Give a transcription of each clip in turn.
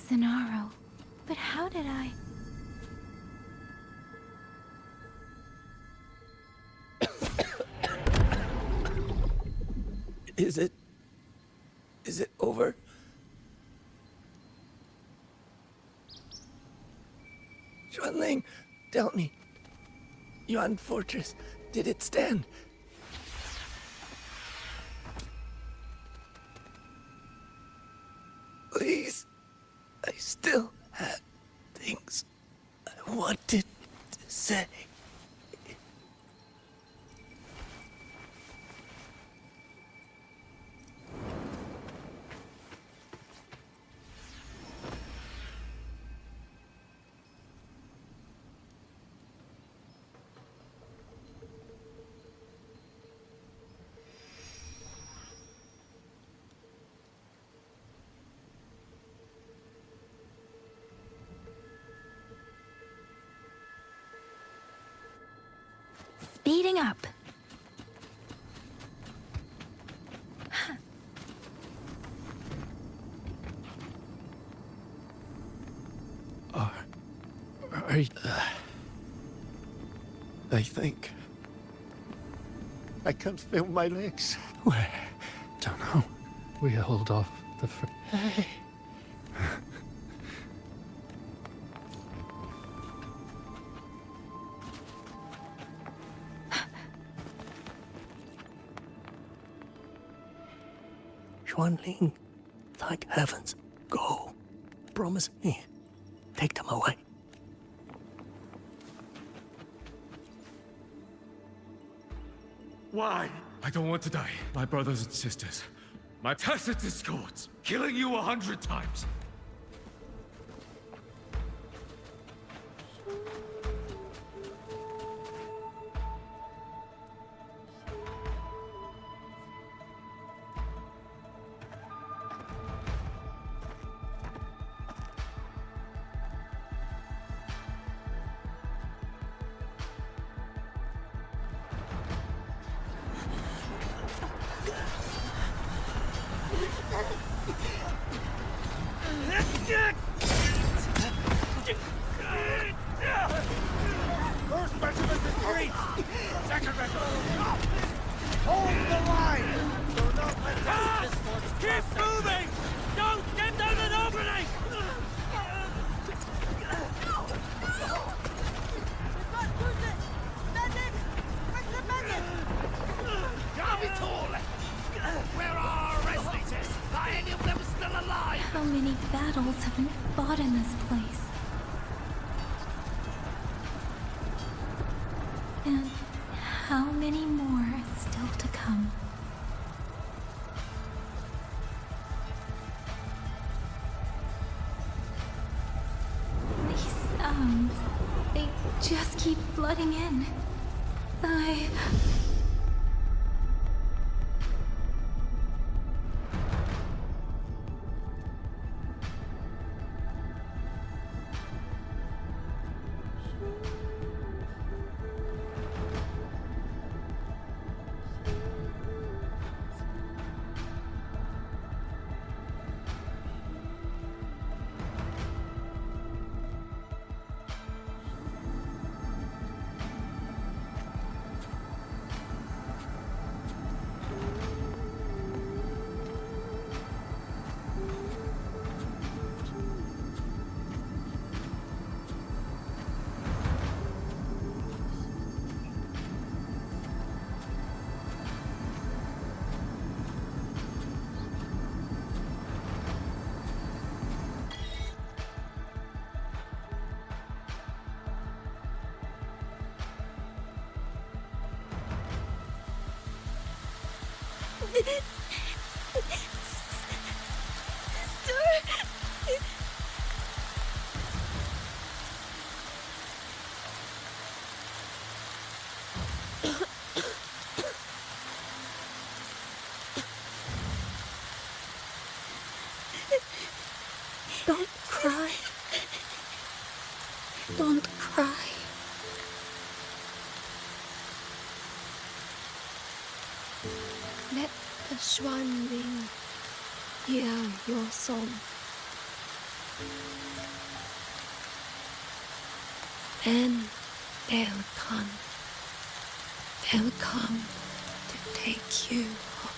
was an arrow, but how did I... Is it over? Xuanling, tell me. Yuan Fortress, did it stand? Please, I still had things I wanted to say. Speeding up. I think I can't feel my legs. Where? Don't know. We hold off the Hey. Xuanling, thank heavens. Go. Promise me. Take them away. Why? I don't want to die. My brothers and sisters. My tacit discords. Killing you 100 times. First regiment is free! Second regiment, hold the line! Do not let this force Keep moving! Don't get down an opening! Where are our restlessness? Are any of them still alive? How many battles have been fought in this place? And how many more are still to come? These sounds, they just keep flooding in. Don't cry. Don't cry. Let the Xuanling hear your song. Then they'll come. They'll come to take you home.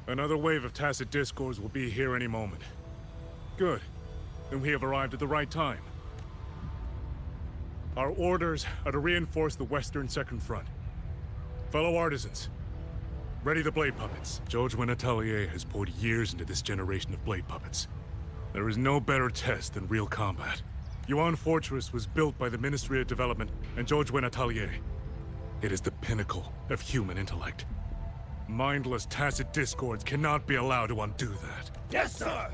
Another wave of tacit discords will be here any moment. Good. Then we have arrived at the right time. Our orders are to reinforce the western second front. Fellow artisans, ready the blade puppets. George Atelier has poured years into this generation of blade puppets. There is no better test than real combat. Yuan Fortress was built by the Ministry of Development and George Atelier. It is the pinnacle of human intellect. Mindless tacit discords cannot be allowed to undo that. Yes, sir!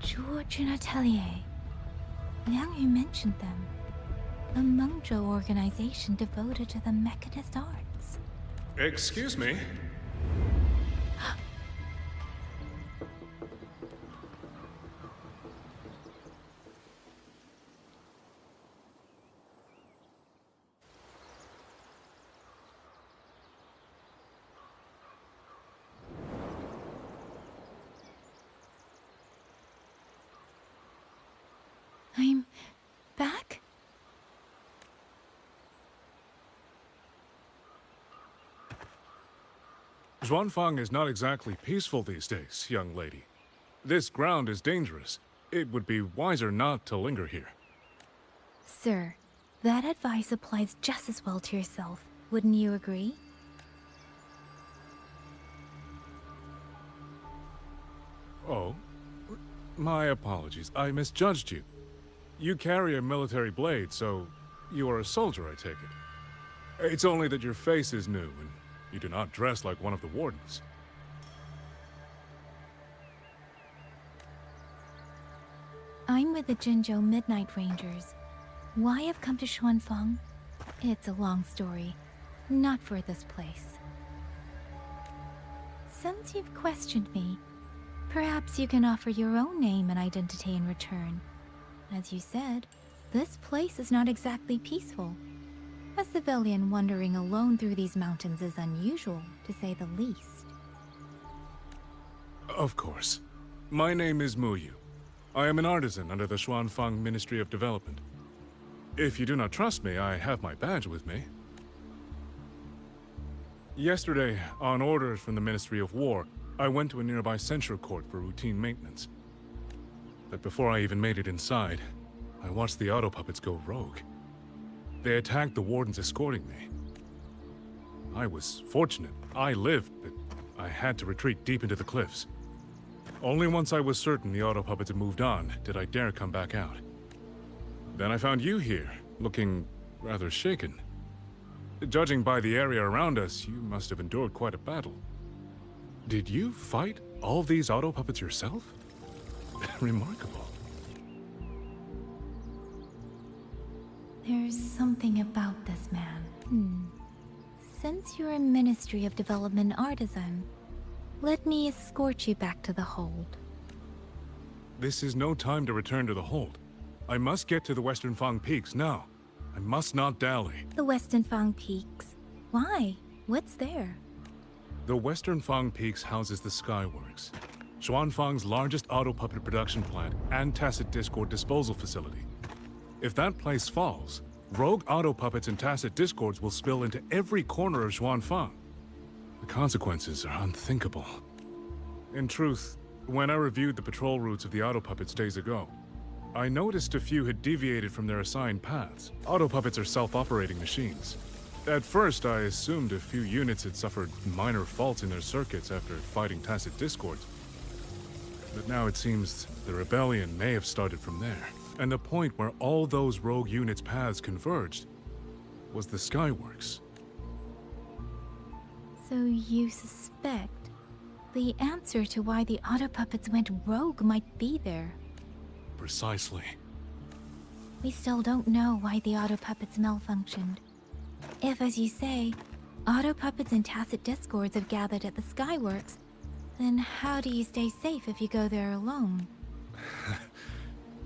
George and Atelier. Liang Yu mentioned them. A Mengzhou organization devoted to the mechanist arts. Excuse me? I'm back? Zhuanfang is not exactly peaceful these days, young lady. This ground is dangerous. It would be wiser not to linger here. Sir, that advice applies just as well to yourself. Wouldn't you agree? Oh? My apologies. I misjudged you. You carry a military blade, so you are a soldier, I take it. It's only that your face is new, and you do not dress like one of the wardens. I'm with the Jinzhou Midnight Rangers. Why I've come to Xuanfang? It's a long story. Not for this place. Since you've questioned me, perhaps you can offer your own name and identity in return. As you said, this place is not exactly peaceful. A civilian wandering alone through these mountains is unusual, to say the least. Of course. My name is Muyu. I am an artisan under the Xuanfang Ministry of Development. If you do not trust me, I have my badge with me. Yesterday, on orders from the Ministry of War, I went to a nearby censure court for routine maintenance. But before I even made it inside, I watched the auto puppets go rogue. They attacked the wardens escorting me. I was fortunate. I lived, but I had to retreat deep into the cliffs. Only once I was certain the auto puppets had moved on did I dare come back out. Then I found you here, looking rather shaken. Judging by the area around us, you must have endured quite a battle. Did you fight all these auto puppets yourself? Remarkable. There's something about this man. Since you're a Ministry of Development artisan, let me escort you back to the hold. This is no time to return to the hold. I must get to the Western Fang Peaks now. I must not dally. The Western Fang Peaks. Why? What's there? The Western Fang Peaks houses the Skyworks, Xuanfang's largest auto puppet production plant and tacit discord disposal facility. If that place falls, rogue auto puppets and tacit discords will spill into every corner of Xuanfang. The consequences are unthinkable. In truth, when I reviewed the patrol routes of the auto puppets days ago, I noticed a few had deviated from their assigned paths. Auto puppets are self-operating machines. At first, I assumed a few units had suffered minor faults in their circuits after fighting tacit discords. But now it seems the rebellion may have started from there. And the point where all those rogue units' paths converged was the Skyworks. So you suspect the answer to why the auto puppets went rogue might be there. Precisely. We still don't know why the auto puppets malfunctioned. If, as you say, auto puppets and tacit discords have gathered at the Skyworks, then how do you stay safe if you go there alone?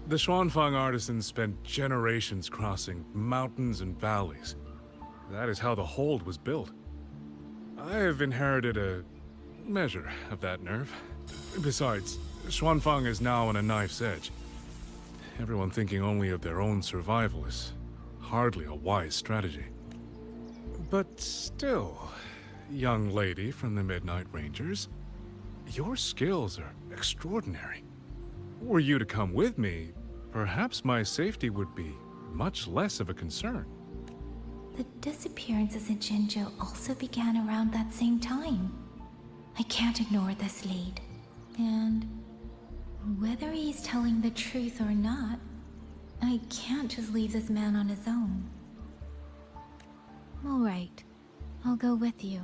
The Xuanfang artisans spent generations crossing mountains and valleys. That is how the hold was built. I have inherited a measure of that nerve. Besides, Xuanfang is now on a knife's edge. Everyone thinking only of their own survival is hardly a wise strategy. But still, young lady from the Midnight Rangers, your skills are extraordinary. Were you to come with me, perhaps my safety would be much less of a concern. The disappearances in Jinzhou also began around that same time. I can't ignore this lead. And whether he's telling the truth or not, I can't just leave this man on his own. All right, I'll go with you.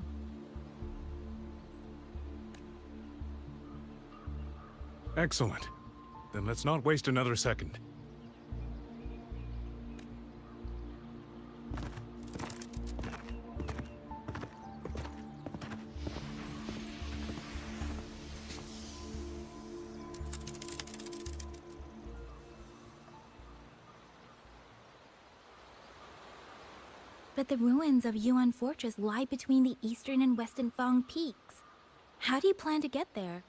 Excellent. Then let's not waste another second. But the ruins of Yuan Fortress lie between the eastern and western Fang peaks. How do you plan to get there?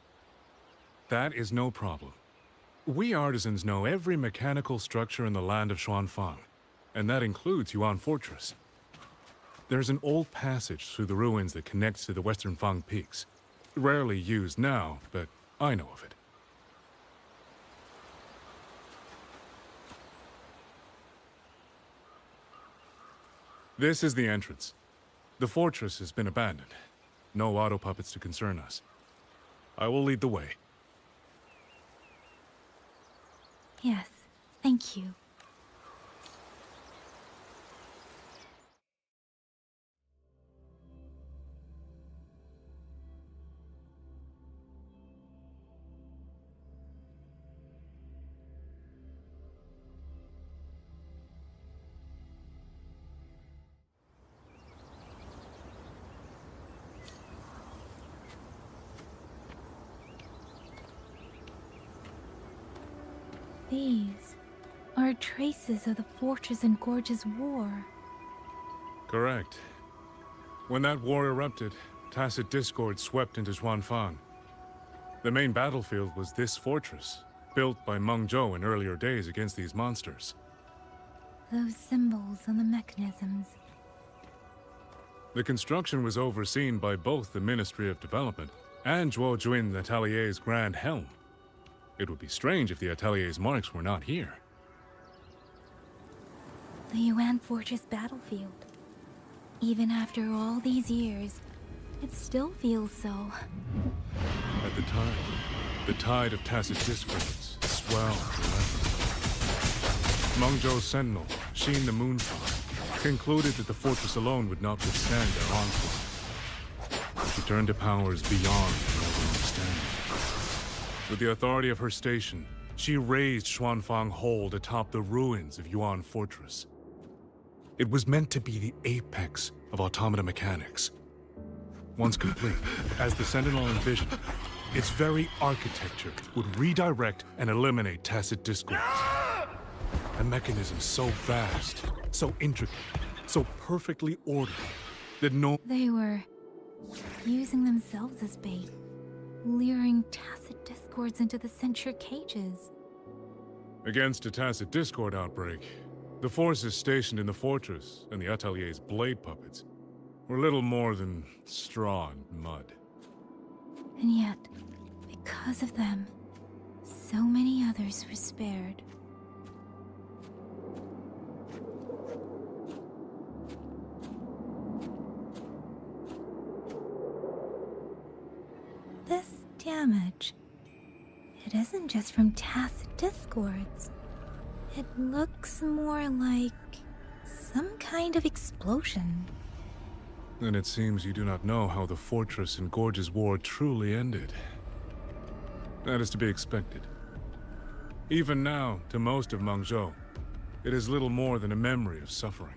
That is no problem. We artisans know every mechanical structure in the land of Xuanfang, and that includes Yuan Fortress. There's an old passage through the ruins that connects to the Western Fang Peaks. Rarely used now, but I know of it. This is the entrance. The fortress has been abandoned. No auto puppets to concern us. I will lead the way. Yes, thank you. These are traces of the Fortress and Gorge's war. Correct. When that war erupted, tacit discord swept into Xuanfang. The main battlefield was this fortress, built by Meng Zhou in earlier days against these monsters. Those symbols on the mechanisms. The construction was overseen by both the Ministry of Development and Zhuo Jun Atelier's Grand Helm. It would be strange if the Atelier's marks were not here. The Yuan Fortress battlefield. Even after all these years, it still feels so. At the time, the tide of tacit discords swelled relentlessly. Meng Zhou's sentinel, Xin the Moonfall, concluded that the fortress alone would not withstand their onslaught. She turned to powers beyond her understanding. With the authority of her station, she raised Xuanfang Hold atop the ruins of Yuan Fortress. It was meant to be the apex of automata mechanics. Once complete, as the Sentinel envisioned, its very architecture would redirect and eliminate tacit discords. A mechanism so vast, so intricate, so perfectly ordered, that no... They were using themselves as bait, luring tacit discords into the censure cages. Against a tacit discord outbreak, the forces stationed in the fortress and the Atelier's blade puppets were little more than straw and mud. And yet, because of them, so many others were spared. This damage, it isn't just from tacit discords. It looks more like some kind of explosion. Then it seems you do not know how the Fortress and Gorge's war truly ended. That is to be expected. Even now, to most of Meng Zhou, it is little more than a memory of suffering.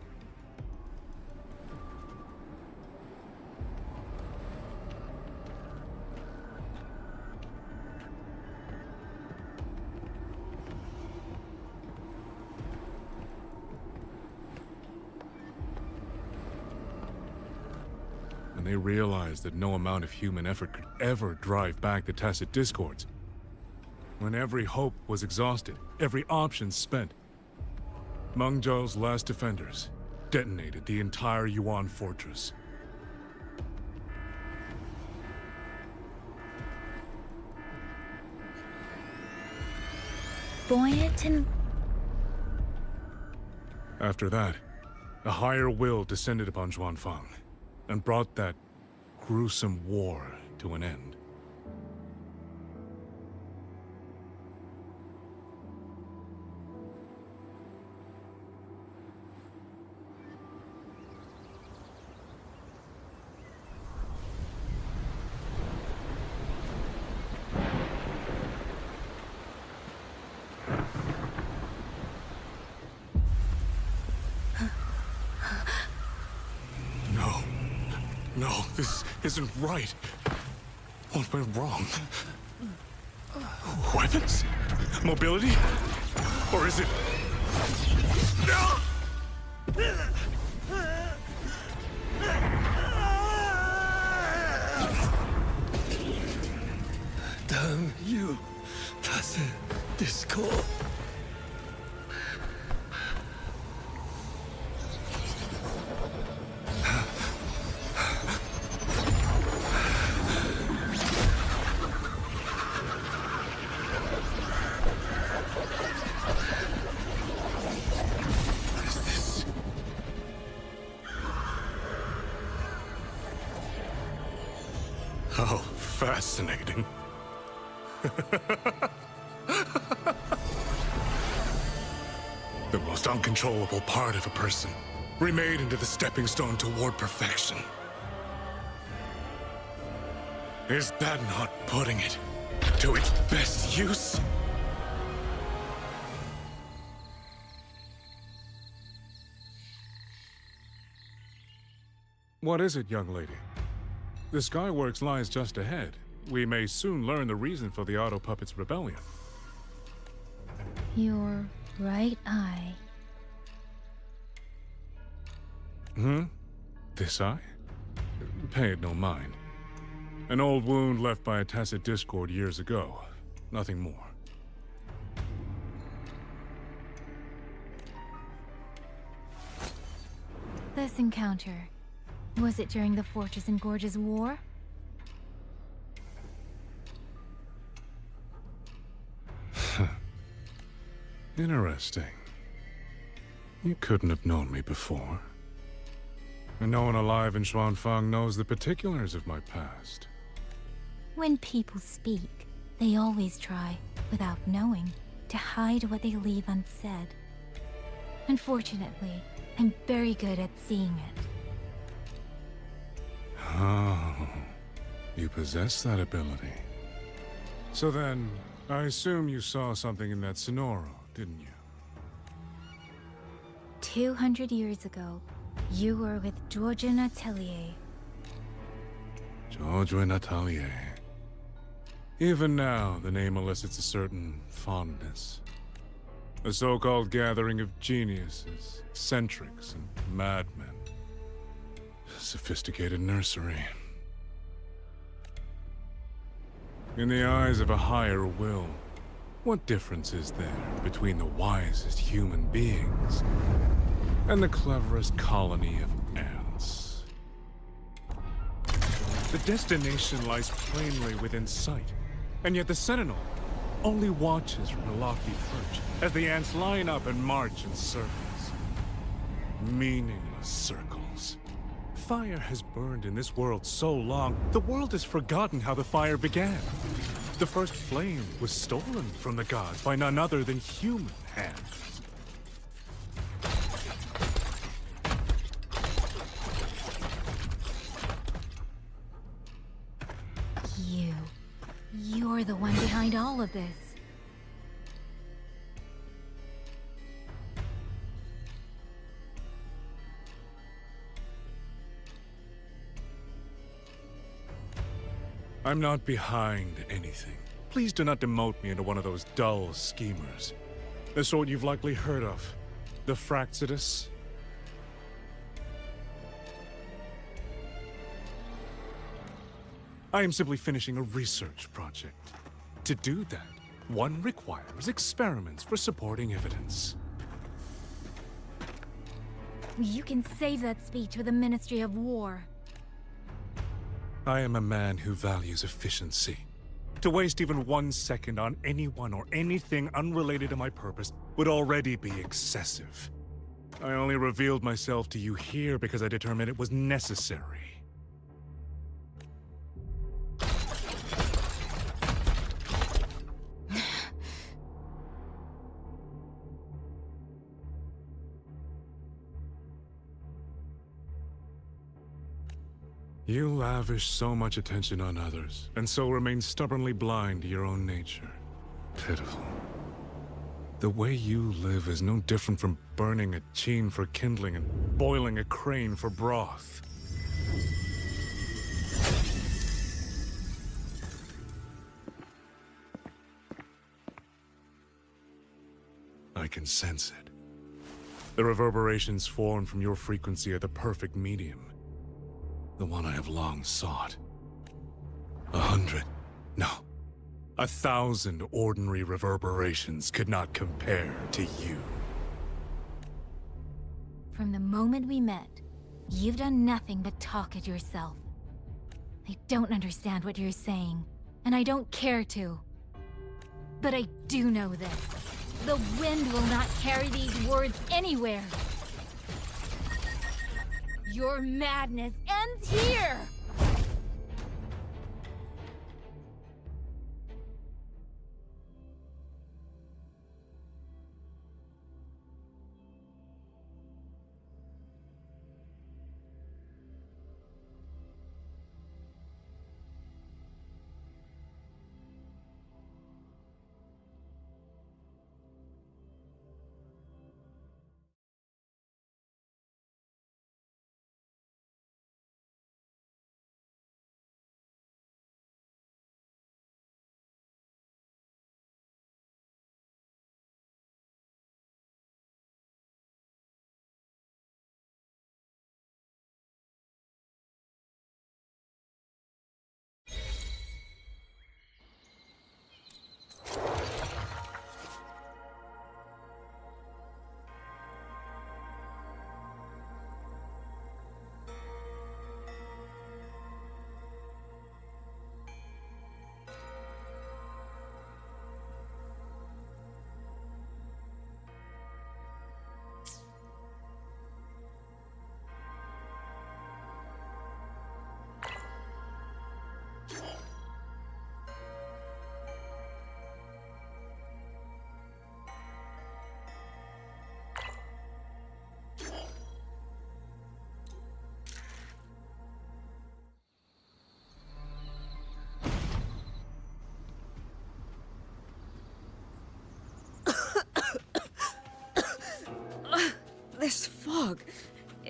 When they realized that no amount of human effort could ever drive back the tacit discords, when every hope was exhausted, every option spent, Meng Zhou's last defenders detonated the entire Yuan fortress. Buoyant and... After that, a higher will descended upon Xuanfang and brought that gruesome war to an end. No, this isn't right. What went wrong? Weapons? Mobility? Or is it... Damn you, tacit discord. Oh, fascinating. The most uncontrollable part of a person, remade into the stepping stone toward perfection. Is that not putting it to its best use? What is it, young lady? The Skyworks lies just ahead. We may soon learn the reason for the Auto Puppet's rebellion. Your right eye. This eye? Pay it no mind. An old wound left by a tacit discord years ago. Nothing more. This encounter, was it during the Fortress and Gorges War? Interesting. You couldn't have known me before. And no one alive in Xuanfang knows the particulars of my past. When people speak, they always try, without knowing, to hide what they leave unsaid. Unfortunately, I'm very good at seeing it. Oh, you possess that ability. So then, I assume you saw something in that Sonoro, didn't you? 200 years ago, you were with Georgian Atelier. George Atelier. Even now, the name elicits a certain fondness. A so-called gathering of geniuses, eccentrics, and madmen. A sophisticated nursery. In the eyes of a higher will, what difference is there between the wisest human beings and the cleverest colony of ants? The destination lies plainly within sight, and yet the Sentinel only watches from a lofty perch as the ants line up and march in circles. Meaningless circles. Fire has burned in this world so long, the world has forgotten how the fire began. The first flame was stolen from the gods by none other than human hands. You're the one behind all of this. I'm not behind anything. Please do not demote me into one of those dull schemers. The sort you've likely heard of. The Fraxidus. I am simply finishing a research project. To do that, one requires experiments for supporting evidence. You can save that speech for the Ministry of War. I am a man who values efficiency. To waste even 1 second on anyone or anything unrelated to my purpose would already be excessive. I only revealed myself to you here because I determined it was necessary. You lavish so much attention on others, and so remain stubbornly blind to your own nature. Pitiful. The way you live is no different from burning a cheen for kindling and boiling a crane for broth. I can sense it. The reverberations formed from your frequency are the perfect medium. The one I have long sought. 100, no, 1,000 ordinary reverberations could not compare to you. From the moment we met, you've done nothing but talk at yourself. I don't understand what you're saying, and I don't care to. But I do know this. The wind will not carry these words anywhere. Your madness ends here!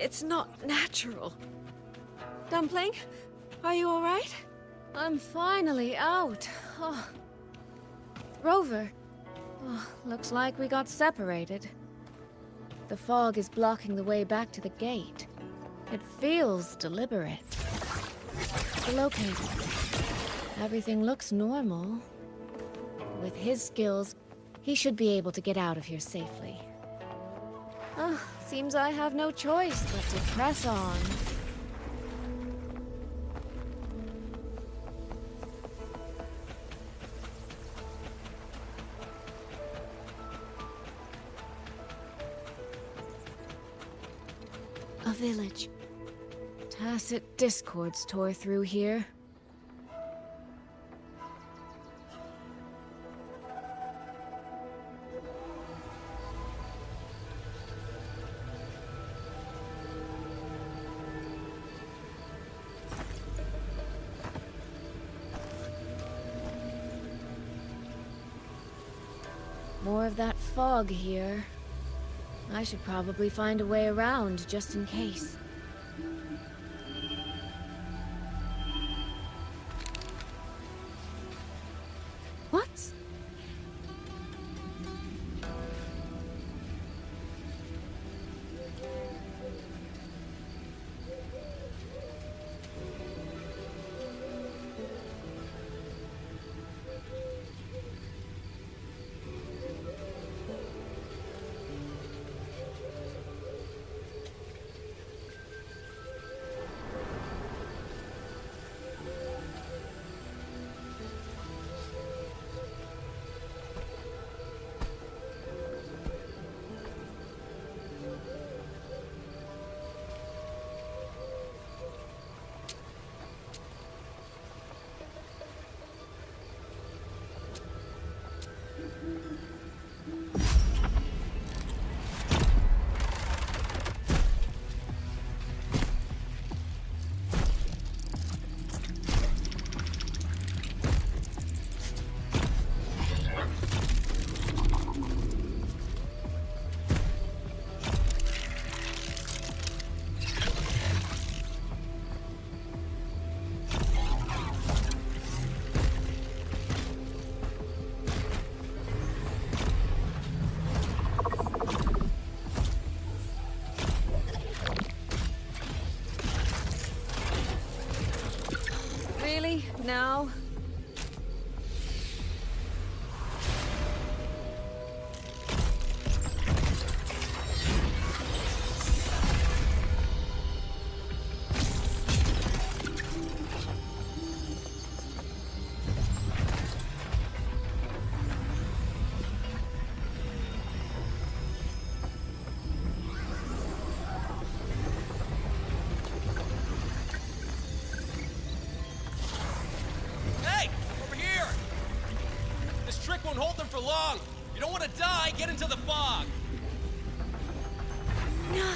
It's not natural. Dumpling, are you all right? I'm finally out. Oh. Rover. Oh, looks like we got separated. The fog is blocking the way back to the gate. It feels deliberate. The locator. Everything looks normal. With his skills, he should be able to get out of here safely. Seems I have no choice but to press on. A village. Tacit discords tore through here. More of that fog here. I should probably find a way around, just in case. What? Really? Now? Hey! Over here! This trick won't hold them for long. You don't want to die, get into the fog. No.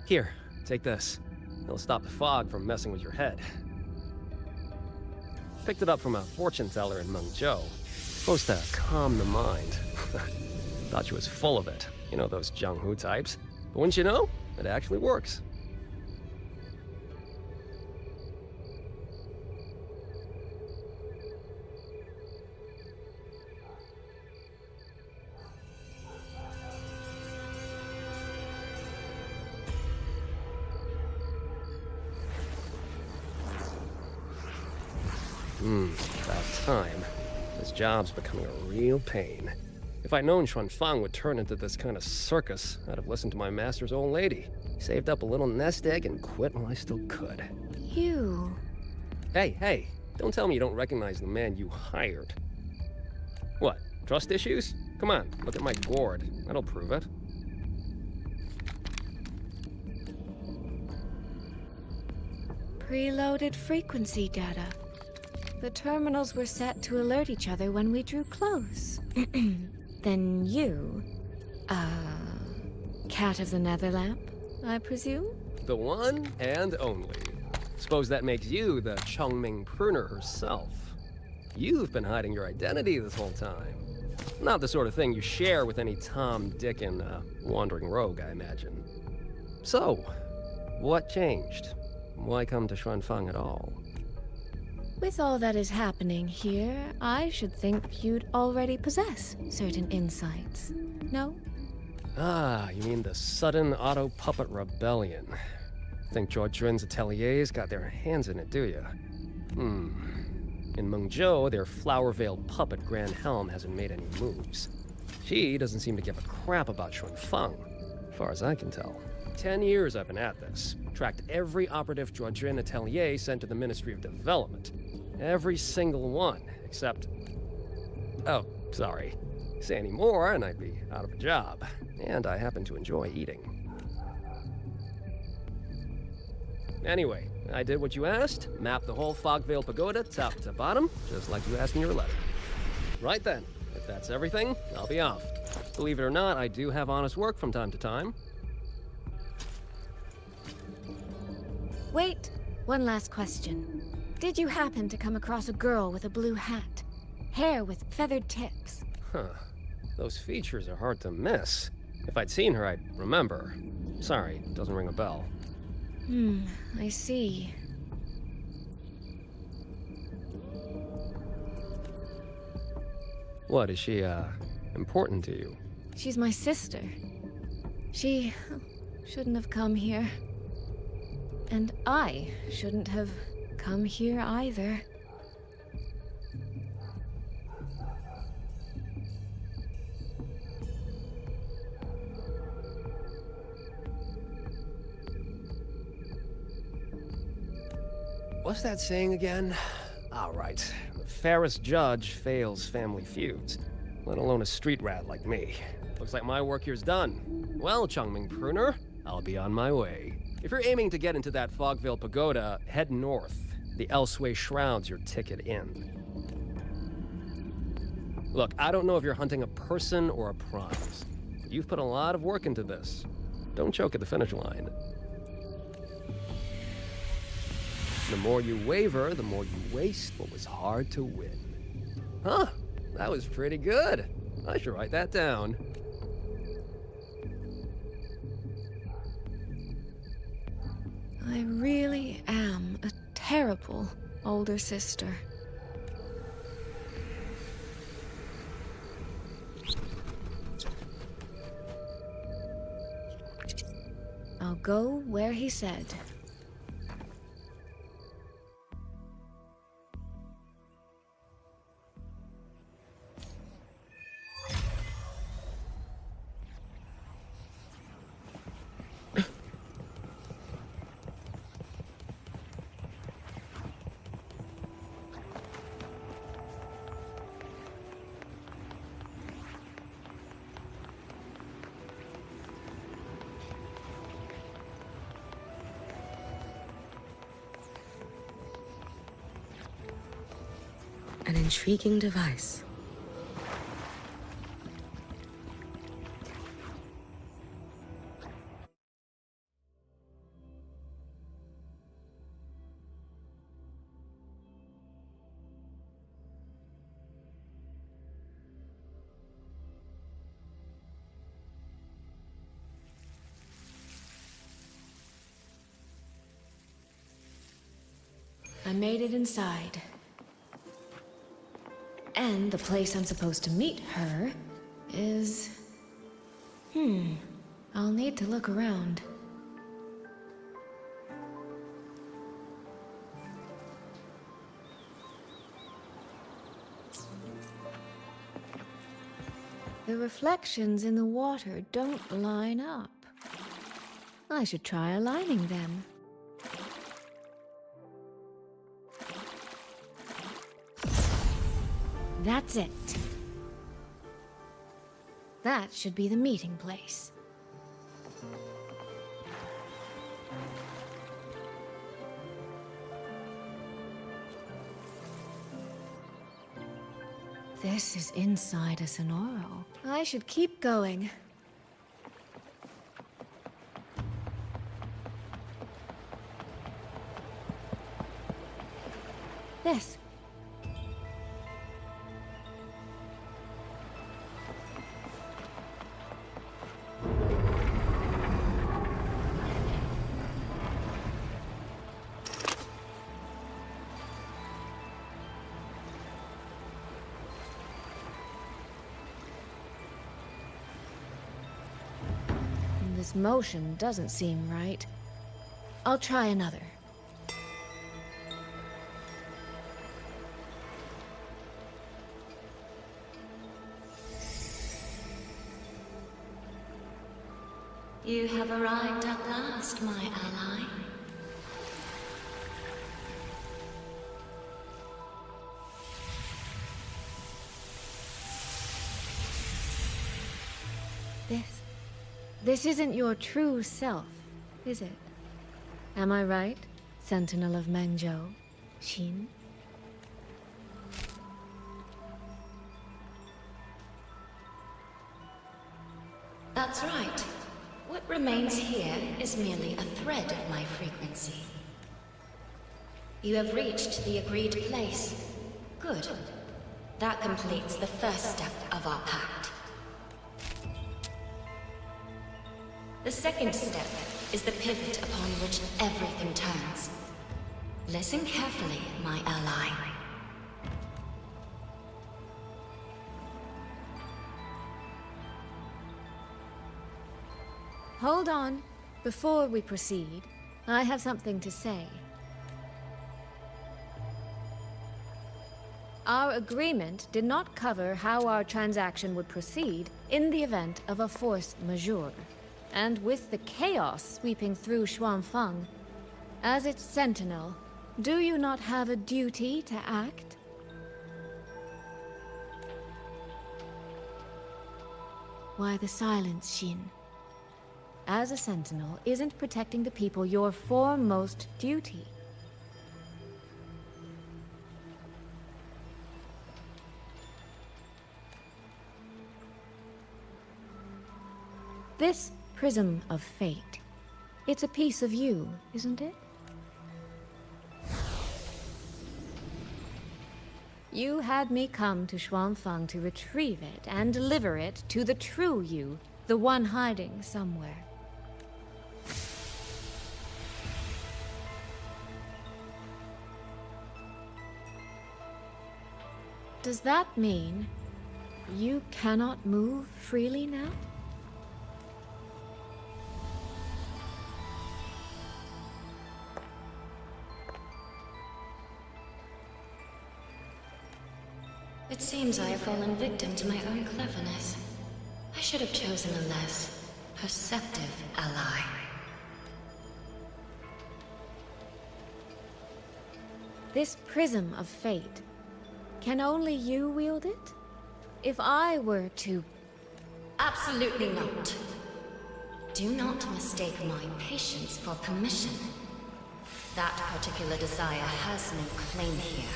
Here, take this. It'll stop the fog from messing with your head. Picked it up from a fortune teller in Mengzhou. Supposed to calm the mind. Thought she was full of it. You know those Jianghu types. But wouldn't you know? It actually works. About time. This job's becoming a real pain. If I'd known Xuanfang would turn into this kind of circus, I'd have listened to my master's old lady. Saved up a little nest egg and quit while I still could. You... Hey, don't tell me you don't recognize the man you hired. What, trust issues? Come on, look at my gourd. That'll prove it. Preloaded frequency data. The terminals were set to alert each other when we drew close. Then you... Cat of the Netherlamp, I presume? The one and only. Suppose that makes you the Chongming pruner herself. You've been hiding your identity this whole time. Not the sort of thing you share with any Tom, Dick, and wandering rogue, I imagine. So, what changed? Why come to Xuanfang at all? With all that is happening here, I should think you'd already possess certain insights. No? Ah, you mean the sudden auto-puppet rebellion. Think Zhuojuan's ateliers got their hands in it, do you? In Mengzhou, their flower-veiled puppet Grand Helm hasn't made any moves. She doesn't seem to give a crap about Xuanfang, as far as I can tell. 10 years I've been at this. Tracked every operative Zhuojuan atelier sent to the Ministry of Development. Every single one, except... Oh, sorry. Say any more and I'd be out of a job. And I happen to enjoy eating. Anyway, I did what you asked. Mapped the whole Fogvale Pagoda top to bottom, just like you asked in your letter. Right then, if that's everything, I'll be off. Believe it or not, I do have honest work from time to time. Wait, one last question. Did you happen to come across a girl with a blue hat? Hair with feathered tips? Huh. Those features are hard to miss. If I'd seen her, I'd remember. Sorry, doesn't ring a bell. I see. What, is she, important to you? She's my sister. She shouldn't have come here. And I shouldn't have come here either. What's that saying again? All right. The fairest judge fails family feuds, let alone a street rat like me. Looks like my work here's done. Well, Chongming Pruner, I'll be on my way. If you're aiming to get into that Fogvale Pagoda, head north. The Elseway Shroud's your ticket in. Look, I don't know if you're hunting a person or a prize. You've put a lot of work into this. Don't choke at the finish line. The more you waver, the more you waste what was hard to win. Huh, that was pretty good. I should write that down. I really am a terrible older sister. I'll go where he said. An intriguing device. I made it inside. And the place I'm supposed to meet her is... I'll need to look around. The reflections in the water don't line up. I should try aligning them. That's it. That should be the meeting place. This is inside a Sonoro. I should keep going. This. This motion doesn't seem right. I'll try another. You have arrived at last, my ally. This isn't your true self, is it? Am I right, Sentinel of Mengzhou, Xin? That's right. What remains here is merely a thread of my frequency. You have reached the agreed place. Good. That completes the first step of our pact. The second step is the pivot upon which everything turns. Listen carefully, my ally. Hold on. Before we proceed, I have something to say. Our agreement did not cover how our transaction would proceed in the event of a force majeure. And with the chaos sweeping through Xuanfeng, as its sentinel, do you not have a duty to act? Why the silence, Xin? As a sentinel, isn't protecting the people your foremost duty? This prism of fate, it's a piece of you, isn't it? You had me come to Xuanfeng to retrieve it and deliver it to the true you, the one hiding somewhere. Does that mean you cannot move freely now? It seems I have fallen victim to my own cleverness. I should have chosen a less perceptive ally. This prism of fate, can only you wield it? If I were to... Absolutely not. Do not mistake my patience for permission. That particular desire has no claim here.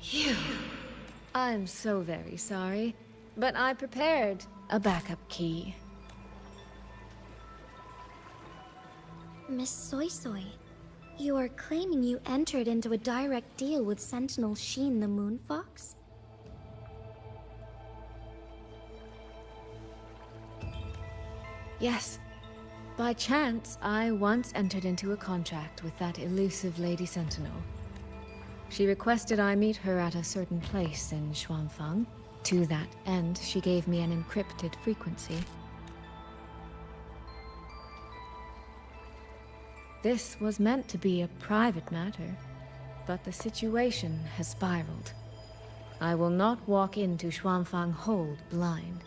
You... I'm so very sorry, but I prepared a backup key. Miss Soy Soy, you are claiming you entered into a direct deal with Sentinel Xin the Moon Fox? Yes. By chance, I once entered into a contract with that elusive Lady Sentinel. She requested I meet her at a certain place in Xuanfeng. To that end, she gave me an encrypted frequency. This was meant to be a private matter. but the situation has spiraled. I will not walk into Xuanfang Hold blind.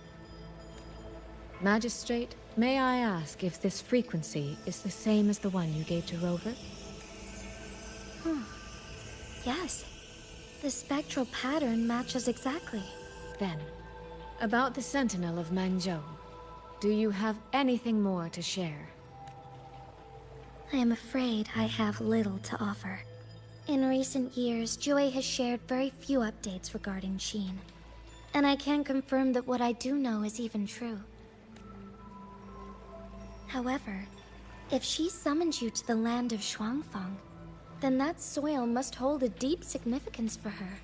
Magistrate, may I ask if this frequency is the same as the one you gave to Rover? Yes. The spectral pattern matches exactly. Then, about the Sentinel of Mangzhou, do you have anything more to share? I am afraid I have little to offer. In recent years, Jue has shared very few updates regarding Xin. And I can confirm that what I do know is even true. However, if she summons you to the land of Xuanfang, then that soil must hold a deep significance for her.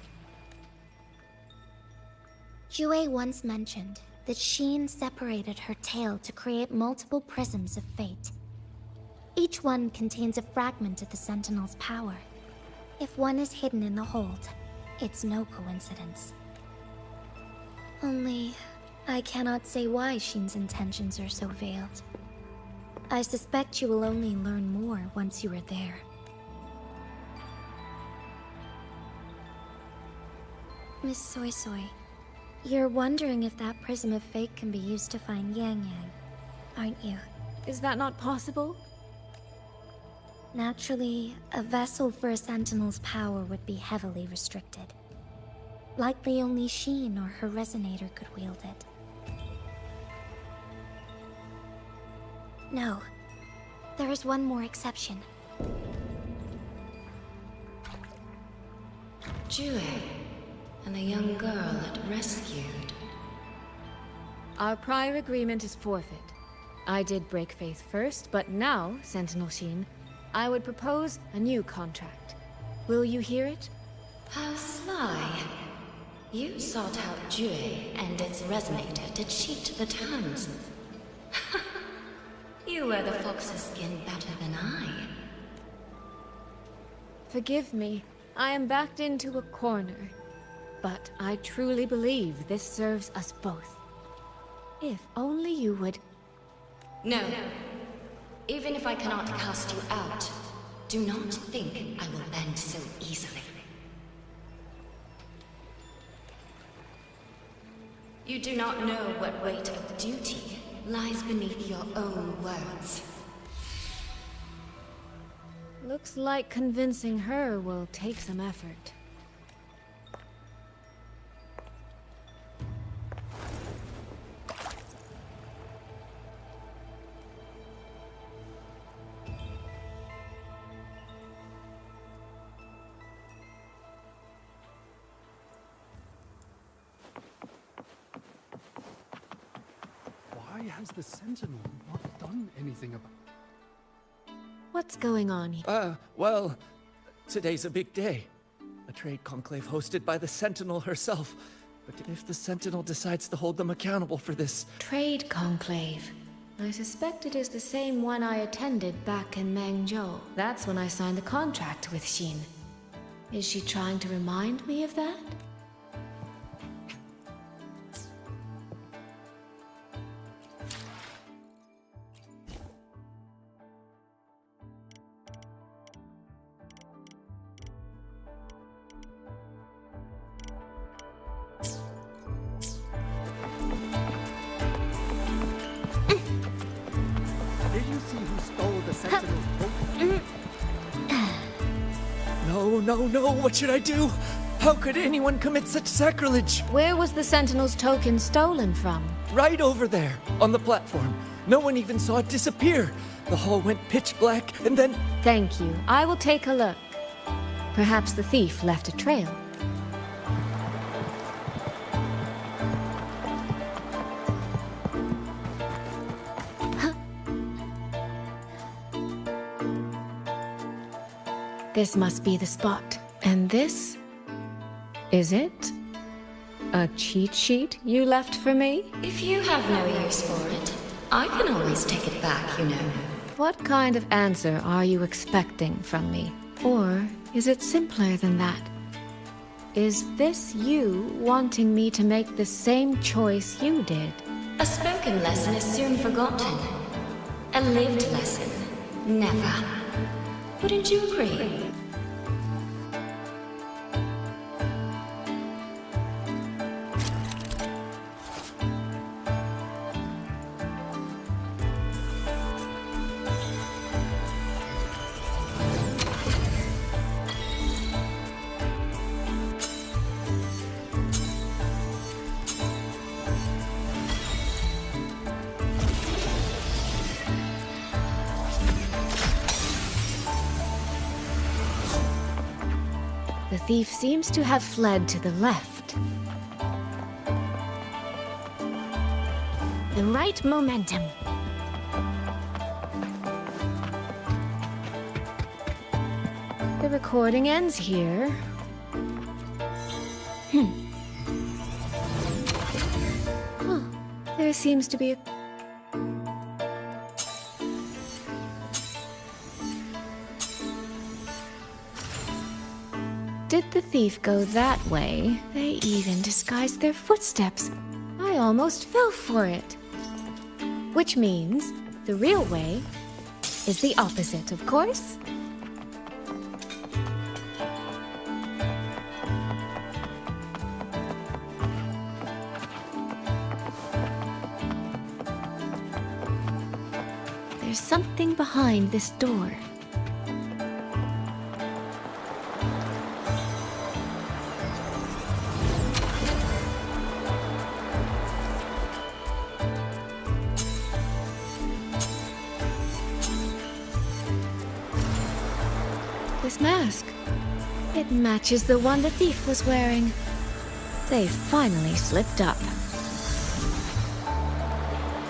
Jue once mentioned that Xin separated her tail to create multiple prisms of fate. Each one contains a fragment of the Sentinel's power. If one is hidden in the hold, it's no coincidence. Only, I cannot say why Xin's intentions are so veiled. I suspect you will only learn more once you are there. Miss Soy Soy, you're wondering if that prism of fate can be used to find Yang Yang, aren't you? Is that not possible? Naturally, a vessel for a Sentinel's power would be heavily restricted. Likely only Xin or her resonator could wield it. No. There is one more exception. Jue, and the young girl it rescued. Our prior agreement is forfeit. I did break faith first, but now, Sentinel Xin, I would propose a new contract. Will you hear it? How sly. You sought out Jue and its resonator to cheat the terms. You wear the fox's skin better than I. Forgive me. I am backed into a corner. But I truly believe this serves us both. If only you would... No. Even if I cannot cast you out, do not think I will bend so easily. You do not know what weight of duty lies beneath your own words. Looks like convincing her will take some effort. Why has the Sentinel not done anything about... What's going on here? Well, today's a big day. A trade conclave hosted by the Sentinel herself. But if the Sentinel decides to hold them accountable for this... Trade conclave. I suspect it is the same one I attended back in Mangzhou. That's when I signed the contract with Xin. Is she trying to remind me of that? Did you see who stole the Sentinel's boat? No, what should I do? How could anyone commit such sacrilege? Where was the Sentinel's token stolen from? Right over there, on the platform. No one even saw it disappear. The hall went pitch black, and then... Thank you. I will take a look. Perhaps the thief left a trail. This must be the spot. And this? Is it? A cheat sheet you left for me? If you have no use for it, I can always take it back, you know. What kind of answer are you expecting from me? Or is it simpler than that? Is this you wanting me to make the same choice you did? A spoken lesson is soon forgotten. A lived lesson, never. Wouldn't you agree? The thief seems to have fled to the left. The right momentum. The recording ends here. Huh. There seems to be a... Did the thief go that way? They even disguised their footsteps. I almost fell for it. Which means the real way is the opposite, of course. There's something behind this door. This mask. It matches the one the thief was wearing. They finally slipped up.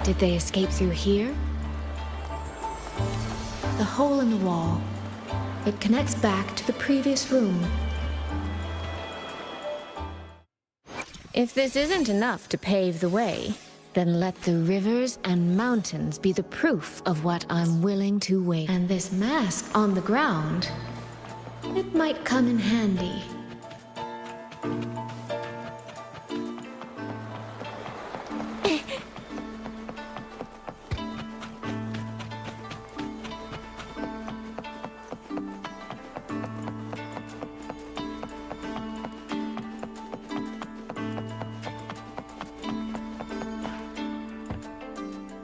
Did they escape through here? The hole in the wall. It connects back to the previous room. If this isn't enough to pave the way, then let the rivers and mountains be the proof of what I'm willing to wait. And this mask on the ground, it might come in handy.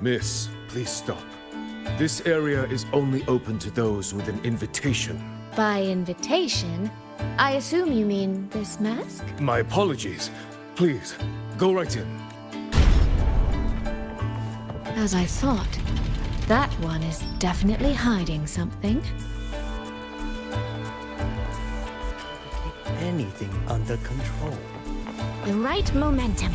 Miss, please stop. This area is only open to those with an invitation. By invitation, I assume you mean this mask? My apologies. Please, go right in. As I thought, that one is definitely hiding something. Keep anything under control. The right momentum.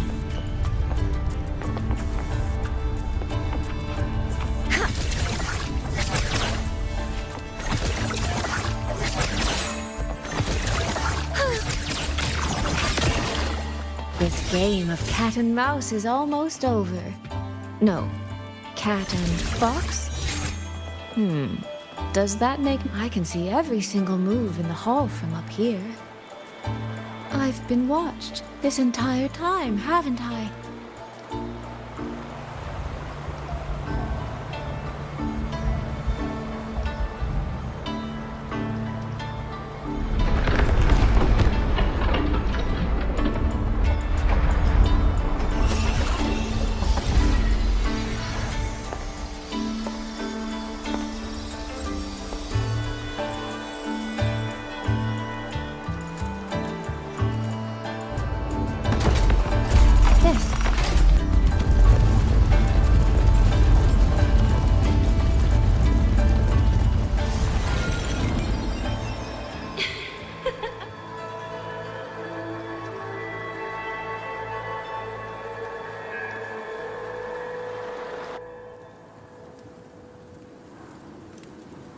This game of cat and mouse is almost over. No, cat and fox? Does that make... I can see every single move in the hall from up here. I've been watched this entire time, haven't I?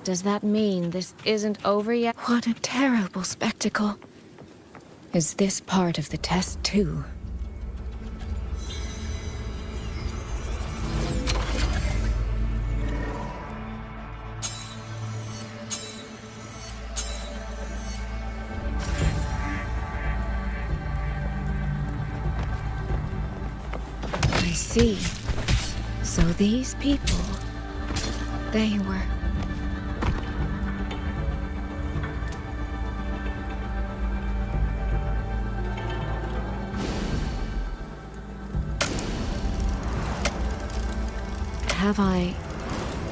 Does that mean this isn't over yet? What a terrible spectacle. Is this part of the test, too? I see. So these people, they were... Have I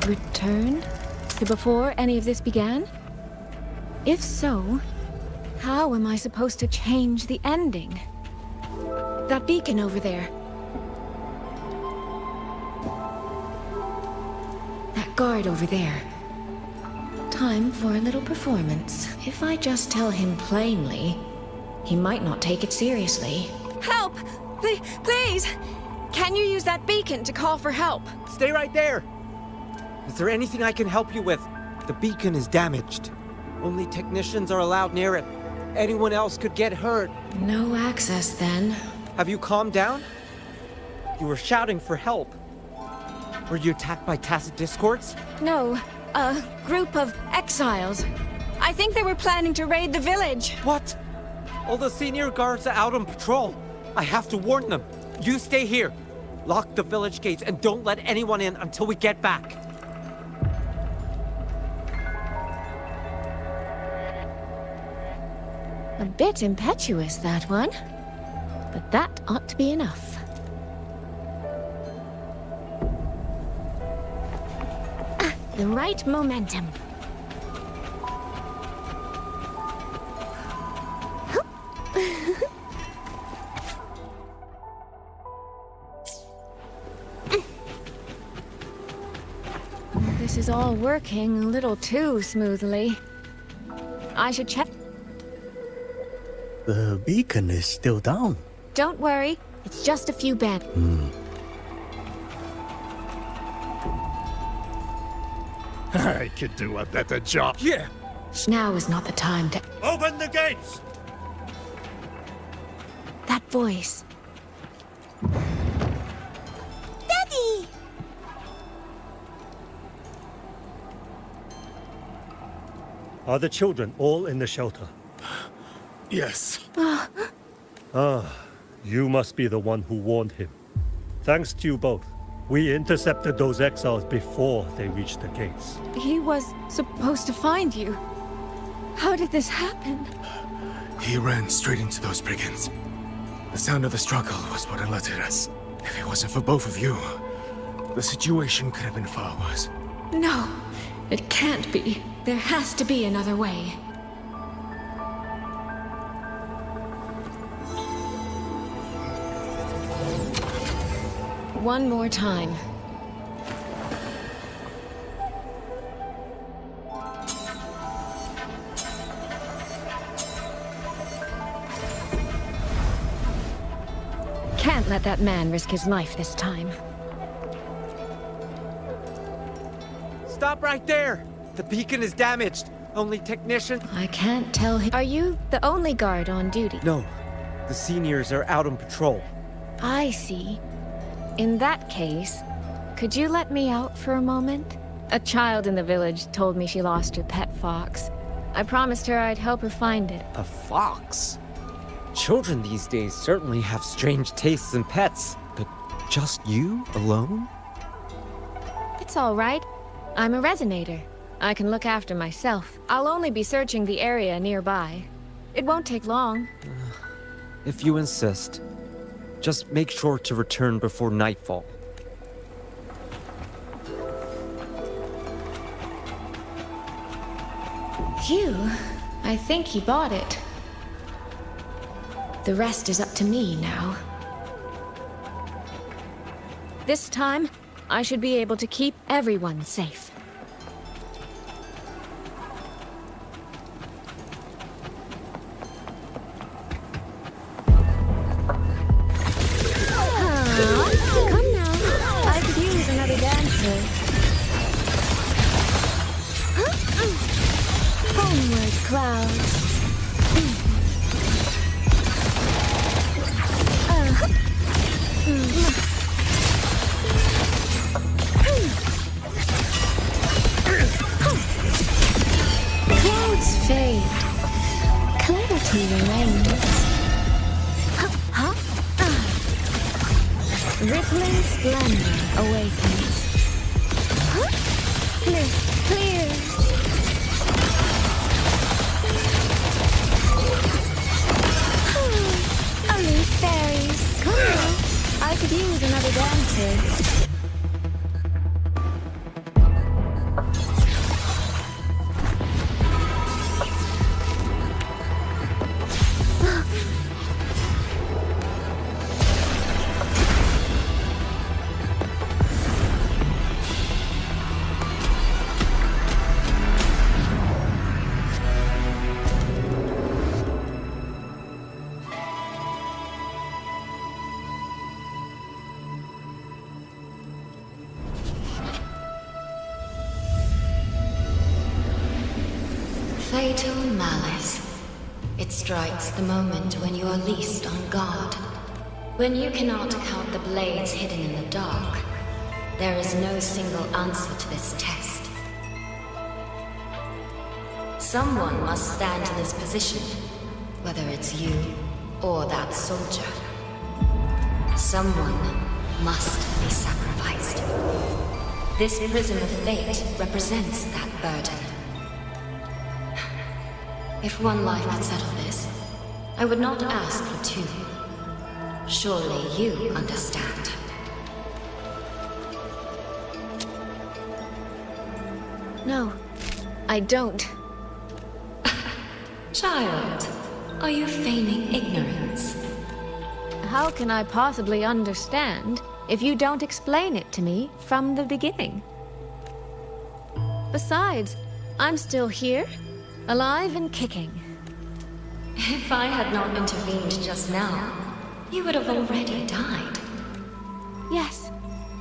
returned to before any of this began? If so, how am I supposed to change the ending? That beacon over there. That guard over there. Time for a little performance. If I just tell him plainly, he might not take it seriously. Help! Please! Can you use that beacon to call for help? Stay right there! Is there anything I can help you with? The beacon is damaged. Only technicians are allowed near it. Anyone else could get hurt. No access, then. Have you calmed down? You were shouting for help. Were you attacked by tacit discords? No, a group of exiles. I think they were planning to raid the village. What? All the senior guards are out on patrol. I have to warn them. You stay here. Lock the village gates and don't let anyone in until we get back. A bit impetuous, that one. But that ought to be enough. The right momentum. This is all working a little too smoothly. I should check. The beacon is still down. Don't worry, it's just a few beds. I could do a better job. Yeah. Now is not the time to... Open the gates! That voice. Daddy! Are the children all in the shelter? Yes. You must be the one who warned him. Thanks to you both. We intercepted those exiles before they reached the gates. He was supposed to find you. How did this happen? He ran straight into those brigands. The sound of the struggle was what alerted us. If it wasn't for both of you, the situation could have been far worse. No, it can't be. There has to be another way. One more time. Can't let that man risk his life this time. Stop right there! The beacon is damaged. Only technicians... I can't tell him. Are you the only guard on duty? No. The seniors are out on patrol. I see. In that case, could you let me out for a moment? A child in the village told me she lost her pet fox. I promised her I'd help her find it. A fox? Children these days certainly have strange tastes in pets. But just you alone? It's all right. I'm a resonator. I can look after myself. I'll only be searching the area nearby. It won't take long. If you insist. Just make sure to return before nightfall. Phew. I think he bought it. The rest is up to me now. This time, I should be able to keep everyone safe. Come now. I could use another dancer. Homeward clouds. Clouds fade. Clarity remains. Rippling splendor awakens. Mist clears. Only fairies. Come on. I could use another dancer. fatal malice. It strikes the moment when you are least on guard. When you cannot count the blades hidden in the dark, there is no single answer to this test. Someone must stand in this position, whether it's you or that soldier. Someone must be sacrificed. This prism of fate represents that burden. If one life could settle this, I would not ask for two. Surely you understand. No, I don't. Child, are you feigning ignorance? How can I possibly understand if you don't explain it to me from the beginning? Besides, I'm still here, alive and kicking. If I had not intervened just now, you would have already died. Yes,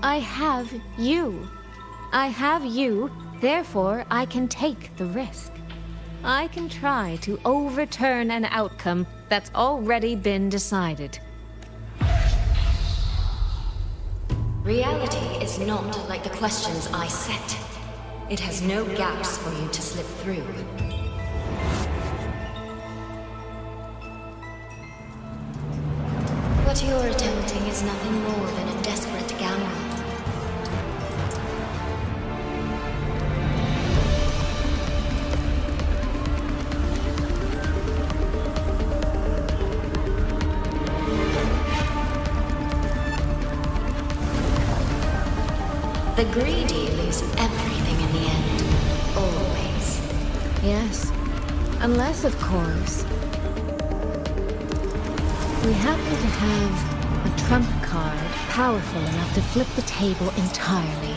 I have you. I have you, therefore I can take the risk. I can try to overturn an outcome that's already been decided. Reality is not like the questions I set. It has no gaps for you to slip through. What you're attempting is nothing more than a desperate gamble. The greedy lose everything in the end. Always. Yes, unless, of course, we happen to have a trump card powerful enough to flip the table entirely.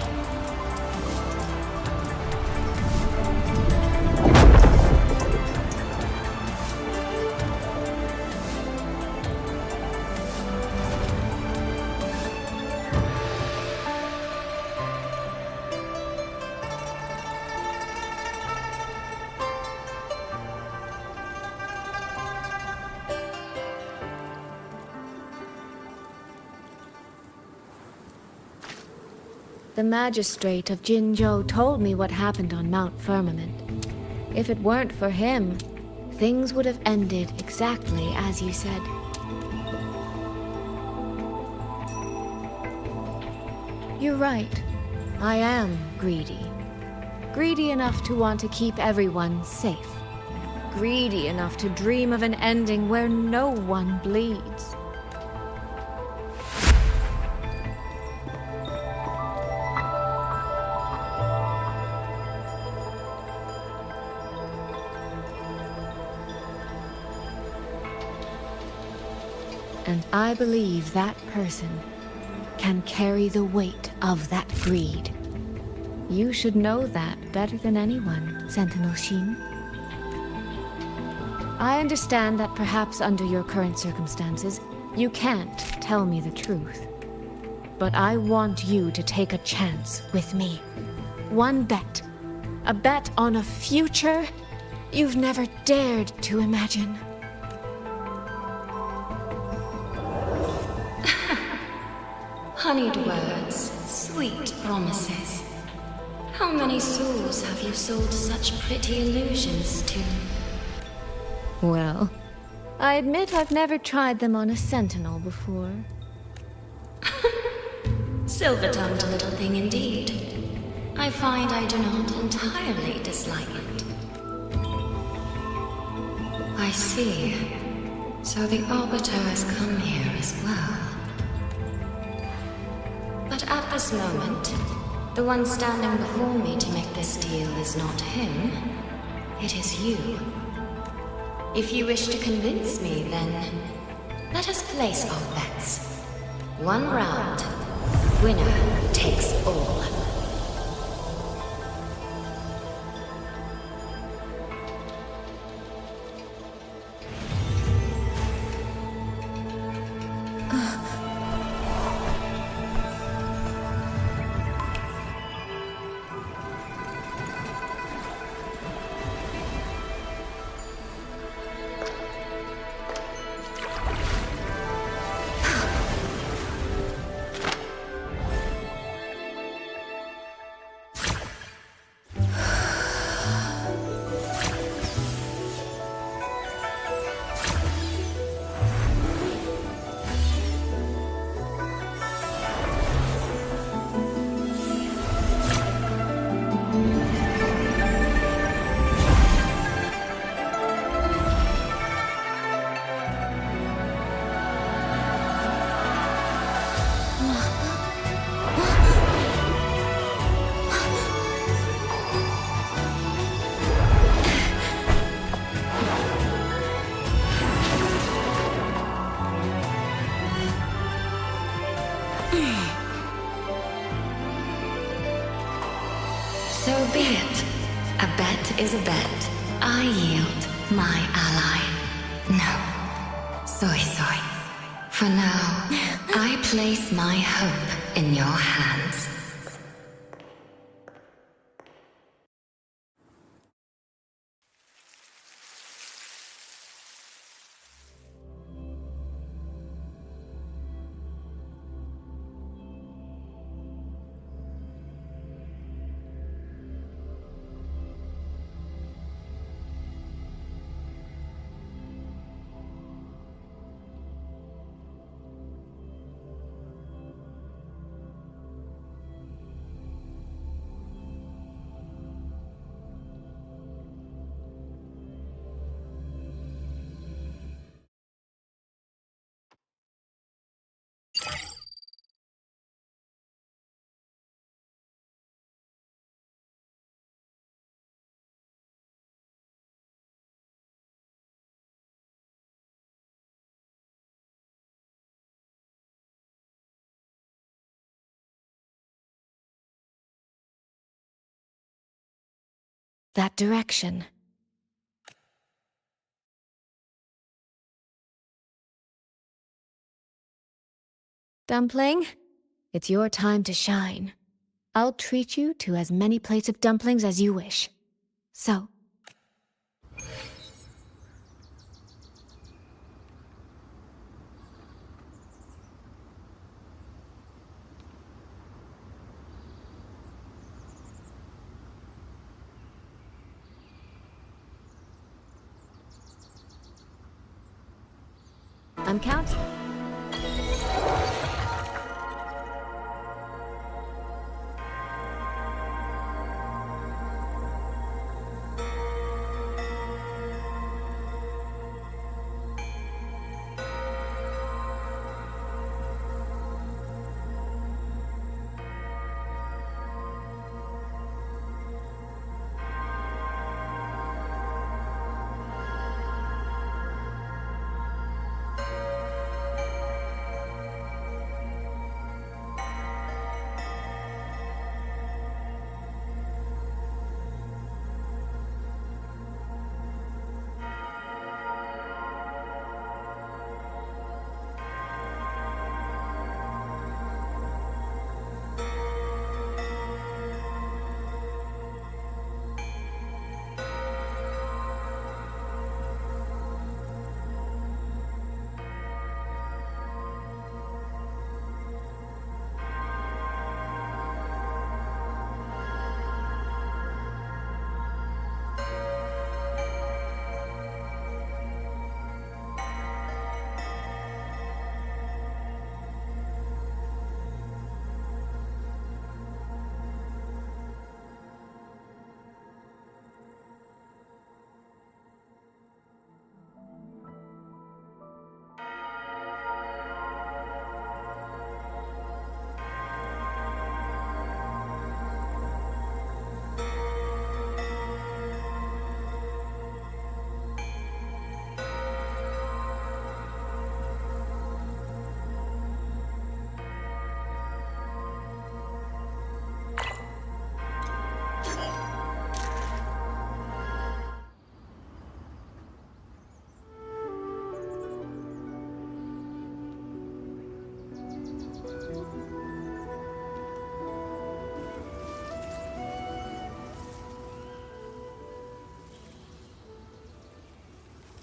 The magistrate of Jinzhou told me what happened on Mount Firmament. If it weren't for him, things would have ended exactly as you said. You're right. I am greedy. Greedy enough to want to keep everyone safe. Greedy enough to dream of an ending where no one bleeds. And I believe that person can carry the weight of that greed. You should know that better than anyone, Sentinel Shin. I understand that perhaps under your current circumstances, you can't tell me the truth. But I want you to take a chance with me. One bet. A bet on a future you've never dared to imagine. Honeyed words, sweet promises. How many souls have you sold such pretty illusions to? Well, I admit I've never tried them on a sentinel before. Silver-tongued little thing indeed. I find I do not entirely dislike it. I see. So the Arbiter has come here as well. But at this moment, the one standing before me to make this deal is not him. It is you. If you wish to convince me, then let us place our bets. One round, winner takes all. is a bet. I yield, my ally. No. Soy. For now, I place my hope in your hands. That direction. Dumpling, it's your time to shine. I'll treat you to as many plates of dumplings as you wish. So, I'm counting.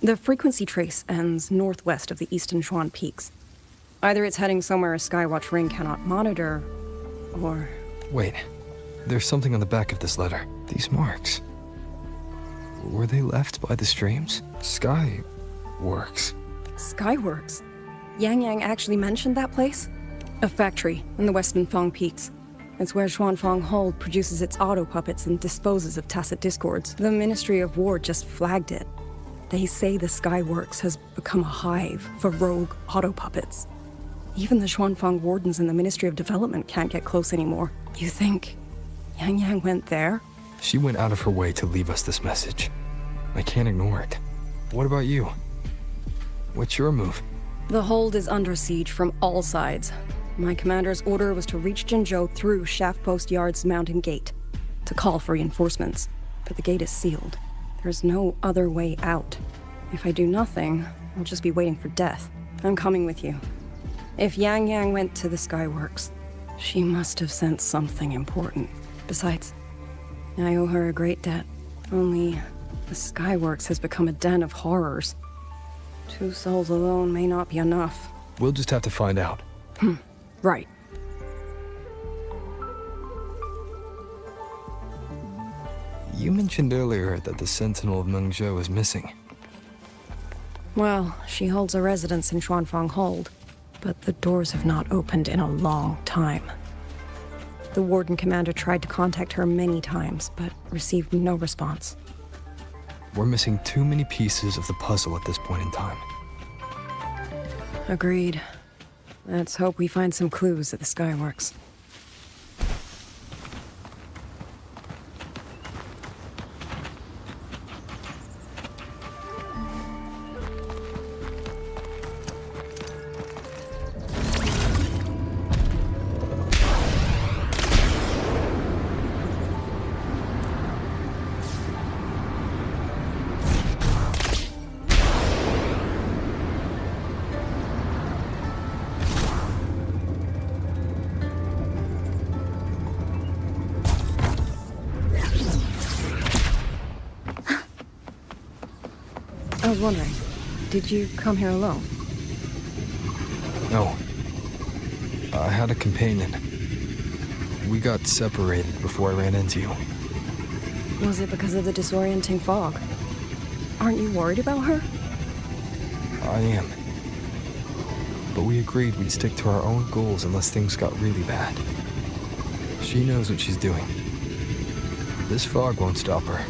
The frequency trace ends northwest of the Eastern Shuan Peaks. Either it's heading somewhere a Skywatch ring cannot monitor, or... Wait, there's something on the back of this letter. These marks. Were they left by the streams? Skyworks. Skyworks? Yang Yang actually mentioned that place? A factory in the Western Fong Peaks. It's where Xuanfang Hold produces its auto puppets and disposes of tacit discords. The Ministry of War just flagged it. They say the Skyworks has become a hive for rogue auto puppets. Even the Xuanfang wardens in the Ministry of Development can't get close anymore. You think Yang Yang went there? She went out of her way to leave us this message. I can't ignore it. What about you? What's your move? The hold is under siege from all sides. My commander's order was to reach Jinzhou through Shaft Post Yard's mountain gate, to call for reinforcements. but the gate is sealed. There's no other way out. If I do nothing, I'll just be waiting for death. I'm coming with you. If Yang Yang went to the Skyworks, she must have sent something important. Besides, I owe her a great debt. Only, the Skyworks has become a den of horrors. 2 souls alone may not be enough. We'll just have to find out. Right. You mentioned earlier that the Sentinel of Mengzhou is missing. Well, she holds a residence in Xuanfang Hold, but the doors have not opened in a long time. The Warden Commander tried to contact her many times, but received no response. We're missing too many pieces of the puzzle at this point in time. Agreed. Let's hope we find some clues at the Skyworks. I was wondering, did you come here alone? No. I had a companion. We got separated before I ran into you. Was it because of the disorienting fog? Aren't you worried about her? I am. But we agreed we'd stick to our own goals unless things got really bad. She knows what she's doing. This fog won't stop her.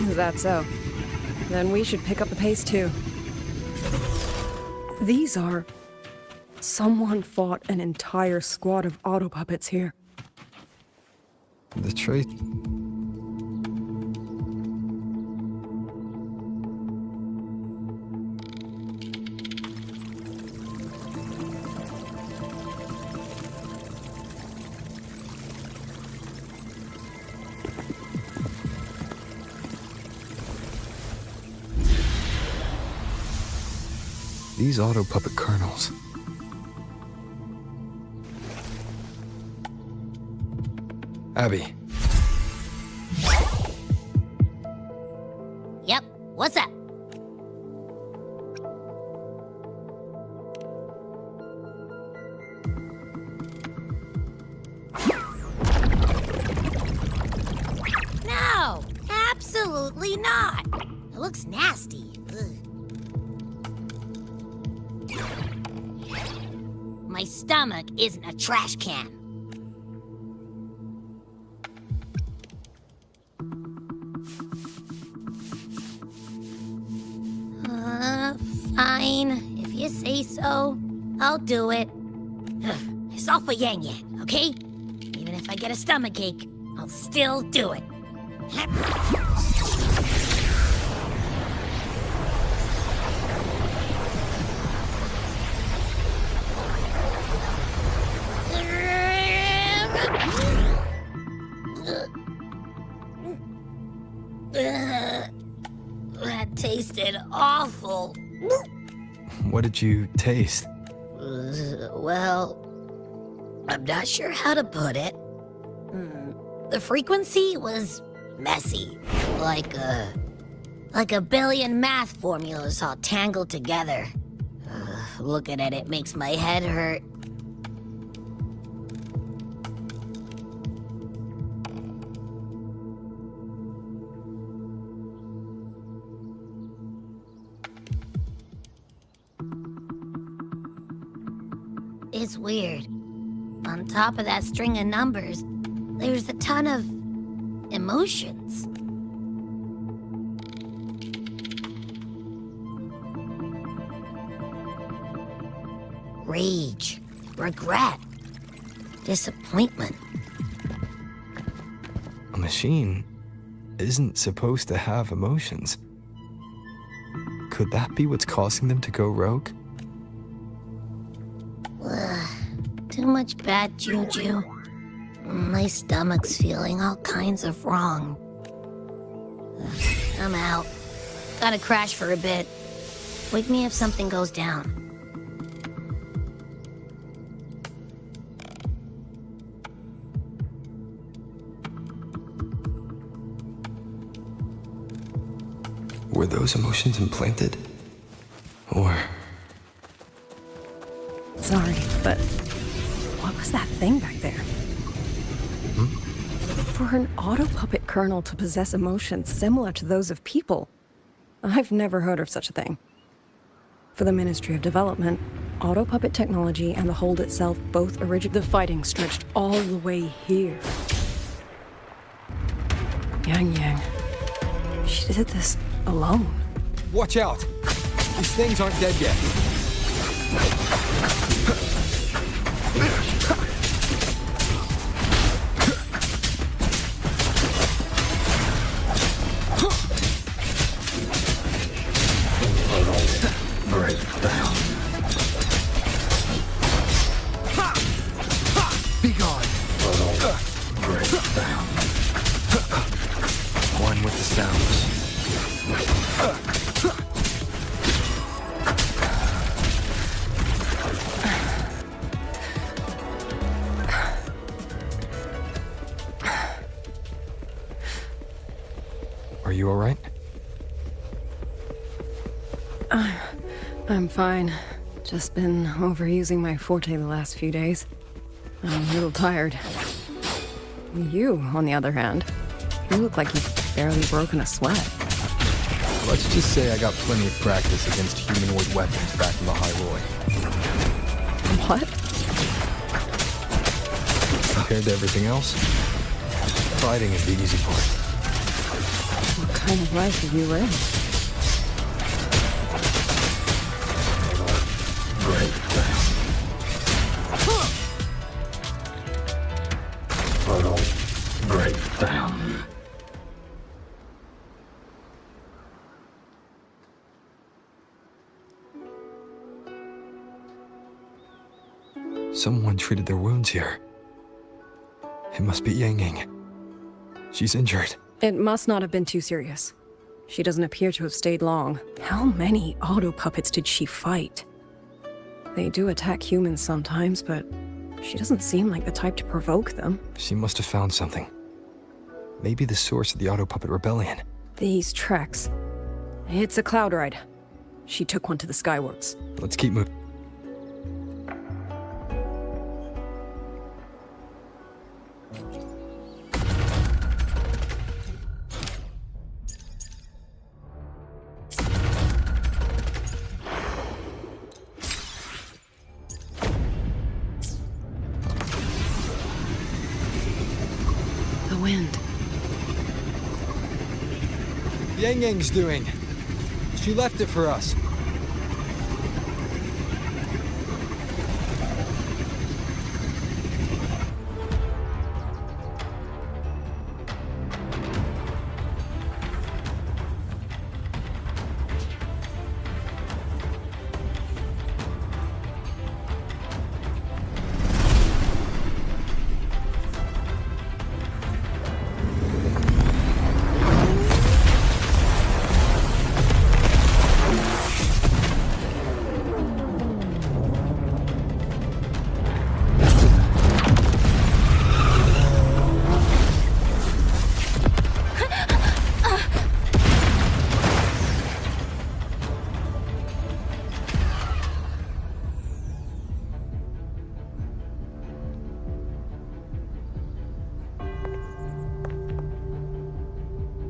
Is that so? Then we should pick up the pace too. These are... Someone fought an entire squad of auto puppets here. The trait... These auto puppet kernels. Abby. Yep, what's up? No, absolutely not. It looks nasty. Ugh. My stomach isn't a trash can. Fine. If you say so, I'll do it. It's all for Yang Yang, okay? Even if I get a stomachache, I'll still do it. That tasted awful. What did you taste? Well, I'm not sure how to put it. The frequency was messy, like a billion math formulas all tangled together. Looking at it makes my head hurt. It's weird. On top of that string of numbers, there's a ton of emotions. Rage, regret, disappointment. A machine isn't supposed to have emotions. Could that be what's causing them to go rogue? Too much bad juju. My stomach's feeling all kinds of wrong. I'm out. Gotta crash for a bit. Wake me if something goes down. Were those emotions implanted? Or... Sorry, but what was that thing back there? For an auto puppet kernel to possess emotions similar to those of people, I've never heard of such a thing. For the Ministry of Development, auto puppet technology and the hold itself both originated. The fighting stretched all the way here. Yang. She did this alone. Watch out! These things aren't dead yet. Break down. Be gone! Break down. One with the sounds. Are you all right? I'm fine. Just been overusing my forte the last few days. I'm a little tired. You, on the other hand, you look like you've barely broken a sweat. Let's just say I got plenty of practice against humanoid weapons back in the High Roy. What? Compared to everything else, fighting is the easy part. What kind of life have you lived? Break down. Break down. Someone treated their wounds here. It must be Yang. She's injured. It must not have been too serious. She doesn't appear to have stayed long. How many auto puppets did she fight? They do attack humans sometimes, but she doesn't seem like the type to provoke them. She must have found something. Maybe the source of the auto puppet rebellion. These treks. It's a cloud ride. She took one to the Skyworks. Let's keep moving. The wind. Yang's doing. She left it for us.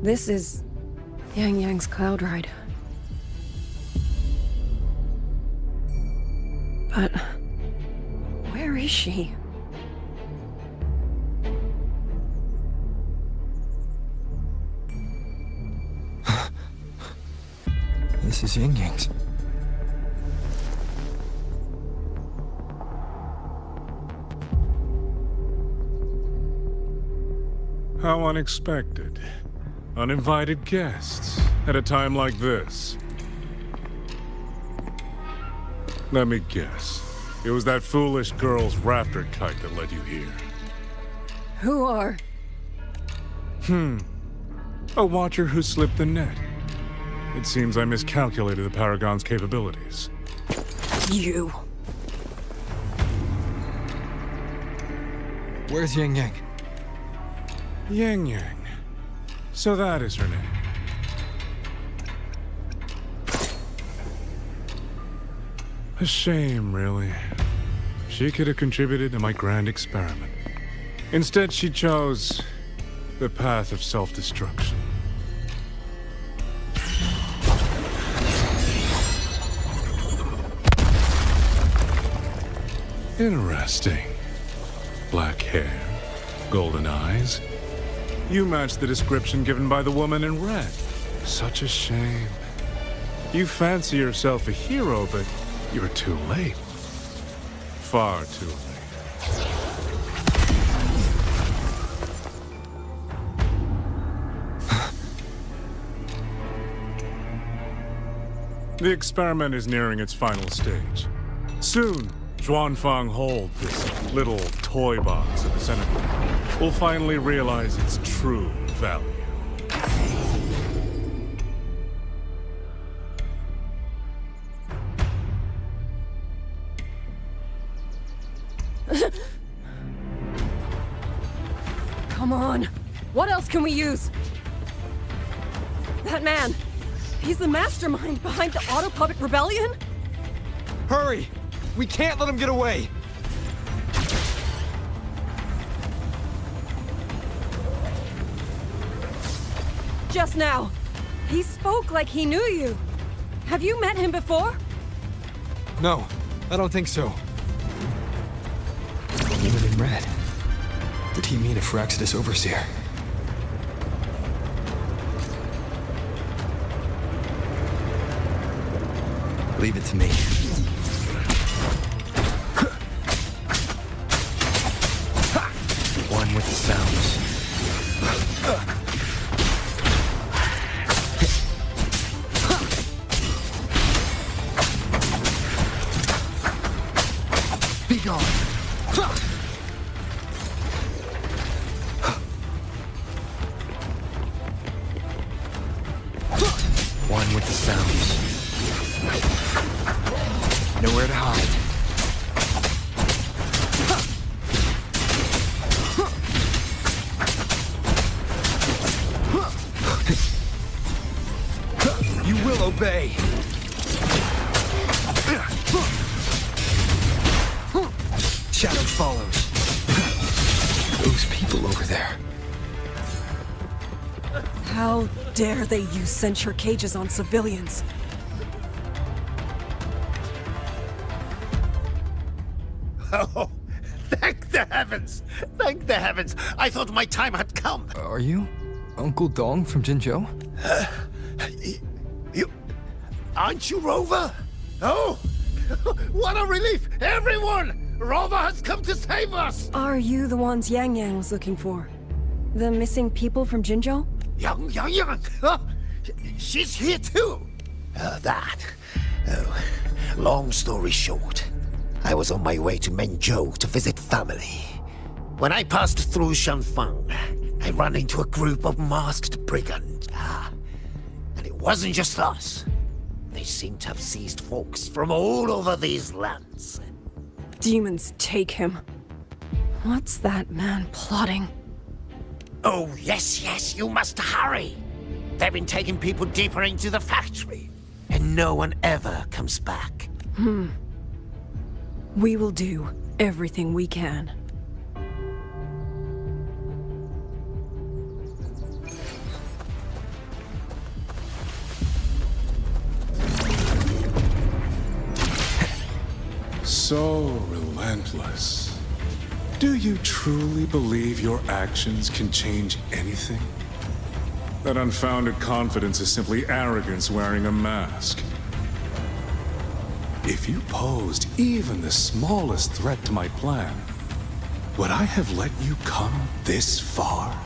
This is Yang's cloud ride. But where is she? This is Yang's. How unexpected. Uninvited guests at a time like this. Let me guess. It was that foolish girl's rafter kite that led you here. Who are? A watcher who slipped the net. It seems I miscalculated the Paragon's capabilities. You. Where's Yang Yang? Yang Yang. So that is her name. A shame, really. She could have contributed to my grand experiment. Instead, she chose the path of self-destruction. Interesting. Black hair, golden eyes. You match the description given by the woman in red. Such a shame. You fancy yourself a hero, but you're too late. Far too late. The experiment is nearing its final stage. Soon, Zhuanfang Hold, this little toy box at the center, will finally realize its true value. Come on. What else can we use? That man. He's the mastermind behind the Auto Puppet Rebellion? Hurry! We can't let him get away! Just now. He spoke like he knew you. Have you met him before? No, I don't think so. The woman in red. Did he mean a Firaxidus Overseer? Leave it to me. One with the sounds. Be gone. One with the sounds. Nowhere to hide. You will obey! Shadow follows. Those people over there. How dare they use censure cages on civilians? Oh, thank the heavens! Thank the heavens! I thought my time had come! Are you Uncle Dong from Jinzhou? You... Aren't you Rover? Oh! What a relief! Everyone! Rover has come to save us! Are you the ones Yang Yang was looking for? The missing people from Jinzhou? Yang! Oh, she's here too! Oh, long story short, I was on my way to Menzhou to visit family. When I passed through Shanfang, I ran into a group of masked brigands. And it wasn't just us. They seem to have seized folks from all over these lands. Demons take him. What's that man plotting? Oh, yes, you must hurry. They've been taking people deeper into the factory, and no one ever comes back. We will do everything we can. So relentless. Do you truly believe your actions can change anything? That unfounded confidence is simply arrogance wearing a mask. If you posed even the smallest threat to my plan, would I have let you come this far?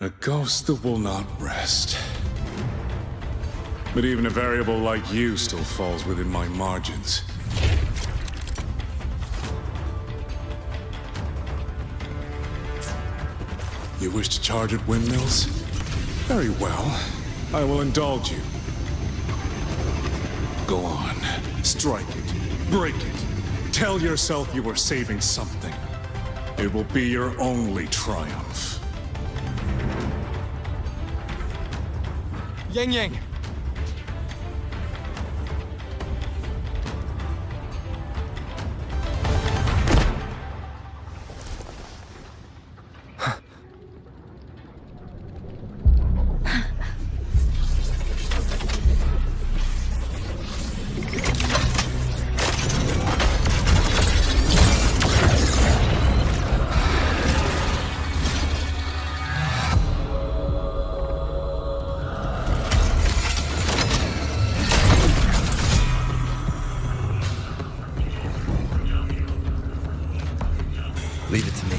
A ghost that will not rest. But even a variable like you still falls within my margins. You wish to charge at windmills? Very well. I will indulge you. Go on. Strike it. Break it. Tell yourself you were saving something. It will be your only triumph. Yang Yang! Leave it to me.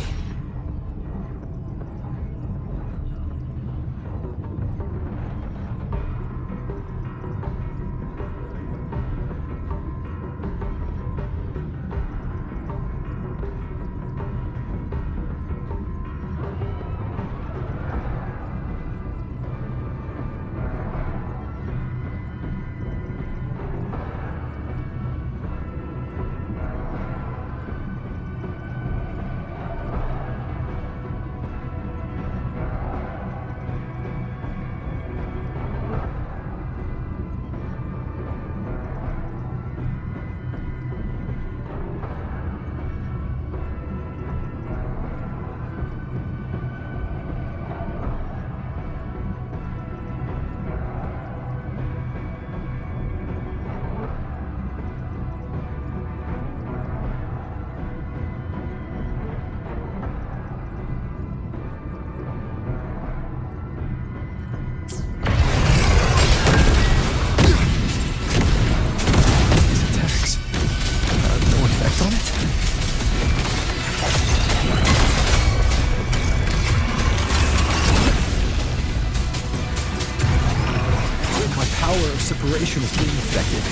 Separation is being affected.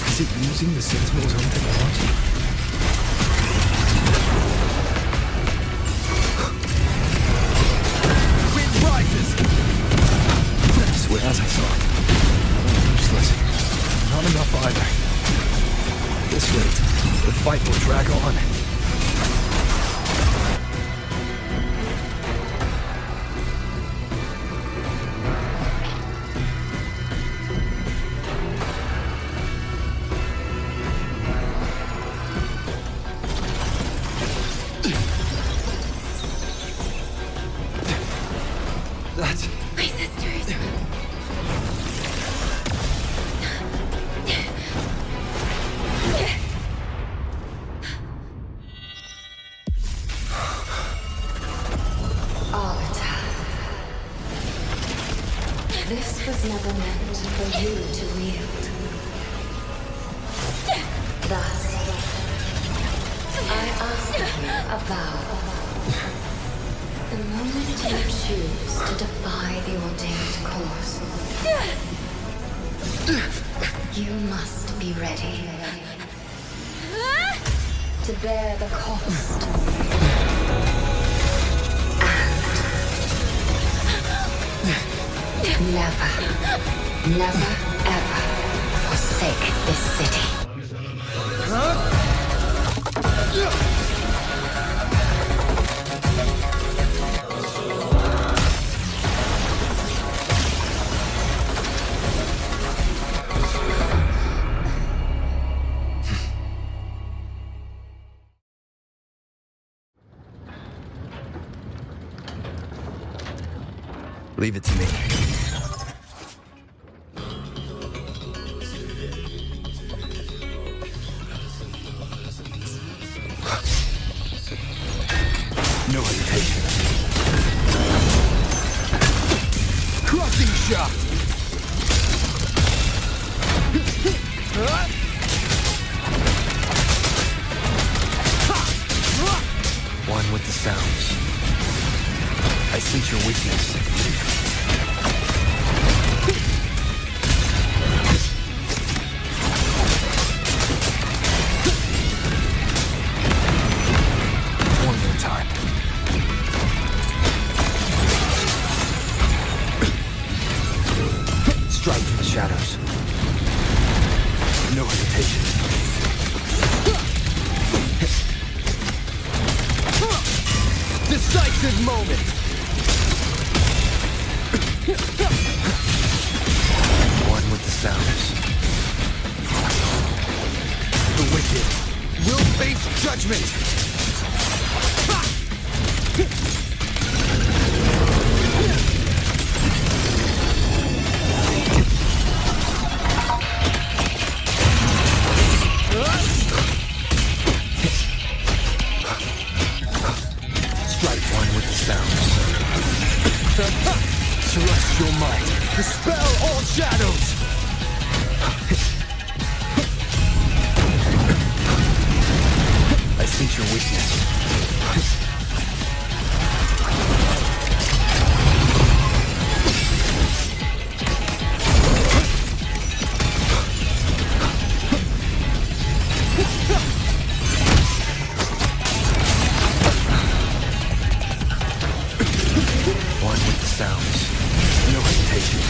Is it using the Sentinel's own technology? Wind rises! This way as I thought. Useless. Not enough either. At this rate, the fight will drag on. My sisters. Arbiter. This was never meant for you to wield. Thus, I ask you a vow. The moment you choose to defy the ordained course, you must be ready to bear the cost and never, ever forsake this city. Leave it to me. No hesitation. Crushing shot! One with the sounds. I sense your weakness. One more time. Strike from the shadows. No hesitation. Decisive moment! One with the sounds. The wicked will face judgment! Strike one with the sounds. Celestial might, dispel all shadows! I sense your weakness. One with the sounds. No hesitation.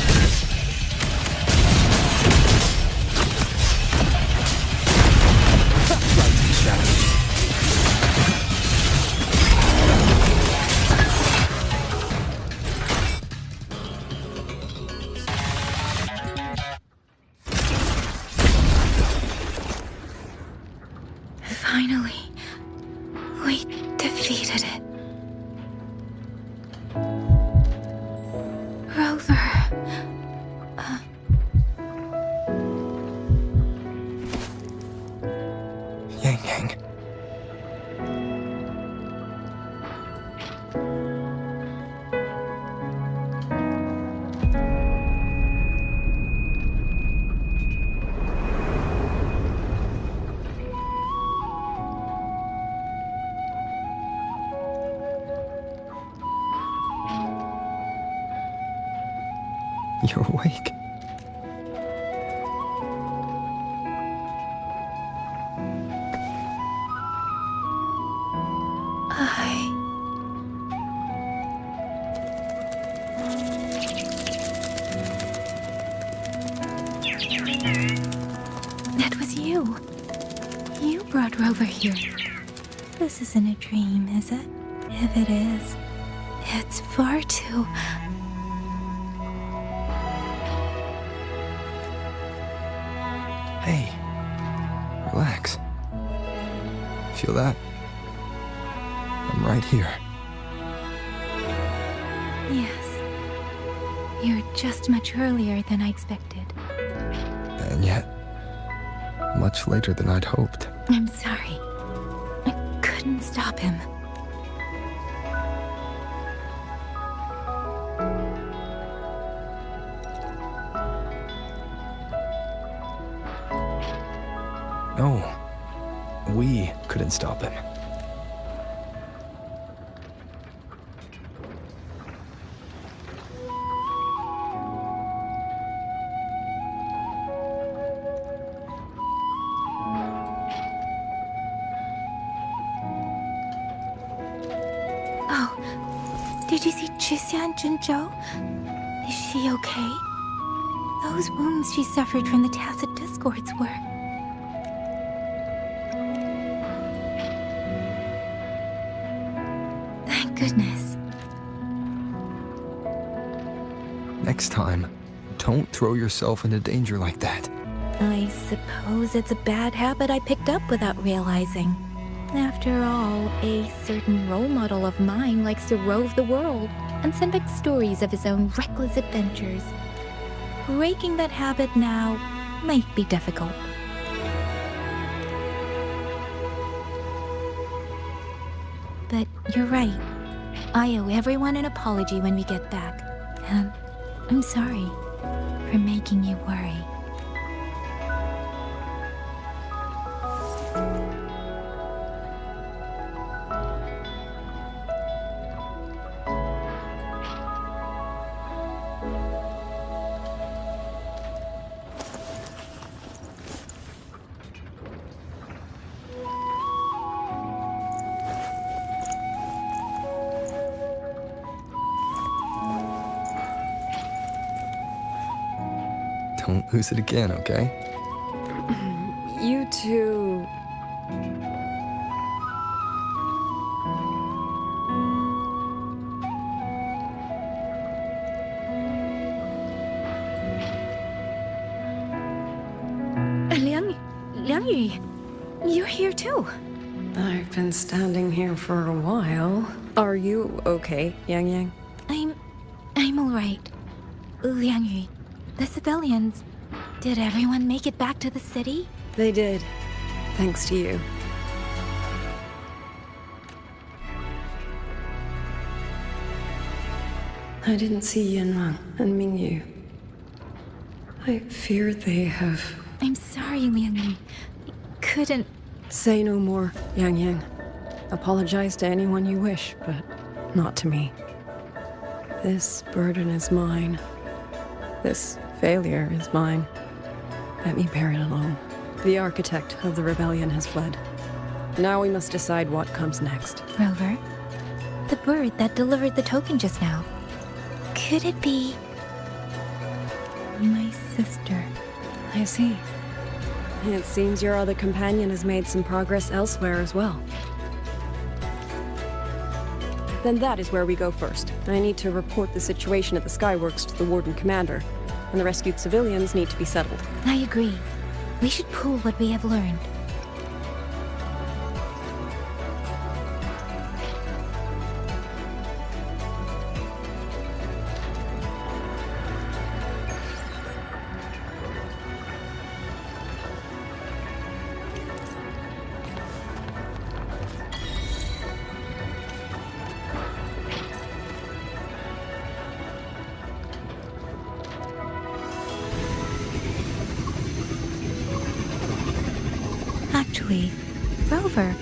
Right to the shadows. Finally, we defeated it. Rover. Yang Yang. You're awake. That was you. You brought Rover here. This isn't a dream, is it? If it is, it's far too... Hey, relax. Feel that? I'm right here. Yes. You're just much earlier than I expected. And yet, much later than I'd hoped. I'm sorry. I couldn't stop him. No, we couldn't stop him. Oh, did you see Chixia and Jinzhou? Is she okay? Those wounds she suffered from the tacit discords were... Thank goodness. Next time, don't throw yourself into danger like that. I suppose it's a bad habit I picked up without realizing. After all, a certain role model of mine likes to rove the world and send back stories of his own reckless adventures. Breaking that habit now might be difficult. But you're right. I owe everyone an apology when we get back. And I'm sorry for making you worry. Don't lose it again, okay? You two... Liang Yu, you're here too. I've been standing here for a while. Are you okay, Yang Yang? I'm alright. Liang Yu, the civilians, did everyone make it back to the city? They did. Thanks to you. I didn't see Yanran and Mingyu. I fear they have... I'm sorry, Liang Yu. I couldn't... Say no more, Yang Yang. Apologize to anyone you wish, but not to me. This burden is mine. This failure is mine. Let me bear it alone. The architect of the rebellion has fled. Now we must decide what comes next. Rover, the bird that delivered the token just now. Could it be... my sister? I see. It seems your other companion has made some progress elsewhere as well. Then that is where we go first. I need to report the situation at the Skyworks to the Warden Commander, and the rescued civilians need to be settled. I agree. We should pool what we have learned. Actually, Rover,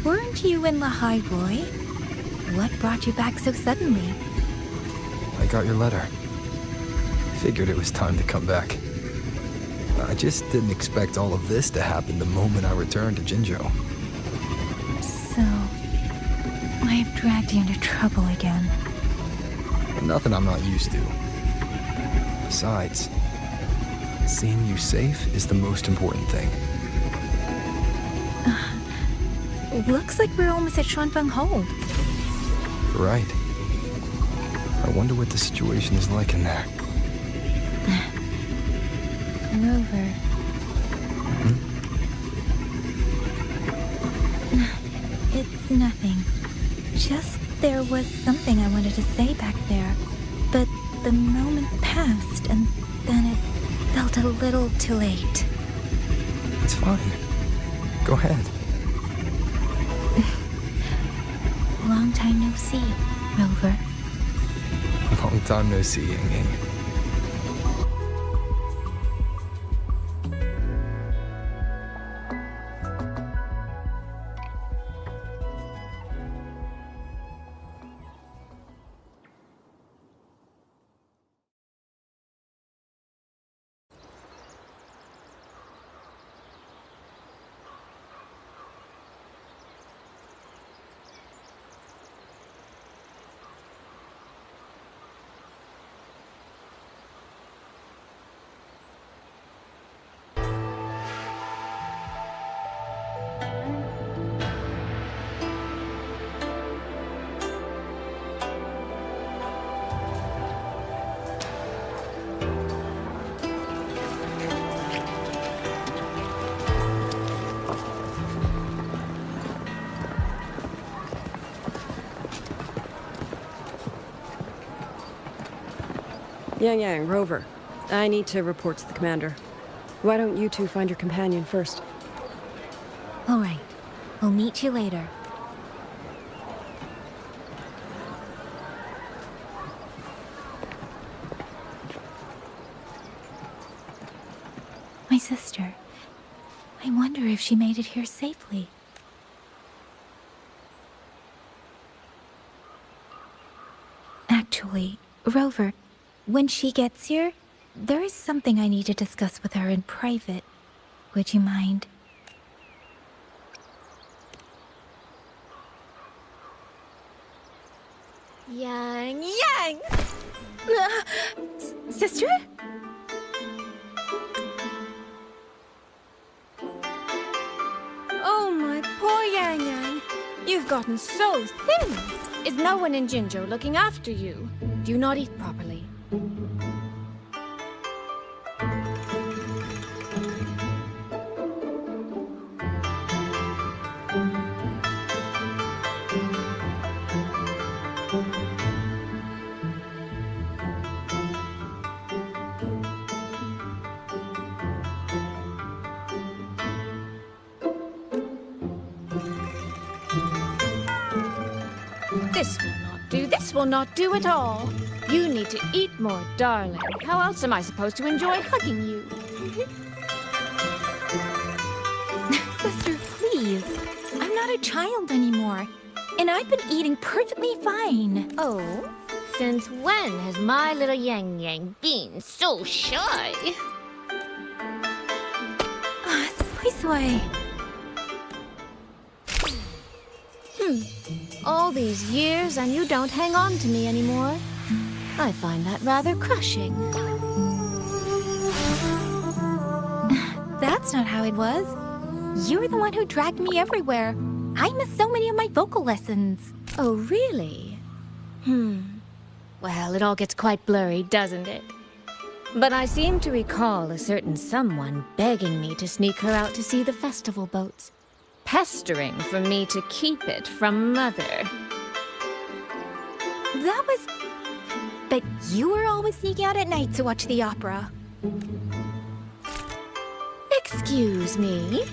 weren't you in Lahai Roy? What brought you back so suddenly? I got your letter. Figured it was time to come back. I just didn't expect all of this to happen the moment I returned to Jinzhou. So, I have dragged you into trouble again. Nothing I'm not used to. Besides, seeing you safe is the most important thing. Looks like we're almost at Xuanfeng Hold. Right. I wonder what the situation is like in there. Rover. It's nothing. Just there was something I wanted to say back there. But the moment passed, and then it felt a little too late. It's fine. Go ahead. Long time no see, Rover. Long time no see, Yang Yang. Yang Yang, Rover. I need to report to the commander. Why don't you two find your companion first? Alright. We'll meet you later. My sister. I wonder if she made it here safely. Actually, Rover, when she gets here, there is something I need to discuss with her in private. Would you mind? Yang Yang! Sister? You've gotten so thin. Is no one in Jinzhou looking after you? Do you not eat properly? This will not do at all. You need to eat more, darling. How else am I supposed to enjoy hugging you? Sister, please. I'm not a child anymore. And I've been eating perfectly fine. Oh? Since when has my little Yang Yang been so shy? Soy Soy. All these years and you don't hang on to me anymore. I find that rather crushing. That's not how it was. You were the one who dragged me everywhere. I missed so many of my vocal lessons. Oh, really? Well, it all gets quite blurry, doesn't it? But I seem to recall a certain someone begging me to sneak her out to see the festival boats. Pestering for me to keep it from Mother. That was... But you were always sneaking out at night to watch the opera. Excuse me?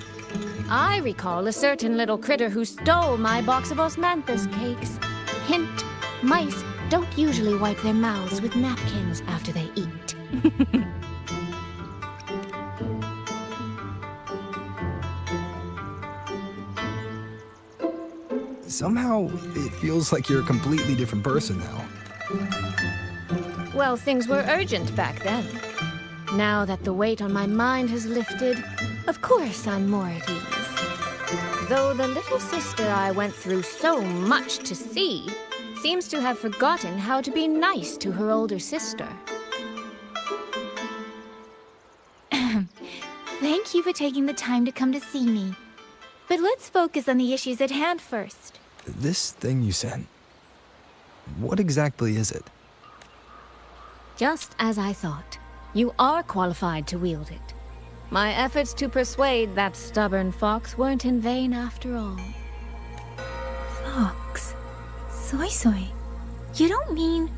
I recall a certain little critter who stole my box of osmanthus cakes. Hint, mice don't usually wipe their mouths with napkins after they eat. Somehow, it feels like you're a completely different person now. Well, things were urgent back then. Now that the weight on my mind has lifted, of course I'm more at ease. Though the little sister I went through so much to see seems to have forgotten how to be nice to her older sister. Thank you for taking the time to come to see me. But let's focus on the issues at hand first. This thing you sent, what exactly is it? Just as I thought. You are qualified to wield it. My efforts to persuade that stubborn fox weren't in vain after all. Fox? Soy Soy? You don't mean...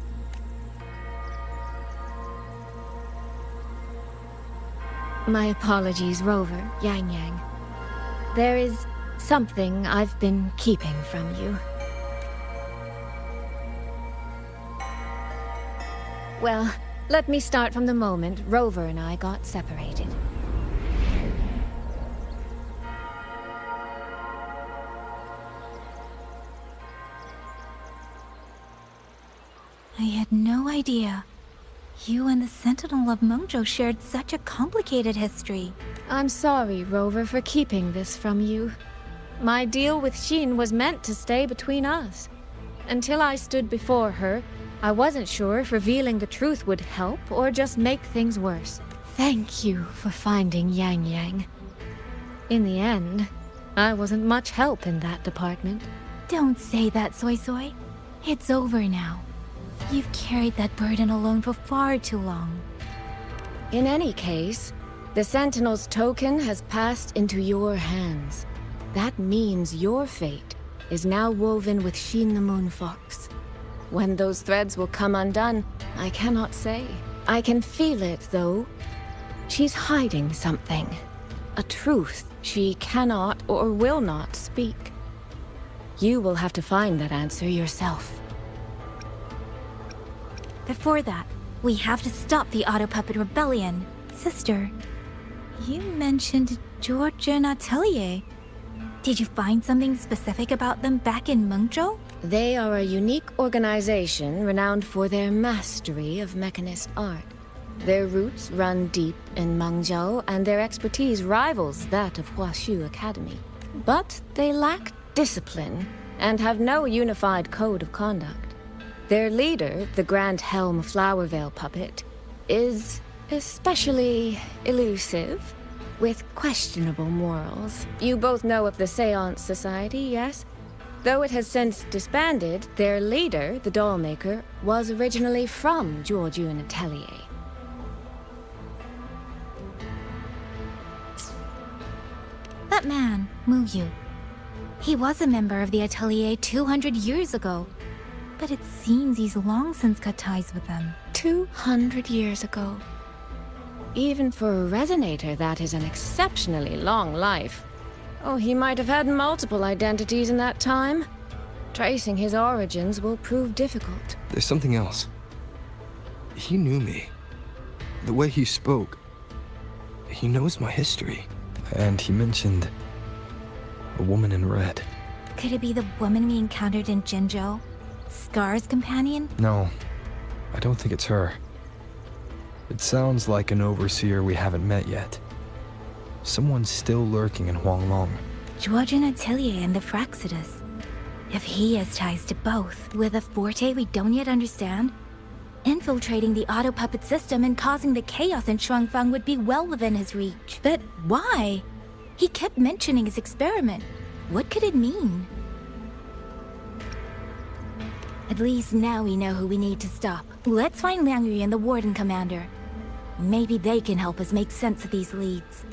My apologies, Rover, Yang Yang. There is something I've been keeping from you. Well, let me start from the moment Rover and I got separated. I had no idea. You and the Sentinel of Mengzhou shared such a complicated history. I'm sorry, Rover, for keeping this from you. My deal with Xin was meant to stay between us. Until I stood before her, I wasn't sure if revealing the truth would help or just make things worse. Thank you for finding Yang Yang. In the end, I wasn't much help in that department. Don't say that, Soy Soy. It's over now. You've carried that burden alone for far too long. In any case, the Sentinel's token has passed into your hands. That means your fate is now woven with Xin the Moon Fox. When those threads will come undone, I cannot say. I can feel it, though. She's hiding something. A truth she cannot or will not speak. You will have to find that answer yourself. Before that, we have to stop the Auto Puppet Rebellion. Sister, you mentioned Georgia and Atelier. Did you find something specific about them back in Mengzhou? They are a unique organization renowned for their mastery of mechanist art. Their roots run deep in Mengzhou, and their expertise rivals that of Huaxu Academy. But they lack discipline and have no unified code of conduct. Their leader, the Grand Helm Flowervale puppet, is especially elusive, with questionable morals. You both know of the Seance Society, yes? Though it has since disbanded, their leader, the dollmaker, was originally from Georgian Atelier. That man, Muyu. He was a member of the Atelier 200 years ago. But it seems he's long since cut ties with them. 200 years ago. Even for a resonator, that is an exceptionally long life. Oh, he might have had multiple identities in that time. Tracing his origins will prove difficult. There's something else. He knew me. The way he spoke. He knows my history. And he mentioned a woman in red. Could it be the woman we encountered in Jinzhou? Scar's companion? No, I don't think it's her. It sounds like an overseer we haven't met yet. Someone's still lurking in Huanglong. Georgian Atelier and the Fraxidus. If he has ties to both, with a forte we don't yet understand, infiltrating the auto puppet system and causing the chaos in Shuangfang would be well within his reach. But why? He kept mentioning his experiment. What could it mean? At least now we know who we need to stop. Let's find Liang Yu and the Warden Commander. Maybe they can help us make sense of these leads.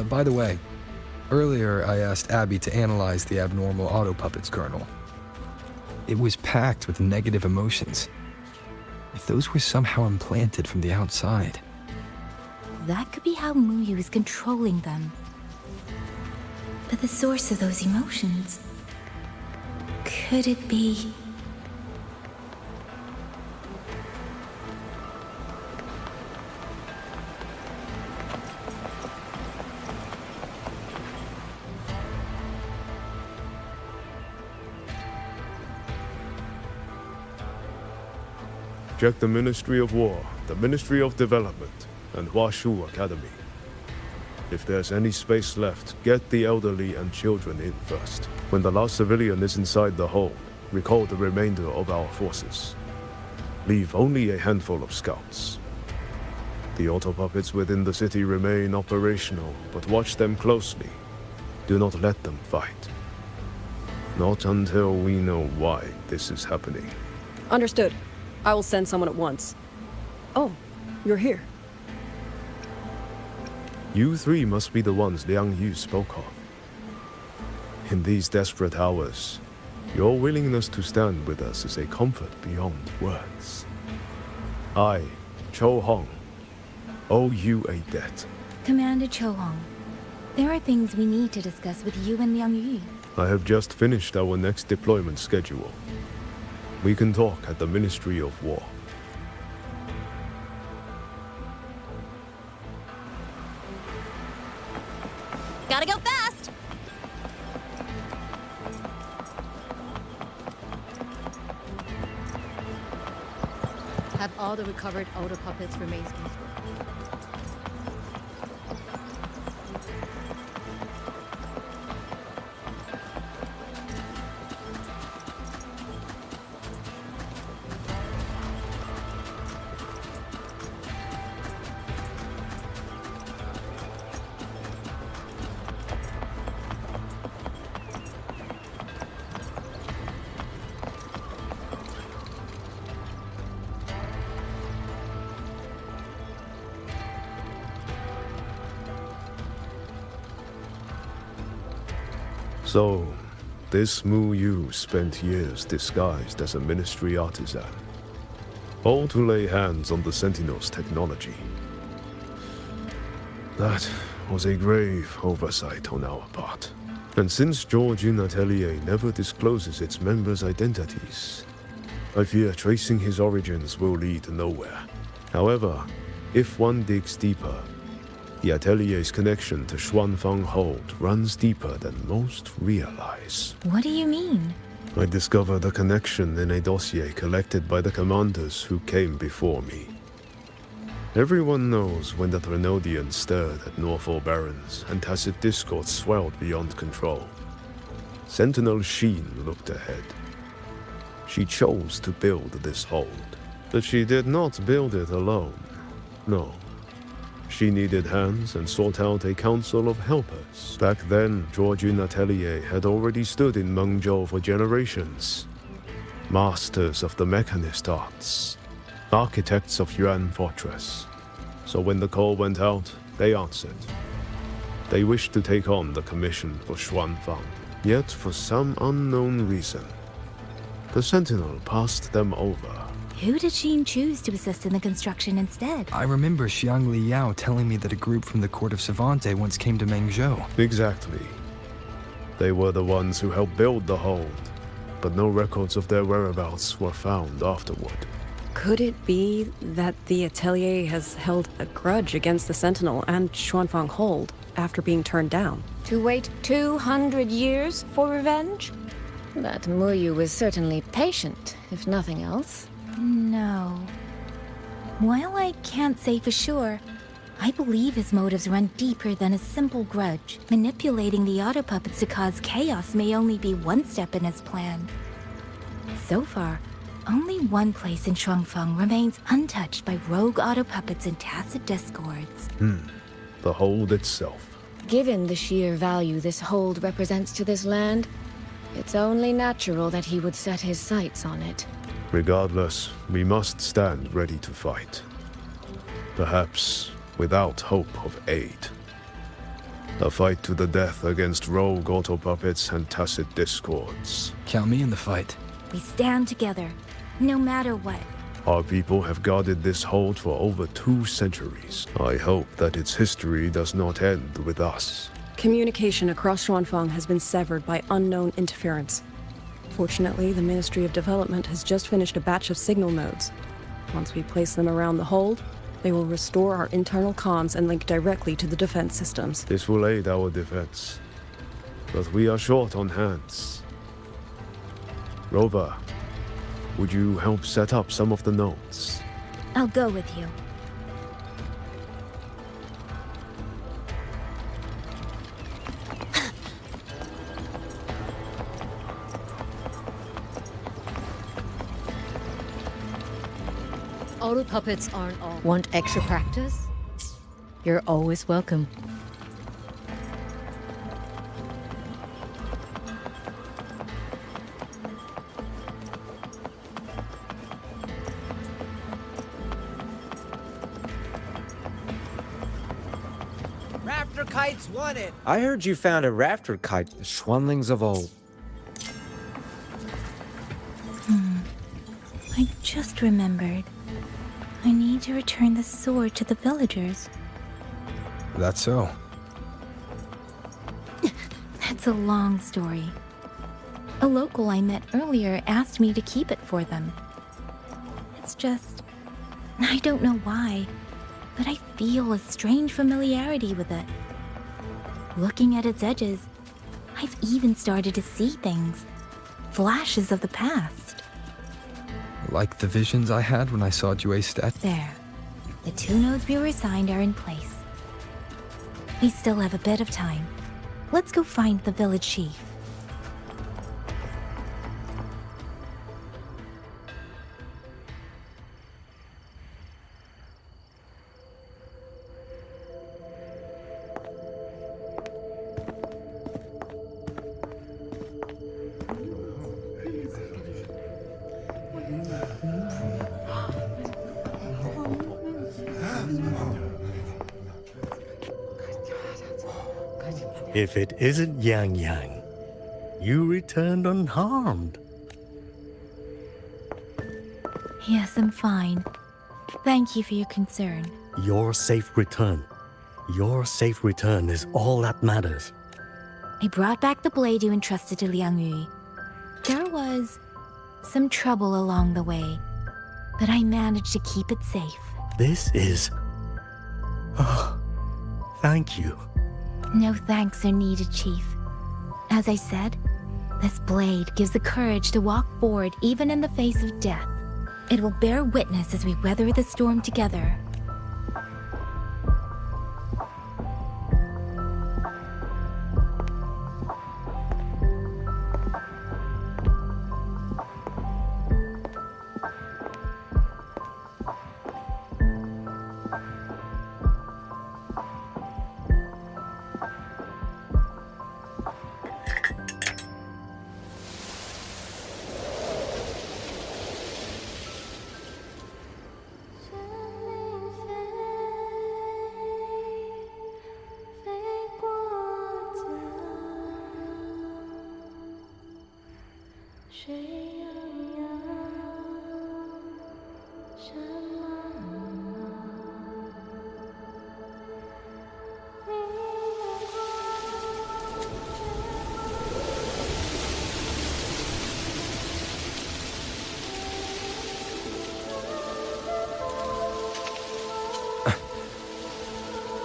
By the way, earlier I asked Abby to analyze the abnormal auto puppet's kernel. It was packed with negative emotions. If those were somehow implanted from the outside. That could be how Muyu is controlling them. But the source of those emotions... could it be... Check the Ministry of War, the Ministry of Development, and Huashu Academy. If there's any space left, get the elderly and children in first. When the last civilian is inside the hold, recall the remainder of our forces. Leave only a handful of scouts. The auto puppets within the city remain operational, but watch them closely. Do not let them fight. Not until we know why this is happening. Understood. I will send someone at once. Oh, you're here. You three must be the ones Liang Yu spoke of. In these desperate hours, your willingness to stand with us is a comfort beyond words. I, Cho Hong, owe you a debt. Commander Cho Hong, there are things we need to discuss with you and Liang Yu. I have just finished our next deployment schedule. We can talk at the Ministry of War. Gotta go fast! Have all the recovered auto puppets remain peaceful. So, this Mu Yu spent years disguised as a ministry artisan, all to lay hands on the Sentinel's technology. That was a grave oversight on our part. And since Georgian Atelier never discloses its members' identities, I fear tracing his origins will lead nowhere. However, if one digs deeper, the Atelier's connection to Xuanfang Hold runs deeper than most realize. What do you mean? I discovered a connection in a dossier collected by the commanders who came before me. Everyone knows when the Threnodians stirred at Norfolk Barrens and tacit discord swelled beyond control. Sentinel Sheen looked ahead. She chose to build this hold, but she did not build it alone. No. She needed hands and sought out a council of helpers. Back then, Georgian Atelier had already stood in Mengzhou for generations. Masters of the mechanist arts, architects of Yuan Fortress. So when the call went out, they answered. They wished to take on the commission for Xuanfang. Yet, for some unknown reason, the Sentinel passed them over. Who did Xin choose to assist in the construction instead? I remember Xiang Liao telling me that a group from the court of Savante once came to Mengzhou. Exactly. They were the ones who helped build the hold, but no records of their whereabouts were found afterward. Could it be that the Atelier has held a grudge against the Sentinel and Xuanfang Hold after being turned down? To wait 200 years for revenge? That Muyu was certainly patient, if nothing else. No. While I can't say for sure, I believe his motives run deeper than a simple grudge. Manipulating the auto puppets to cause chaos may only be one step in his plan. So far, only one place in Shuangfeng remains untouched by rogue auto puppets and tacit discords. The hold itself. Given the sheer value this hold represents to this land, it's only natural that he would set his sights on it. Regardless, we must stand ready to fight. Perhaps without hope of aid. A fight to the death against rogue auto puppets and tacit discords. Count me in the fight. We stand together, no matter what. Our people have guarded this hold for over 2 centuries. I hope that its history does not end with us. Communication across Xuanfeng has been severed by unknown interference. Fortunately, the Ministry of Development has just finished a batch of signal nodes. Once we place them around the hold, they will restore our internal comms and link directly to the defense systems. This will aid our defense. But we are short on hands. Rover, would you help set up some of the nodes? I'll go with you. Auto puppets aren't all. Want extra practice? You're always welcome. Rafter kites wanted! I heard you found a rafter kite, the Schwanlings of old. I just remembered. I need to return the sword to the villagers. That's so. That's a long story. A local I met earlier asked me to keep it for them. It's just... I don't know why, but I feel a strange familiarity with it. Looking at its edges, I've even started to see things. Flashes of the past. Like the visions I had when I saw Jue Stet? There. The 2 nodes we were assigned are in place. We still have a bit of time. Let's go find the village chief. If it isn't Yang Yang, you returned unharmed. Yes, I'm fine. Thank you for your concern. Your safe return. Your safe return is all that matters. I brought back the blade you entrusted to Liang Yu. There was some trouble along the way, but I managed to keep it safe. This is... Oh, thank you. No thanks are needed, Chief. As I said, this blade gives the courage to walk forward even in the face of death. It will bear witness as we weather the storm together.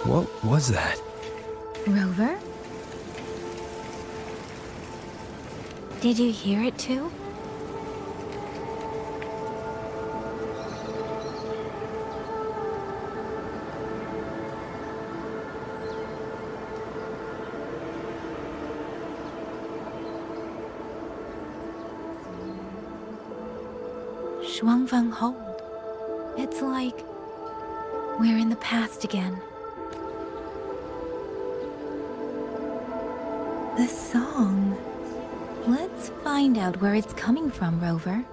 What was that? Rover? Did you hear it too? Shuangfeng Hold. It's like we're in the past again. The song. Let's find out where it's coming from, Rover.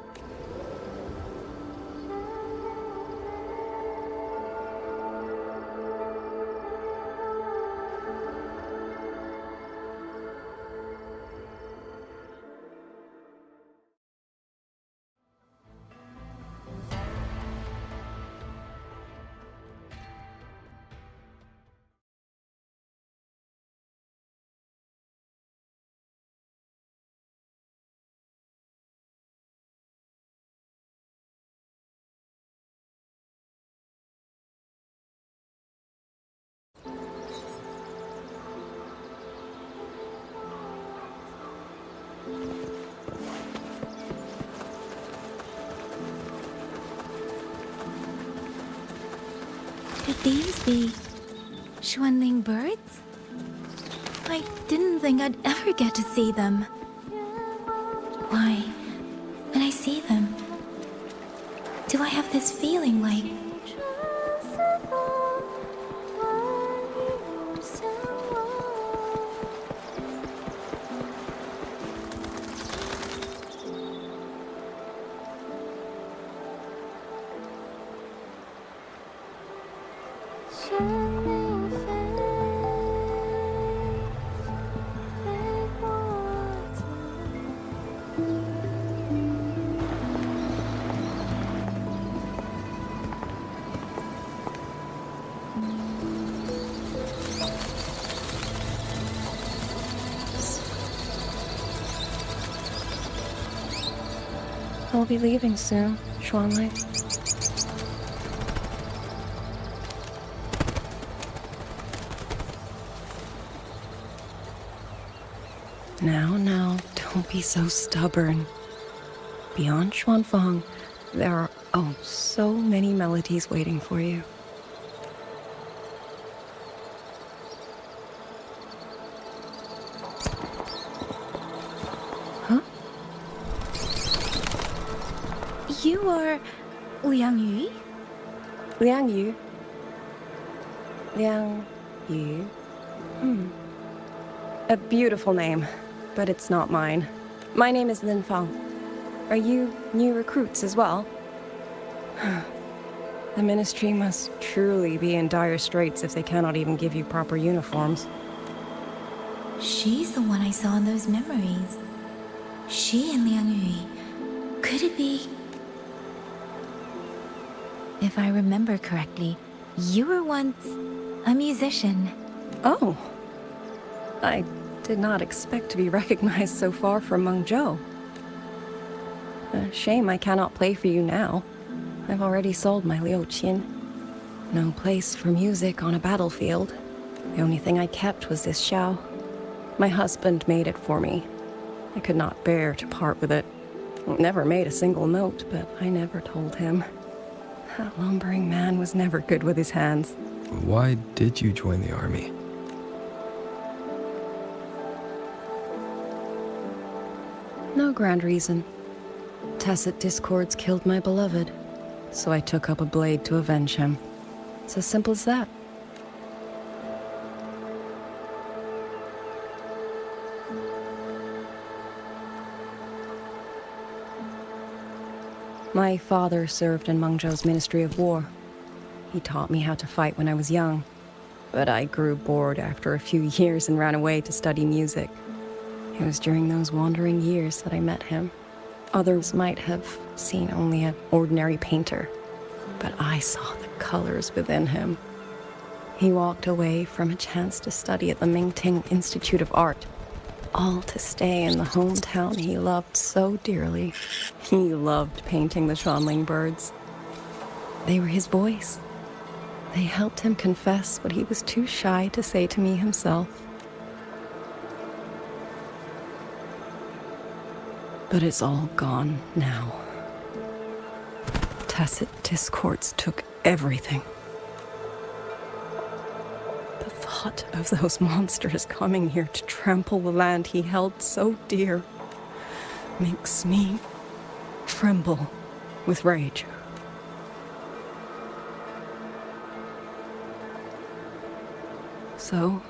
Could these be Xuanling birds? I didn't think I'd ever get to see them. Why, when I see them, do I have this feeling like I'll be leaving soon, Xuanling. Now, don't be so stubborn. Beyond Xuanfang, there are, oh, so many melodies waiting for you. Huh? you are Liang Yu? Liang Yu? Liang Yu? A beautiful name, but it's not mine. My name is Lin Fang. Are you new recruits as well? The Ministry must truly be in dire straits if they cannot even give you proper uniforms. She's the one I saw in those memories. She and Liang Yu. Could it be? If I remember correctly, you were once a musician. Oh. I did not expect to be recognized so far from Mengzhou. A shame I cannot play for you now. I've already sold my liuqin. No place for music on a battlefield. The only thing I kept was this xiao. My husband made it for me. I could not bear to part with it. Never made a single note, but I never told him. That lumbering man was never good with his hands. Why did you join the army? No grand reason. Tacit discords killed my beloved, so I took up a blade to avenge him. It's as simple as that. My father served in Mengzhou's Ministry of War. He taught me how to fight when I was young, but I grew bored after a few years and ran away to study music. It was during those wandering years that I met him. Others might have seen only an ordinary painter, but I saw the colors within him. He walked away from a chance to study at the Mingting Institute of Art, all to stay in the hometown he loved so dearly. He loved painting the Shanling birds. They were his voice. They helped him confess what he was too shy to say to me himself. But it's all gone now. Tacit discords took everything. The thought of those monsters coming here to trample the land he held so dear makes me tremble with rage. So,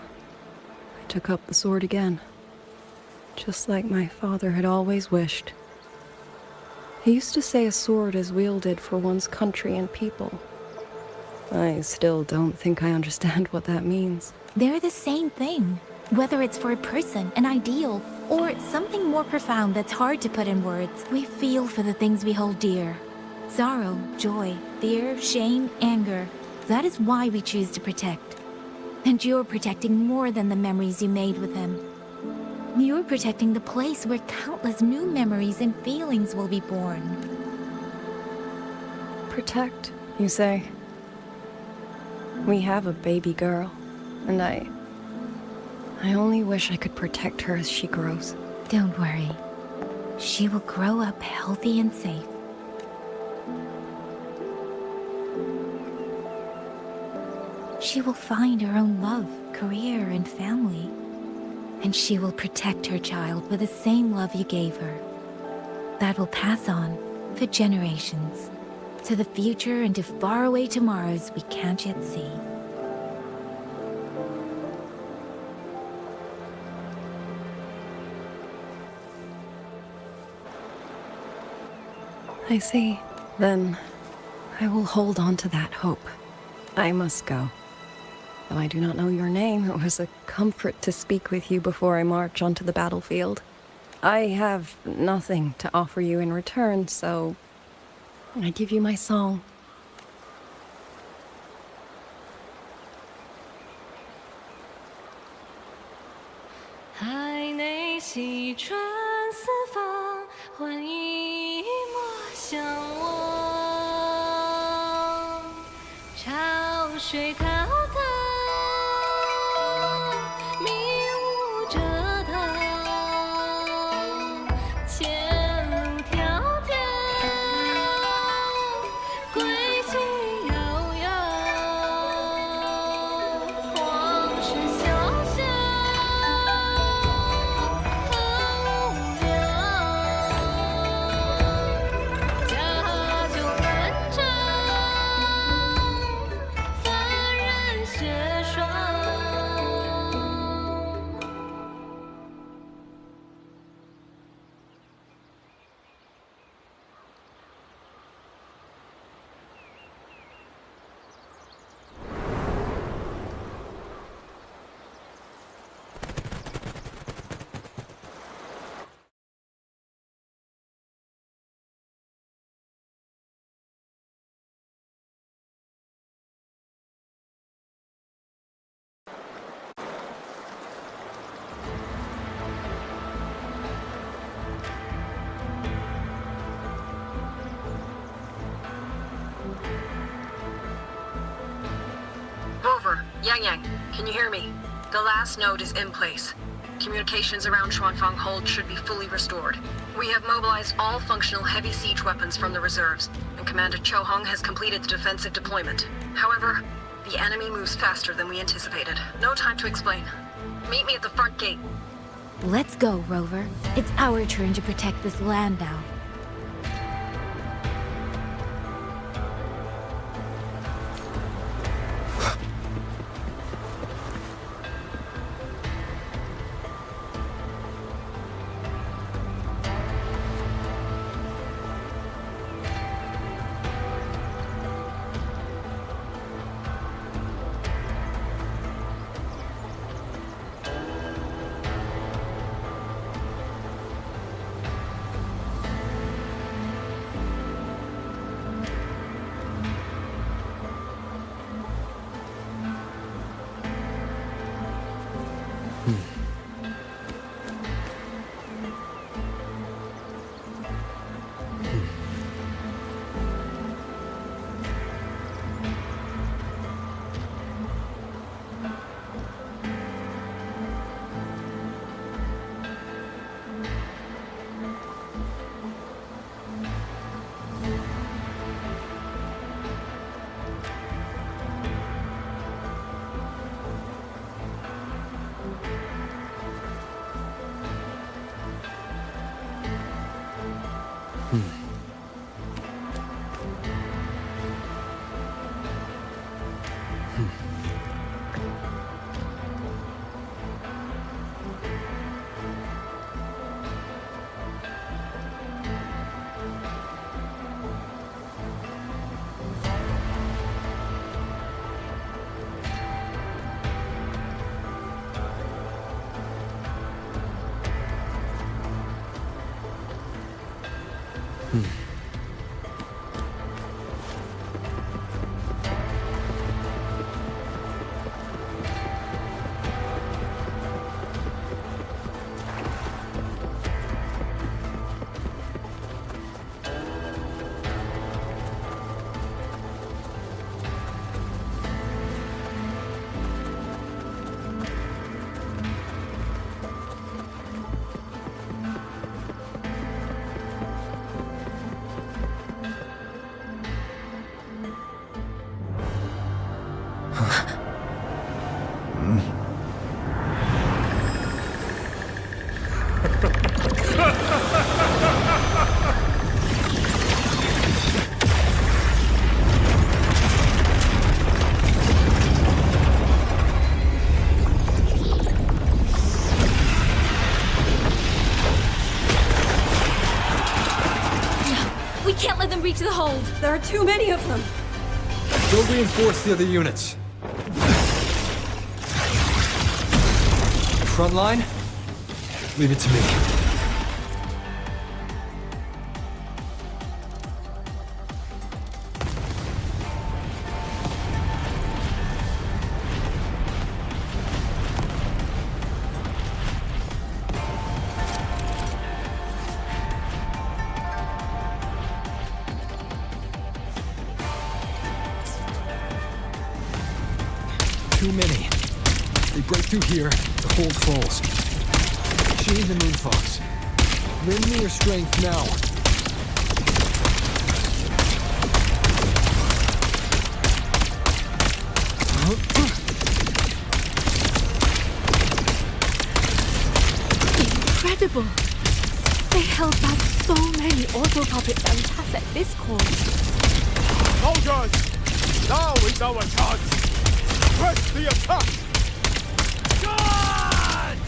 I took up the sword again, just like my father had always wished. He used to say a sword is wielded for one's country and people. I still don't think I understand what that means. They're the same thing, whether it's for a person, an ideal, or something more profound that's hard to put in words. We feel for the things we hold dear. Sorrow, joy, fear, shame, anger. That is why we choose to protect. And you're protecting more than the memories you made with him. You're protecting the place where countless new memories and feelings will be born. Protect, you say? We have a baby girl, and I only wish I could protect her as she grows. Don't worry. She will grow up healthy and safe. She will find her own love, career, and family. And she will protect her child with the same love you gave her. That will pass on for generations, to the future and to faraway tomorrows we can't yet see. I see. Then I will hold on to that hope. I must go. Though I do not know your name, it was a comfort to speak with you before I march onto the battlefield. I have nothing to offer you in return, so I give you my song. Rover, Yang, can you hear me? The last node is in place. Communications around Shuanfang Hold should be fully restored. We have mobilized all functional heavy siege weapons from the reserves, and Commander Cho Hung has completed the defensive deployment. However, the enemy moves faster than we anticipated. No time to explain. Meet me at the front gate. Let's go, Rover. It's our turn to protect this land now. We can't let them reach the hold. There are too many of them. Go reinforce the other units. Front line? Leave it to me. Too many. They break through here, the hold falls. Chain the Moonfox. Lend me your strength now. Incredible! They held back so many auto puppets and tacit discords. Soldiers! Now is our chance! Press the attack! Charge!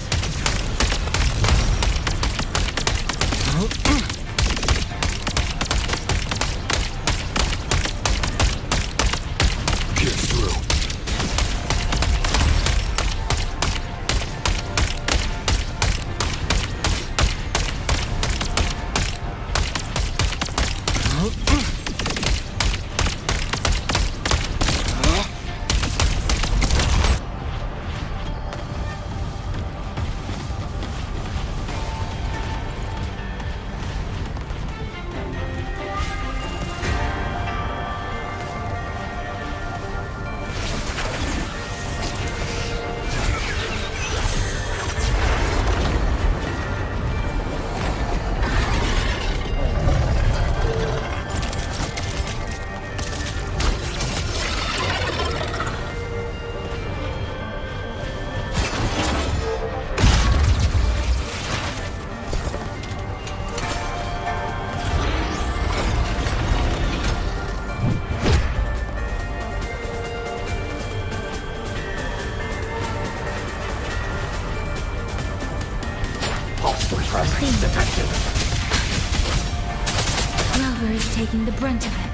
Pierce through. Detected. Rover is taking the brunt of it.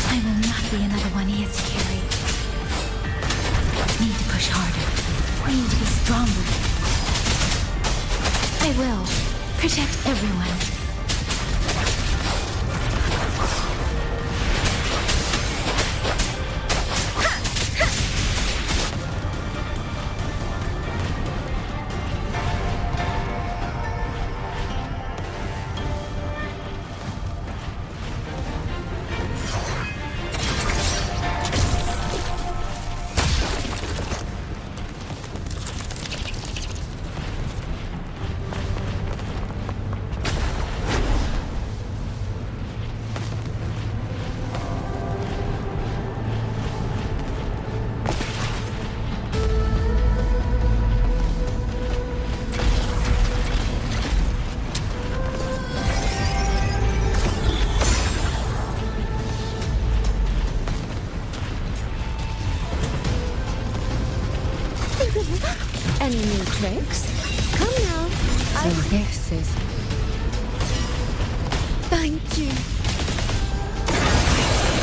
I will not be another one he has to carry. Need to push harder. Need to be stronger. I will. Protect everyone. Any new tricks? Come now. So this is... Thank you.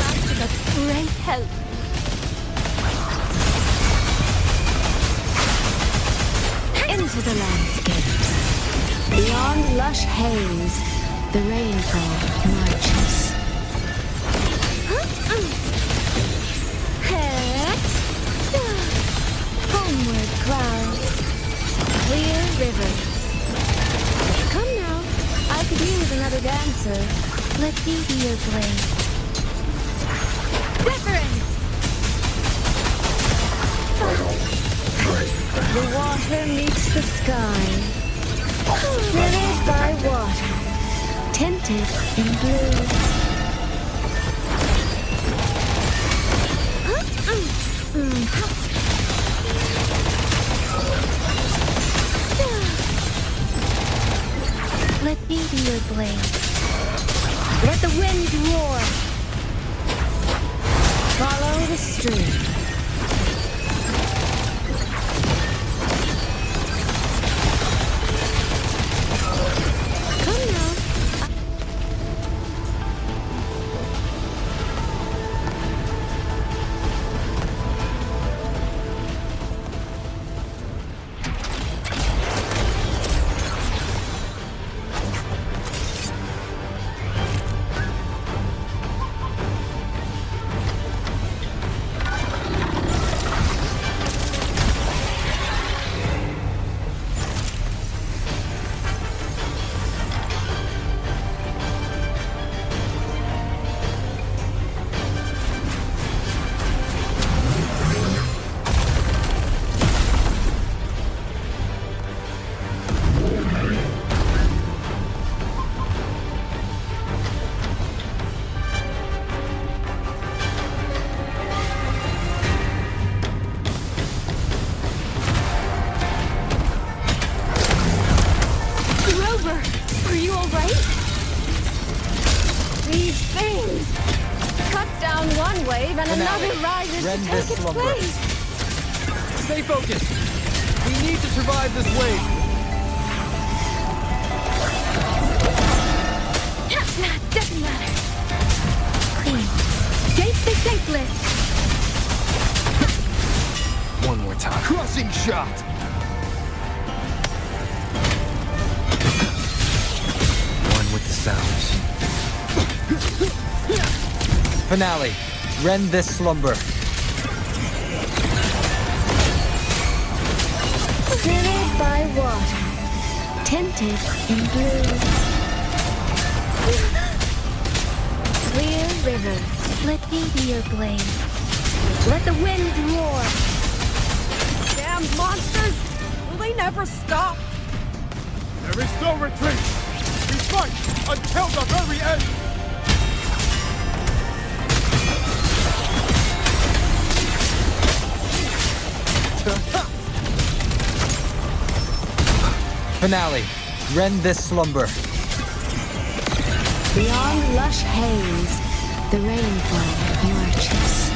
That's been a great help. Into the landscapes. Beyond lush haze, the rainfall marches. Homeward clouds, clear rivers. Come now, I could use another dancer. Let me be your blade. Wuthering! The water meets the sky. Filled by water, tinted in blue. Let me be your blade. Let the wind roar. Follow the stream. Come now. Are you alright? These things cut down one wave and another rises to take its place. Stay focused. We need to survive this wave. Doesn't matter. Clean. Gates the shapeless. One more time. Crushing shot. With the sounds. Finale. Rend this slumber. Filled by water, tinted in blue. Clear river. Let me be your blade. Let the winds roar. Damn monsters! Will they never stop? There is no retreat! We fight until the very end! Finale. Rend this slumber. Beyond lush haze, the rainfall marches.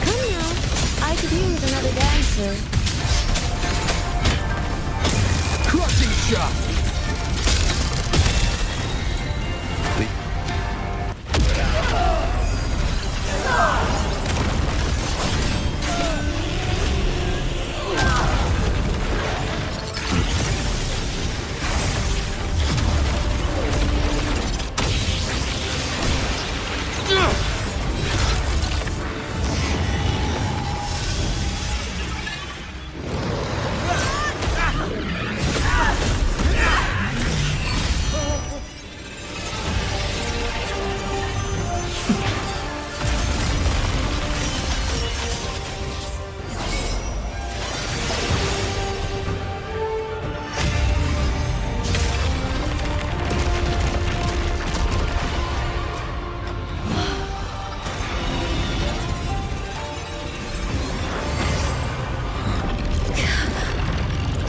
Come now, I could use another dancer. Crushing shot.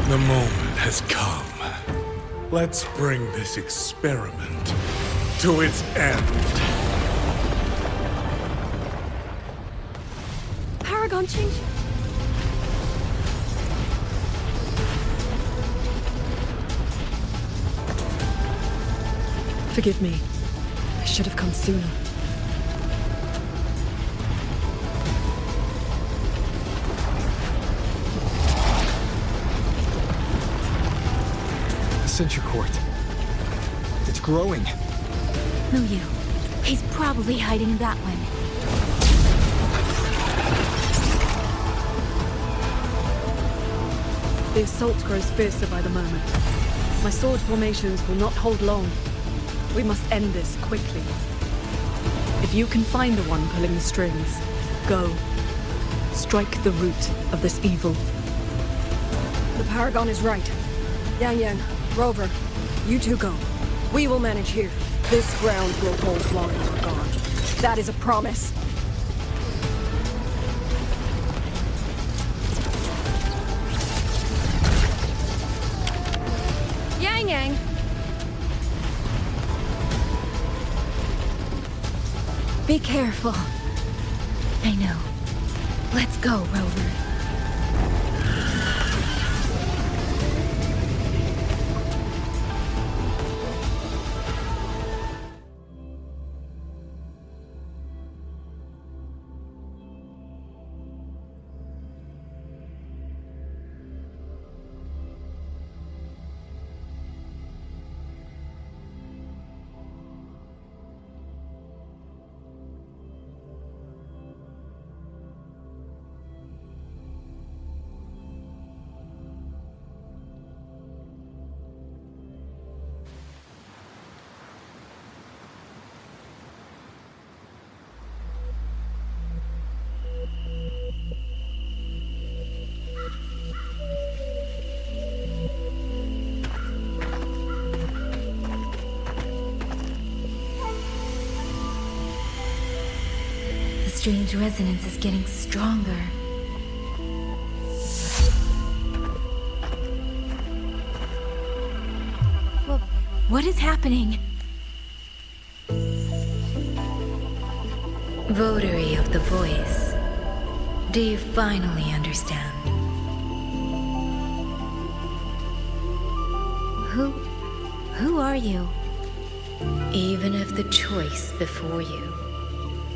The moment has come. Let's bring this experiment to its end. Paragon change. Forgive me. I should have come sooner. The Sentry Court. It's growing. Muyu. He's probably hiding in that one. The assault grows fiercer by the moment. My sword formations will not hold long. We must end this quickly. If you can find the one pulling the strings, go. Strike the root of this evil. The Paragon is right. Yang Yang, Rover, you two go. We will manage here. This ground will hold long in our guard. That is a promise. Yang Yang! Be careful. I know. Let's go, Rover. The strange resonance is getting stronger. What is happening? Votary of the voice. Do you finally understand? Who are you? Even if the choice before you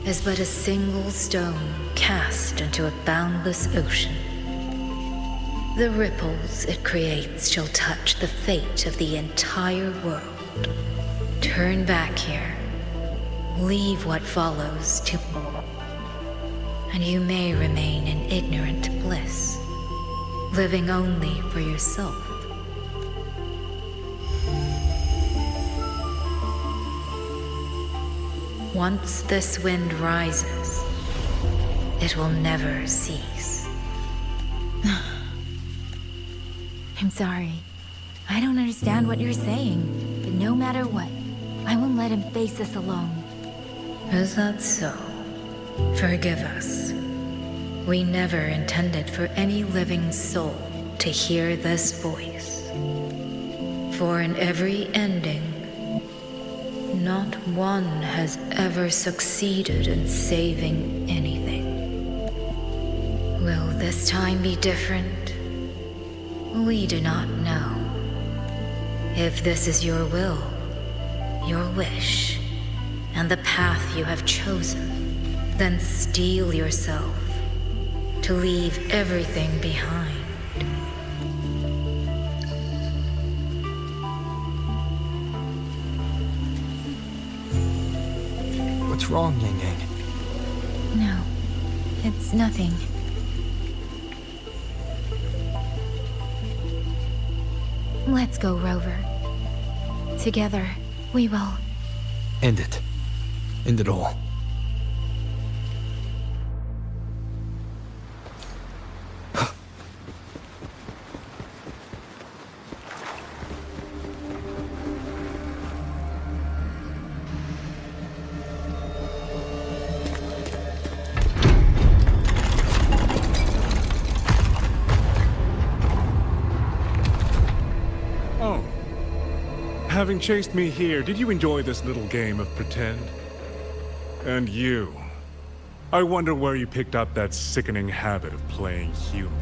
is but a single stone cast into a boundless ocean, the ripples it creates shall touch the fate of the entire world. Turn back here. Leave what follows to and you may remain in ignorant bliss, living only for yourself. Once this wind rises, it will never cease. I'm sorry. I don't understand what you're saying, but no matter what, I won't let him face this alone. Is that so? Forgive us. We never intended for any living soul to hear this voice. For in every ending, not one has ever succeeded in saving anything. Will this time be different? We do not know. If this is your will, your wish, and the path you have chosen, then steel yourself to leave everything behind. What's wrong, Yang Yang? No, it's nothing. Let's go, Rover. Together, we will. End it. End it all. Oh. Having chased me here, did you enjoy this little game of pretend? And you. I wonder where you picked up that sickening habit of playing human.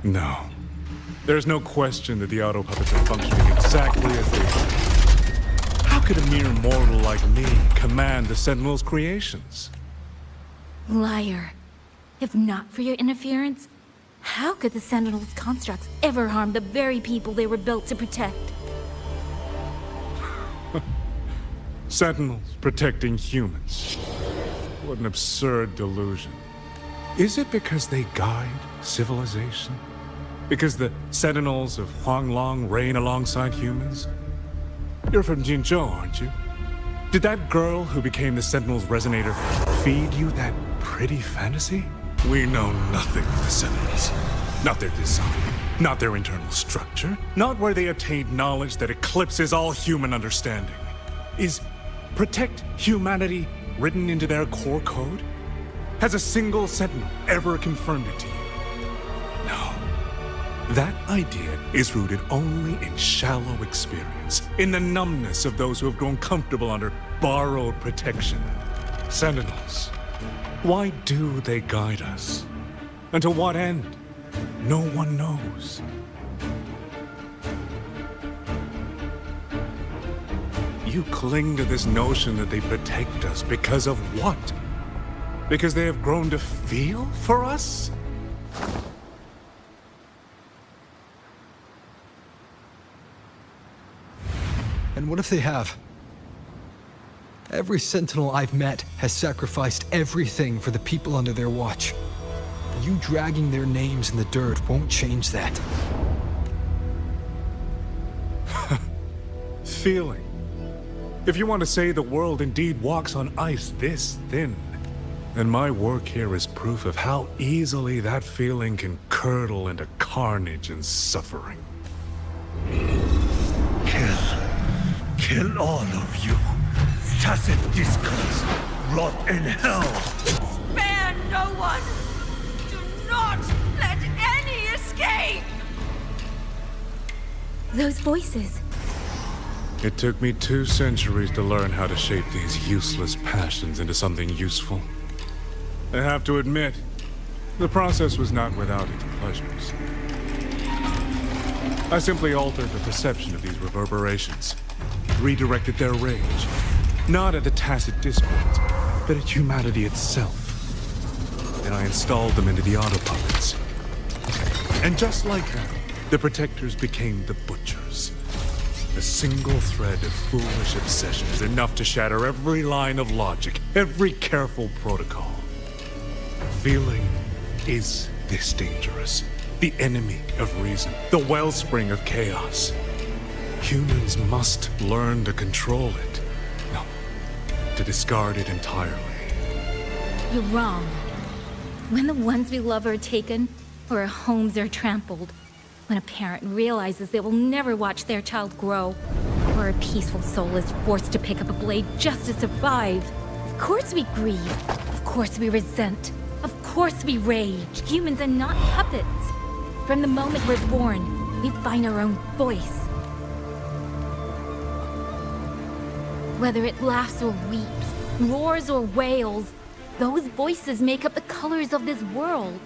No. There's no question that the auto puppets are functioning exactly as they are. How could a mere mortal like me command the Sentinel's creations? Liar. If not for your interference, how could the Sentinel's constructs ever harm the very people they were built to protect? Sentinels protecting humans. What an absurd delusion. Is it because they guide civilization? Because the Sentinels of Huanglong reign alongside humans? You're from Jinzhou, aren't you? Did that girl who became the Sentinel's resonator feed you that pretty fantasy? We know nothing of the Sentinels. Not their design, not their internal structure, not where they attained knowledge that eclipses all human understanding. Is protect humanity written into their core code? Has a single Sentinel ever confirmed it to you? No. That idea is rooted only in shallow experience, in the numbness of those who have grown comfortable under borrowed protection. Sentinels, why do they guide us? And to what end? No one knows. You cling to this notion that they protect us because of what? Because they have grown to feel for us? And what if they have? Every Sentinel I've met has sacrificed everything for the people under their watch. You dragging their names in the dirt won't change that. Feeling. If you want to say the world indeed walks on ice this thin, then my work here is proof of how easily that feeling can curdle into carnage and suffering. Kill all of you. Tacit discords, rot in hell. Spare no one! Do not let any escape! Those voices. It took me 2 centuries to learn how to shape these useless passions into something useful. I have to admit, the process was not without its pleasures. I simply altered the perception of these reverberations, redirected their rage, not at the tacit discords, but at humanity itself. And I installed them into the auto puppets. And just like that, the protectors became the butchers. A single thread of foolish obsession is enough to shatter every line of logic, every careful protocol. Feeling is this dangerous. The enemy of reason, the wellspring of chaos. Humans must learn to control it. No, to discard it entirely. You're wrong. When the ones we love are taken, or our homes are trampled, when a parent realizes they will never watch their child grow, or a peaceful soul is forced to pick up a blade just to survive, of course we grieve, of course we resent, of course we rage. Humans are not puppets. From the moment we're born, we find our own voice. Whether it laughs or weeps, roars or wails, those voices make up the colors of this world.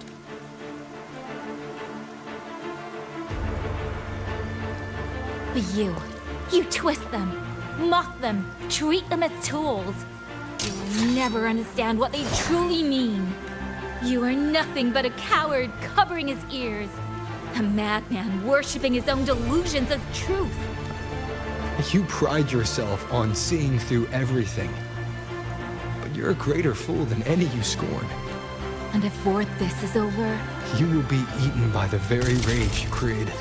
But you twist them, mock them, treat them as tools. You will never understand what they truly mean. You are nothing but a coward covering his ears. A madman worshipping his own delusions as truth. You pride yourself on seeing through everything. But you're a greater fool than any you scorn. And before this is over, you will be eaten by the very rage you created.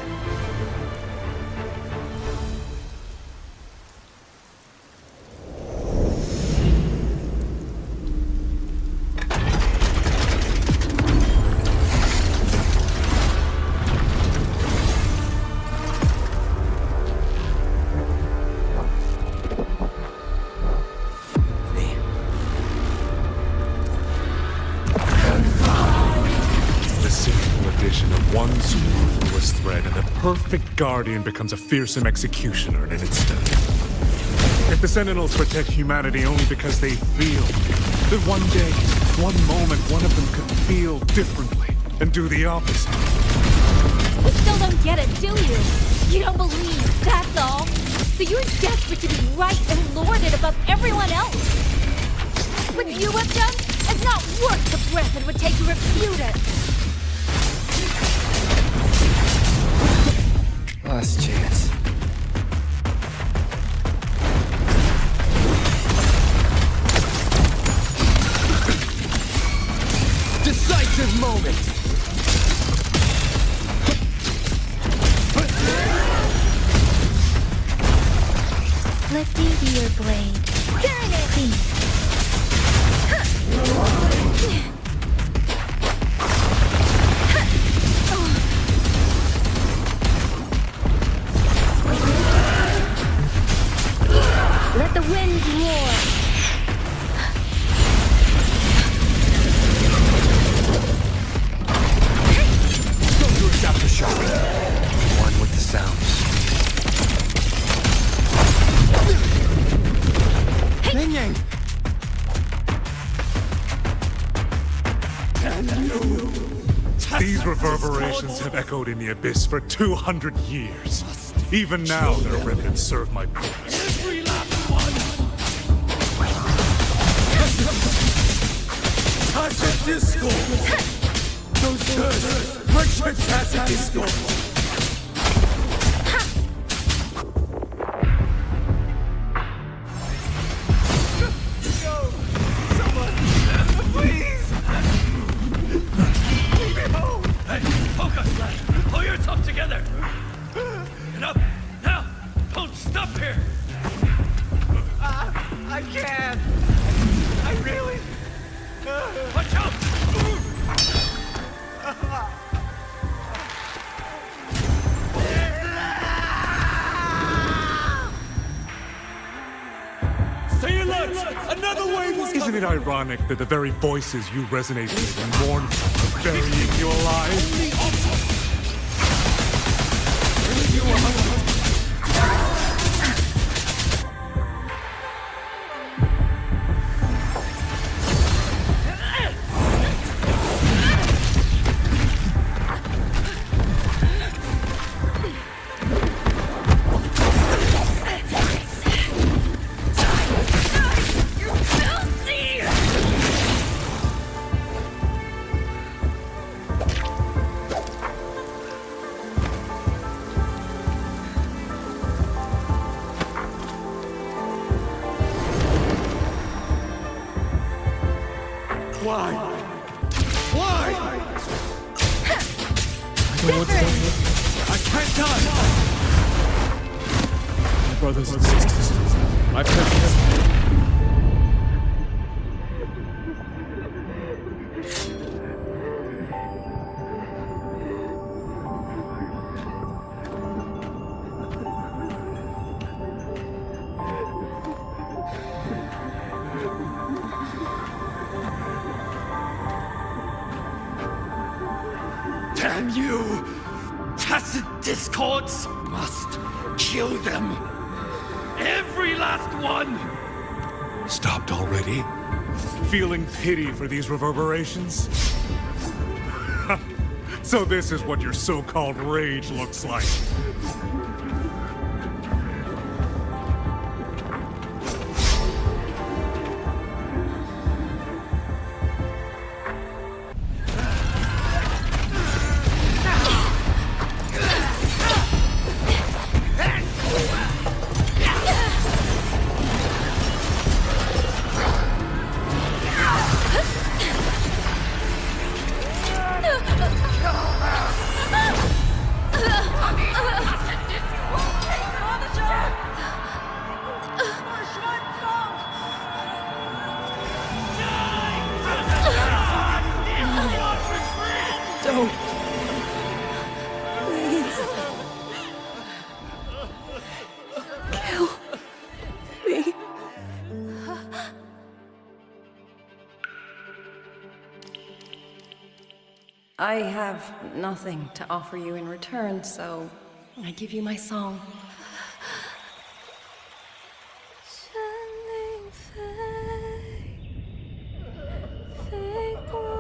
Perfect guardian becomes a fearsome executioner in its stead. If the Sentinels protect humanity only because they feel, then one day, one moment, one of them could feel differently and do the opposite. You still don't get it, do you? You don't believe, that's all. So you're desperate to be right and lorded above everyone else. What you have done is not worth the breath it would take to refute it. Last chance. Decisive moment! Let me be your blade. Burn it! Please. Let the wind roar! Thunderous aftershock. One with the sounds. Yang Yang! These reverberations have echoed in the abyss for 200 years. Even now, their remnants serve my purpose. Every last one! Tacit discord! Those curses! Richmond Tacit discord! Isn't it ironic that the very voices you resonate with and mourn for are burying you alive? Why? Why? I don't want to. I can't die! My brothers and sisters, my precious. Damn you! Tacit discords must kill them! Every last one! Stopped already? Feeling pity for these reverberations? So this is what your so-called rage looks like. Don't. Please. Kill me. I have nothing to offer you in return, so I give you my song. Fake water.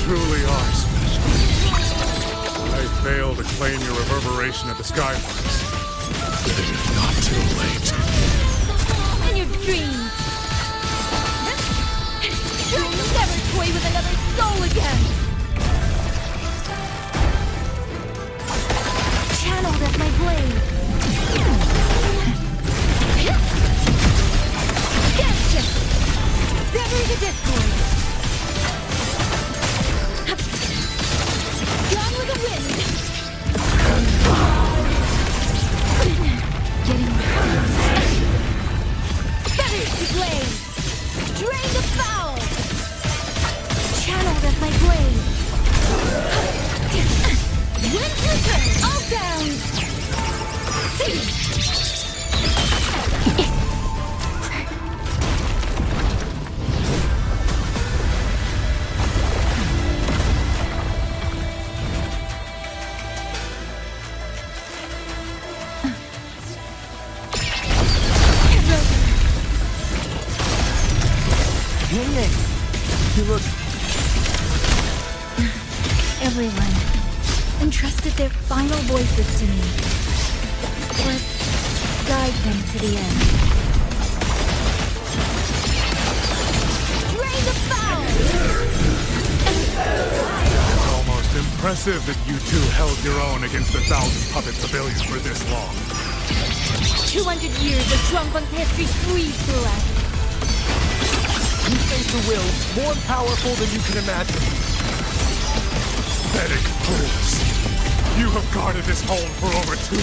truly are special. I failed to claim your reverberation at the Skyworks. But it is not too late. In your dreams! You'll never toy with another soul again! Channeled as my blade! Gatcha! Sever the discord! Gone with the wind! Getting feathers to blade! Drain the foul! Channeled as my blade! Wind return! All down! See! You look... Everyone entrusted their final voices to me. Let's guide them to the end. Drain the foul! It's almost impressive that you two held your own against 1,000 puppet pavilions for this long. 200 years of Drumfun's history breathed through us. You face a will more powerful than you can imagine. Pathetic fools. You have guarded this home for over 200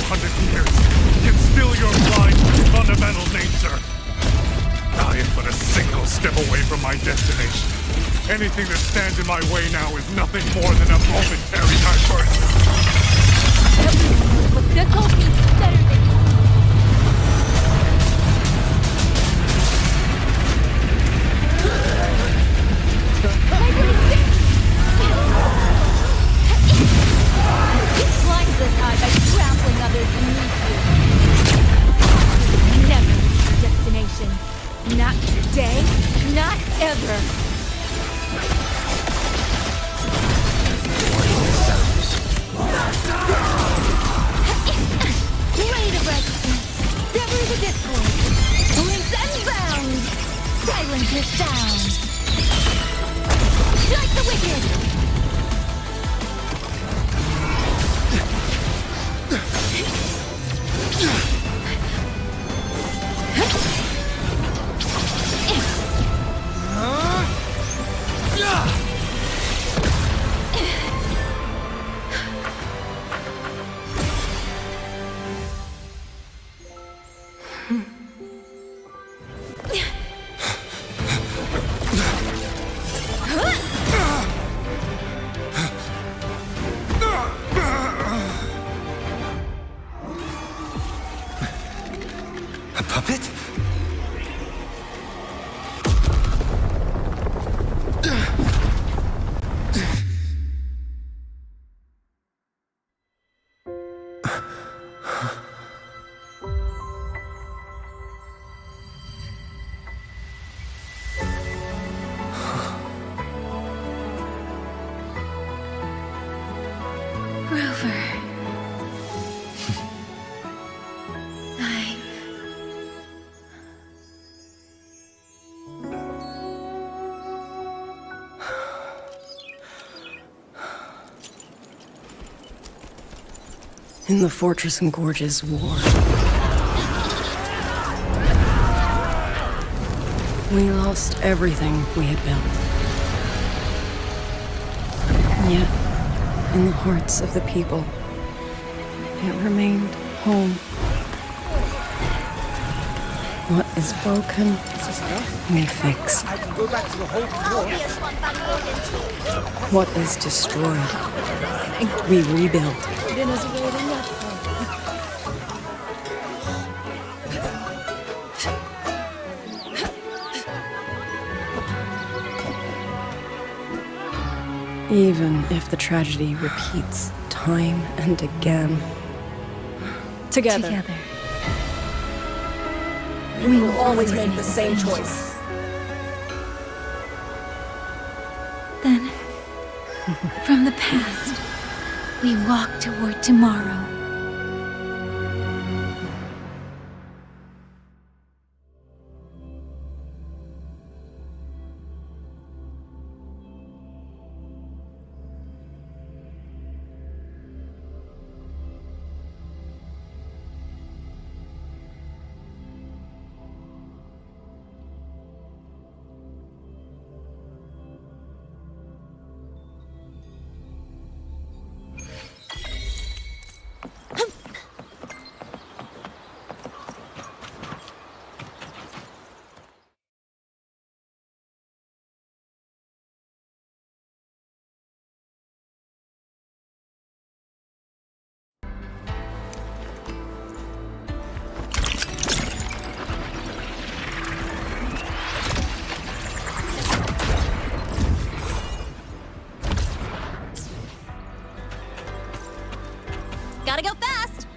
years, yet still you're blind to its fundamental nature. I am but a single step away from my destination. Anything that stands in my way now is nothing more than a momentary diversion. But this whole piece is better than you. Climbs this high by trampling others beneath you. Never reach your destination. Not today, not ever. Blade of righteousness, sever the discord. Links unbound, silence your sound. Strike the wicked. A puppet? Rover. In the Fortress and Gorge's war, we lost everything we had built. And yet, in the hearts of the people, it remained home. What is broken, we fix. I can go back to the whole floor. What is destroyed, we rebuild. Dinner's ready enough. Even if the tragedy repeats time and again. Together. We will always make the same choice. Then, From the past, we walk toward tomorrow. Gotta go fast!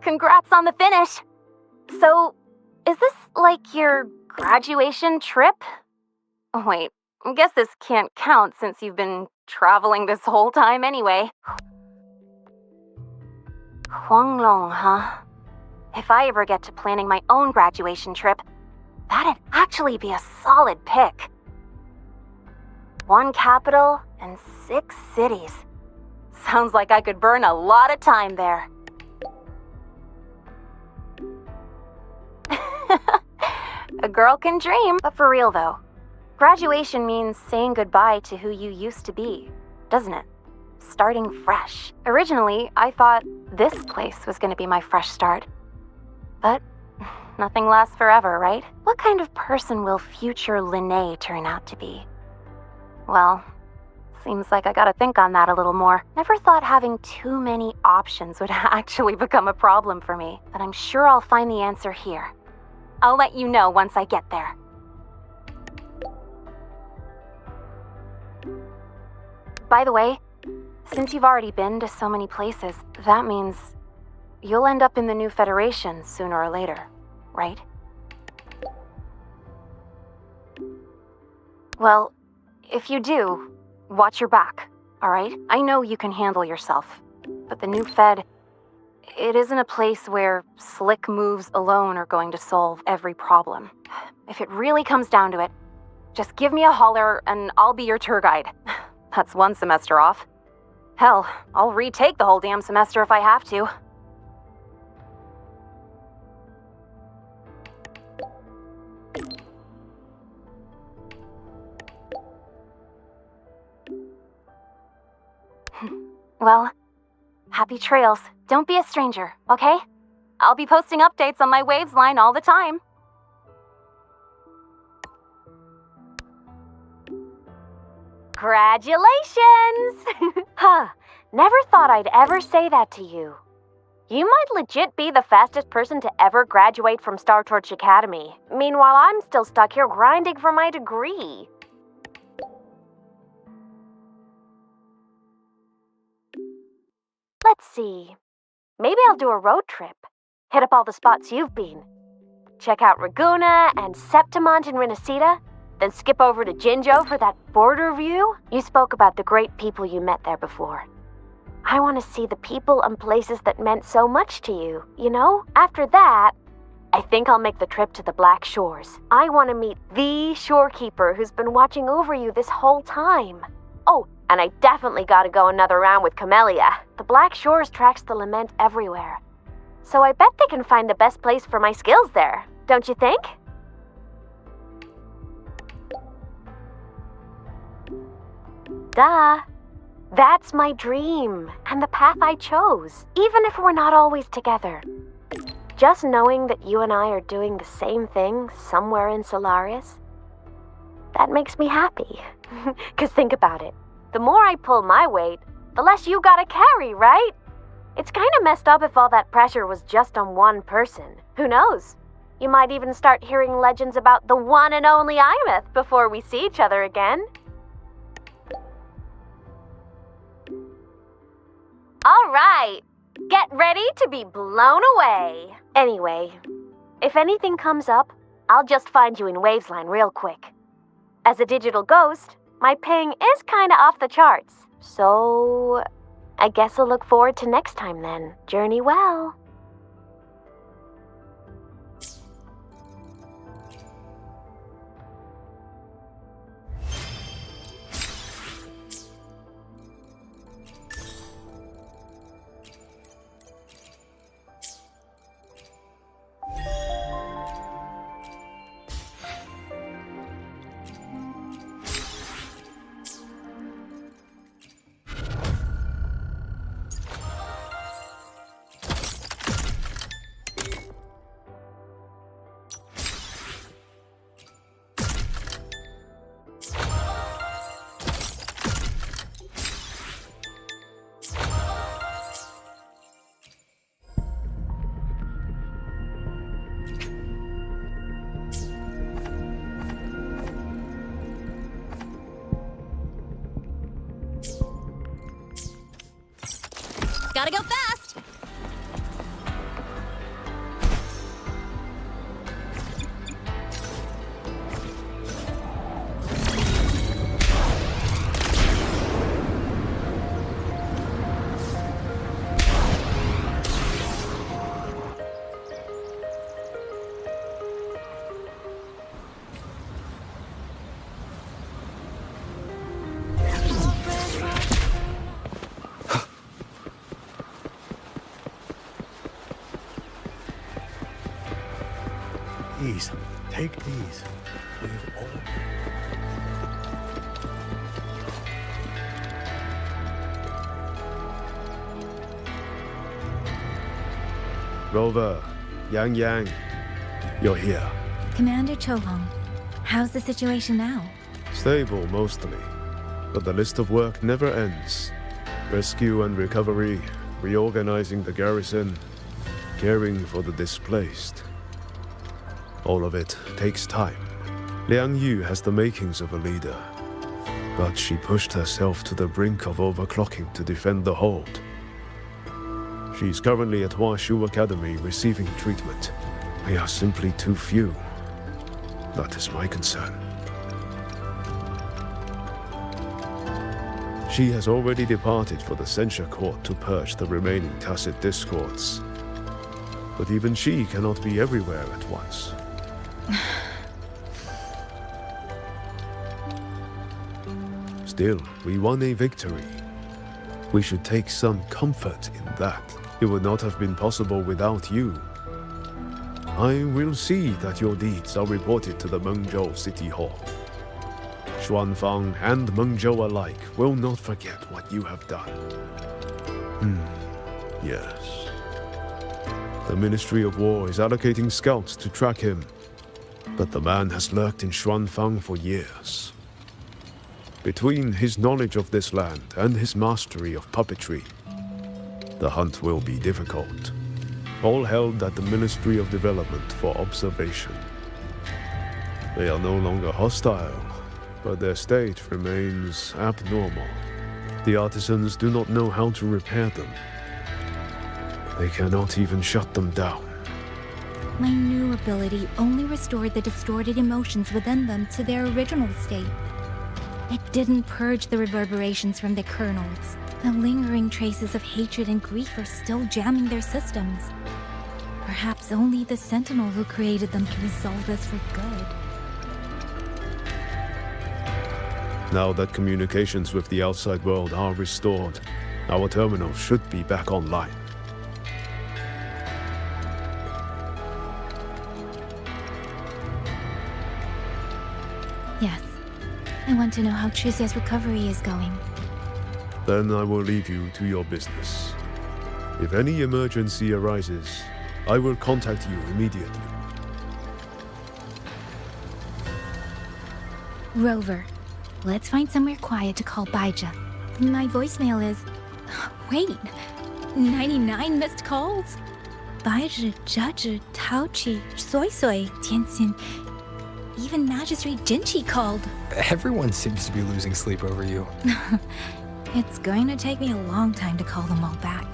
Congrats on the finish! So, is this like your graduation trip? Oh, wait, I guess this can't count since you've been traveling this whole time anyway. Huanglong, huh? If I ever get to planning my own graduation trip, that'd actually be a solid pick. 1 capital and 6 cities. Sounds like I could burn a lot of time there. A girl can dream. But for real though, graduation means saying goodbye to who you used to be, doesn't it? Starting fresh. Originally, I thought this place was going to be my fresh start. But nothing lasts forever, right? What kind of person will future Linnae turn out to be? Well, seems like I gotta think on that a little more. Never thought having too many options would actually become a problem for me, but I'm sure I'll find the answer here. I'll let you know once I get there. By the way, since you've already been to so many places, that means you'll end up in the new Federation sooner or later, right? Well, if you do, watch your back, alright? I know you can handle yourself, but the new Fed, it isn't a place where slick moves alone are going to solve every problem. If it really comes down to it, just give me a holler and I'll be your tour guide. That's 1 semester off. Hell, I'll retake the whole damn semester if I have to. Well, happy trails. Don't be a stranger, okay? I'll be posting updates on my Waves line all the time. Congratulations! Huh, never thought I'd ever say that to you. You might legit be the fastest person to ever graduate from Star Torch Academy. Meanwhile, I'm still stuck here grinding for my degree. Let's see. Maybe I'll do a road trip. Hit up all the spots you've been. Check out Raguna and Septimont in Renacita, then skip over to Jinzhou for that border view. You spoke about the great people you met there before. I want to see the people and places that meant so much to you, you know? After that, I think I'll make the trip to the Black Shores. I want to meet the shorekeeper who's been watching over you this whole time. Oh, and I definitely gotta go another round with Camellia. The Black Shores tracks the lament everywhere. So I bet they can find the best place for my skills there, don't you think? Duh. That's my dream, and the path I chose, even if we're not always together. Just knowing that you and I are doing the same thing somewhere in Solaris, that makes me happy. 'Cause think about it. The more I pull my weight, the less you gotta carry, right? It's kinda messed up if all that pressure was just on one person. Who knows? You might even start hearing legends about the one and only Imeth before we see each other again. All right, get ready to be blown away. Anyway, if anything comes up, I'll just find you in Wavesline real quick. As a digital ghost, my ping is kinda off the charts, so I guess I'll look forward to next time then. Journey well. Gotta go fast! These. Take these. We've all... Rover, Yang, you're here. Commander Cholong, how's the situation now? Stable, mostly. But the list of work never ends. Rescue and recovery, reorganizing the garrison, caring for the displaced. All of it takes time. Liang Yu has the makings of a leader, but she pushed herself to the brink of overclocking to defend the hold. She's currently at Washu Academy receiving treatment. We are simply too few. That is my concern. She has already departed for the censure court to purge the remaining tacit discords. But even she cannot be everywhere at once. Still, we won a victory. We should take some comfort in that. It would not have been possible without you. I will see that your deeds are reported to the Mengzhou City Hall. Xuanfang and Mengzhou alike will not forget what you have done. Yes. The Ministry of War is allocating scouts to track him. But the man has lurked in Xuanfang for years. Between his knowledge of this land and his mastery of puppetry, the hunt will be difficult. all held at the Ministry of Development for observation. They are no longer hostile, but their state remains abnormal. The artisans do not know how to repair them. They cannot even shut them down. My new ability only restored the distorted emotions within them to their original state. It didn't purge the reverberations from their kernels. The lingering traces of hatred and grief are still jamming their systems. Perhaps only the Sentinel who created them can resolve this for good. Now that communications with the outside world are restored, our terminal should be back online. Yes. I want to know how Tricia's recovery is going. Then I will leave you to your business. If any emergency arises, I will contact you immediately. Rover, let's find somewhere quiet to call Baija. My voicemail is... Wait, 99 missed calls? Baija, Judge, Taochi, Soy Soy, Tianxin... Even Magistrate Jinchi called. Everyone seems to be losing sleep over you. It's going to take me a long time to call them all back.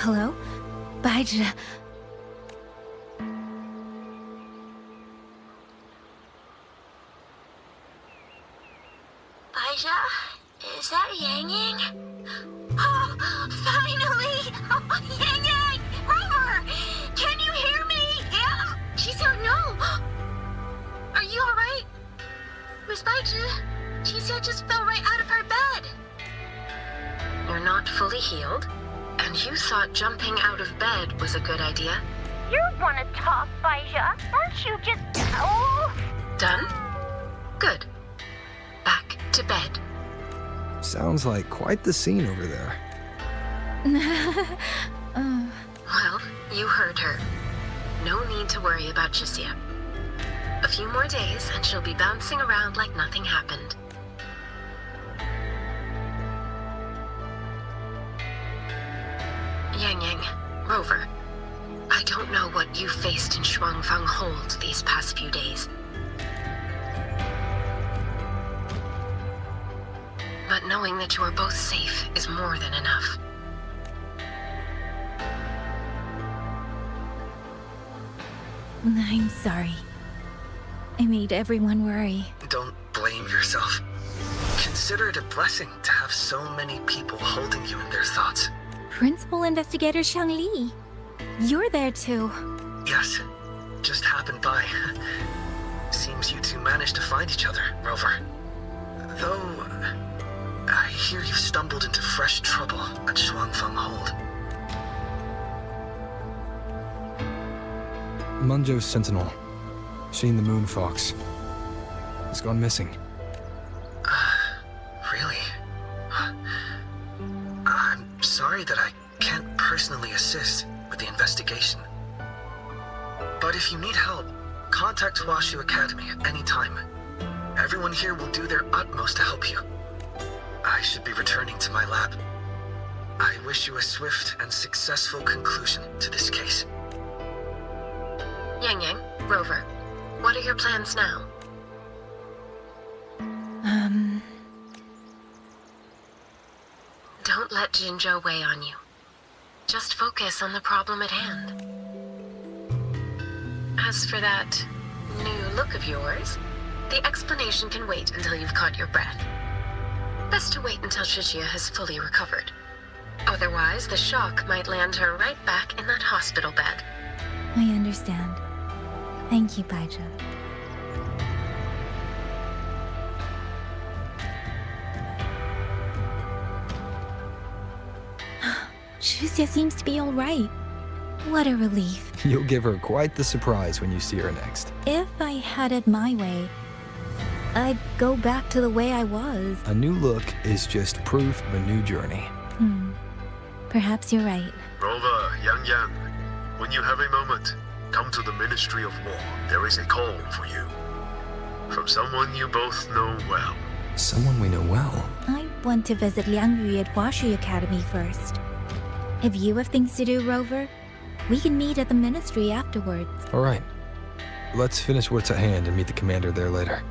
Hello? Baija. Baija? Is that Yang Yang? Oh, finally! Oh, Yang Yang! Rover! Can you hear me? Yeah? She's here, no! Are you alright? Miss Baija? Tricia just fell right out of her bed. You're not fully healed, and you thought jumping out of bed was a good idea. You want to talk, Baija? Aren't you just... Oh! Done? Good. Back to bed. Sounds like quite the scene over there. Well, you heard her. No need to worry about Tricia. A few more days and she'll be bouncing around like nothing happened. Yang Yang, Rover, I don't know what you faced in Shuangfang Hold these past few days. But knowing that you are both safe is more than enough. I'm sorry. I made everyone worry. Don't blame yourself. Consider it a blessing to have so many people holding you in their thoughts. Principal Investigator Xiang Li. You're there too. Yes, just happened by. Seems you two managed to find each other, Rover. Though, I hear you've stumbled into fresh trouble at Shuangfang Hold. Munjo's sentinel, Sheen the Moon Fox, has gone missing. Really? I'm sorry that I can't personally assist with the investigation. But if you need help, contact Huashu Academy at any time. Everyone here will do their utmost to help you. I should be returning to my lab. I wish you a swift and successful conclusion to this case. Yang Yang, Rover, what are your plans now? Don't let Jinzhou weigh on you. Just focus on the problem at hand. As for that new look of yours, the explanation can wait until you've caught your breath. Best to wait until Tricia has fully recovered. Otherwise, the shock might land her right back in that hospital bed. I understand. Thank you, Baija. Patricia seems to be all right. What a relief. You'll give her quite the surprise when you see her next. If I had it my way, I'd go back to the way I was. A new look is just proof of a new journey. Perhaps you're right. Rover, Yang, when you have a moment, come to the Ministry of War. There is a call for you. From someone you both know well. Someone we know well. I want to visit Liang Yu at Huashu Academy first. If you have things to do, Rover, we can meet at the Ministry afterwards. All right. Let's finish what's at hand and meet the commander there later.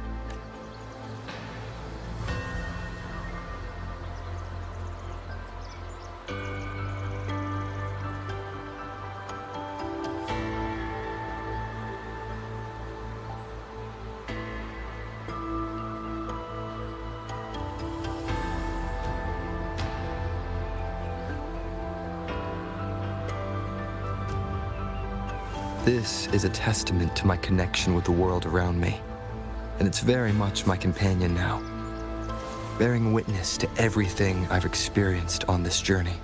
This is a testament to my connection with the world around me, and it's very much my companion now, bearing witness to everything I've experienced on this journey.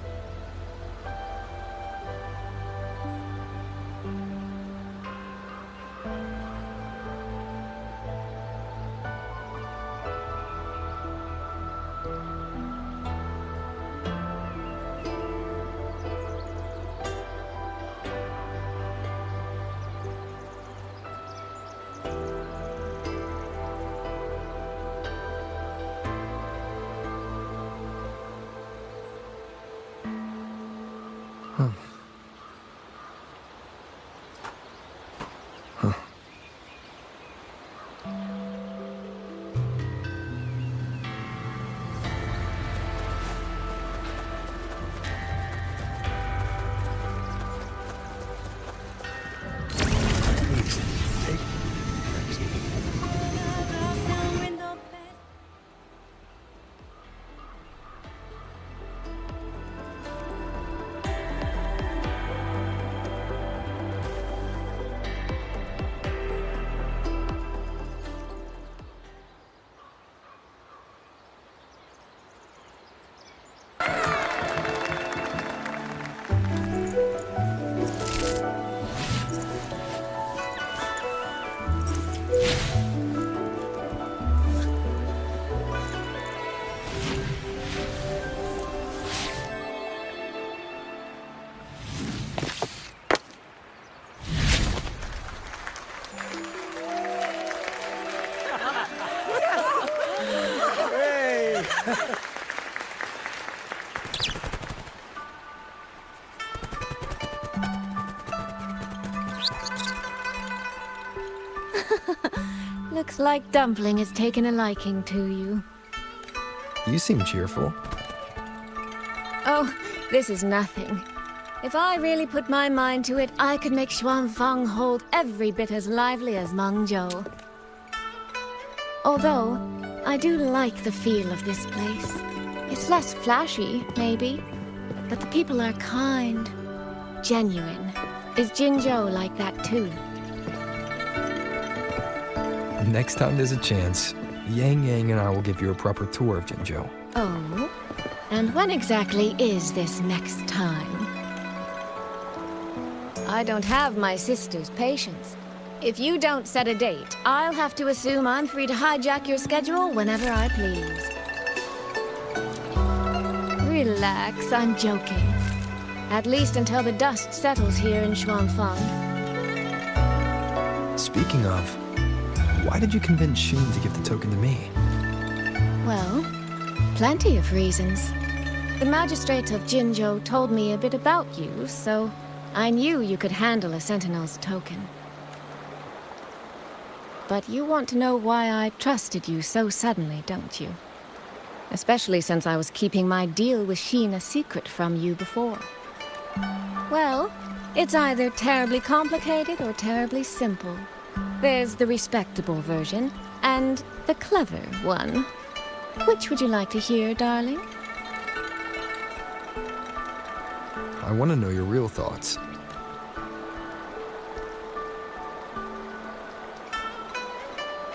Looks like Dumpling has taken a liking to you. You seem cheerful. Oh, this is nothing. If I really put my mind to it, I could make Xuanfang hold every bit as lively as Mengzhou. Although, I do like the feel of this place. It's less flashy, maybe, but the people are kind, genuine. Is Jinzhou like that too? Next time there's a chance, Yang and I will give you a proper tour of Jinzhou. Oh? And when exactly is this next time? I don't have my sister's patience. If you don't set a date, I'll have to assume I'm free to hijack your schedule whenever I please. Relax, I'm joking. At least until the dust settles here in Xuanfang. Speaking of, why did you convince Xin to give the token to me? Well, plenty of reasons. The magistrate of Jinzhou told me a bit about you, so I knew you could handle a Sentinel's token. But you want to know why I trusted you so suddenly, don't you? Especially since I was keeping my deal with Xin a secret from you before. Well, it's either terribly complicated or terribly simple. There's the respectable version, and the clever one. Which would you like to hear, darling? I want to know your real thoughts.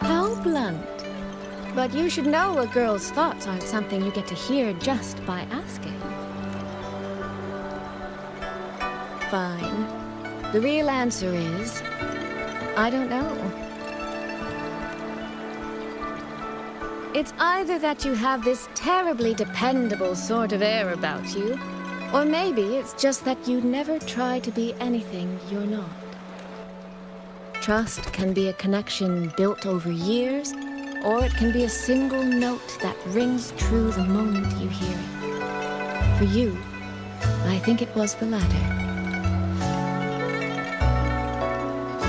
How blunt. But you should know a girl's thoughts aren't something you get to hear just by asking. fine. The real answer is, I don't know. It's either that you have this terribly dependable sort of air about you, or maybe it's just that you never try to be anything you're not. Trust can be a connection built over years, or it can be a single note that rings true the moment you hear it. For you, I think it was the latter.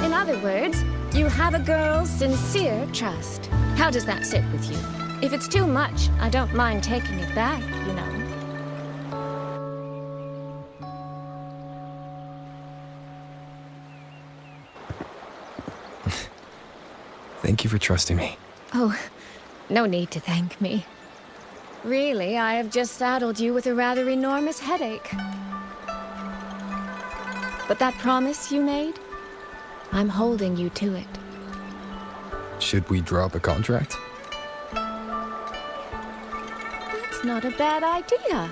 In other words, you have a girl's sincere trust. How does that sit with you? If it's too much, I don't mind taking it back, you know. Thank you for trusting me. Oh, no need to thank me. Really, I have just saddled you with a rather enormous headache. But that promise you made, I'm holding you to it. Should we drop a contract? That's not a bad idea.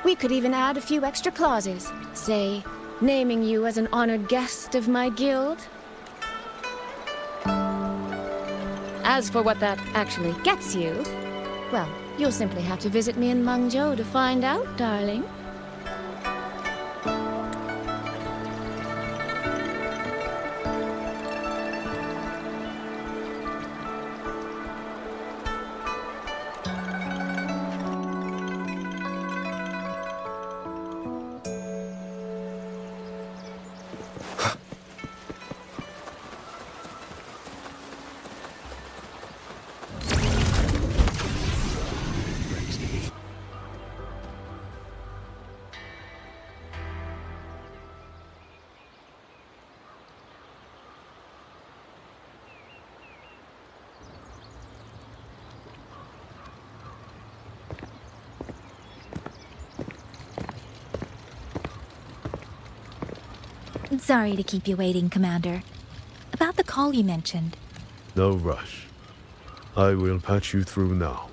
We could even add a few extra clauses. Say, naming you as an honored guest of my guild. As for what that actually gets you, well, you'll simply have to visit me in Mengzhou to find out, darling. Sorry to keep you waiting, Commander. About the call you mentioned. No rush. I will patch you through now.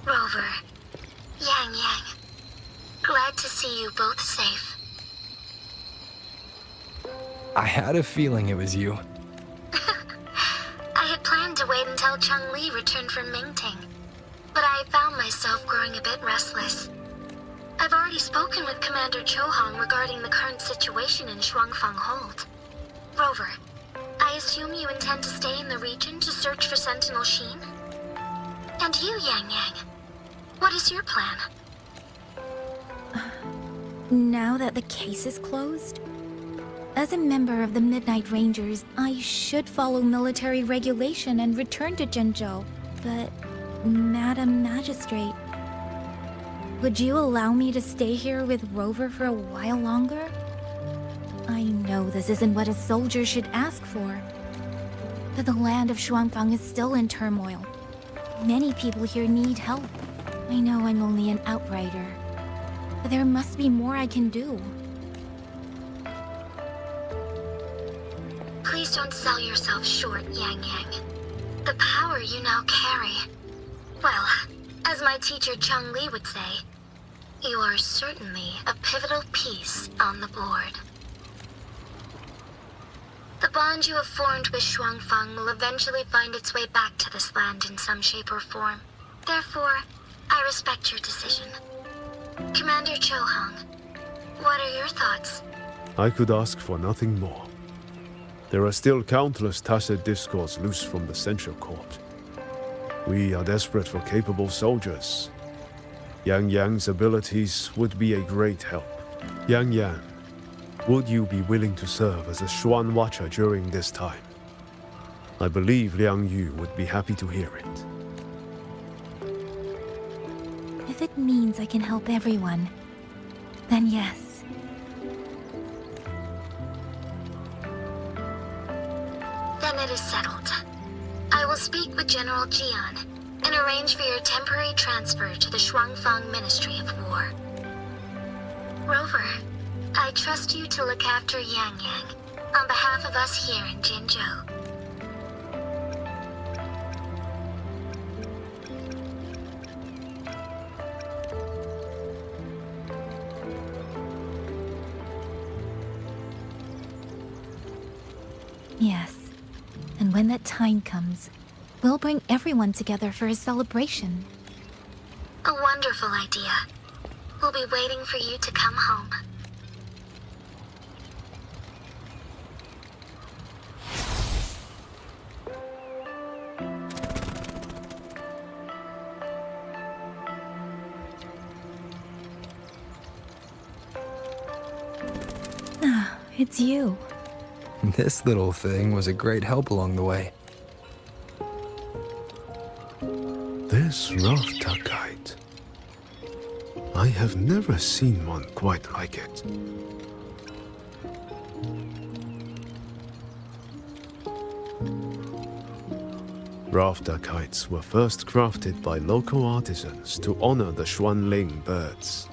Rover, Yang Yang, glad to see you both safe. I had a feeling it was you. I had planned to wait until Chang-Li returned from Mingting, but I found myself growing a bit restless. I've already spoken with Commander Chohong regarding the current situation in Shuangfang Hold. Rover, I assume you intend to stay in the region to search for Sentinel Sheen? And you, Yang Yang, what is your plan? Now that the case is closed, as a member of the Midnight Rangers, I should follow military regulation and return to Zhenzhou. But, Madam Magistrate, would you allow me to stay here with Rover for a while longer? I know this isn't what a soldier should ask for, but the land of Shuangfang is still in turmoil. Many people here need help. I know I'm only an outrider, but there must be more I can do. Please don't sell yourself short, Yang Yang. The power you now carry. Well, as my teacher Chang-Li would say, you are certainly a pivotal piece on the board. The bond you have formed with Shuangfang will eventually find its way back to this land in some shape or form. Therefore, I respect your decision. Commander Chohong, what are your thoughts? I could ask for nothing more. There are still countless tacit discords loose from the Central Court. We are desperate for capable soldiers. Yang Yang's abilities would be a great help. Yang Yang, would you be willing to serve as a Xuan Watcher during this time? I believe Liang Yu would be happy to hear it. If it means I can help everyone, then yes. Then it is settled. I will speak with General Jian and arrange for your temporary transfer to the Shuangfang Ministry of War. Rover, I trust you to look after Yang Yang on behalf of us here in Jinzhou. Yes. And when that time comes, we'll bring everyone together for a celebration. A wonderful idea. We'll be waiting for you to come home. Ah, it's you. This little thing was a great help along the way. This rafter kite. I have never seen one quite like it. Rafter kites were first crafted by local artisans to honor the Xuanling birds.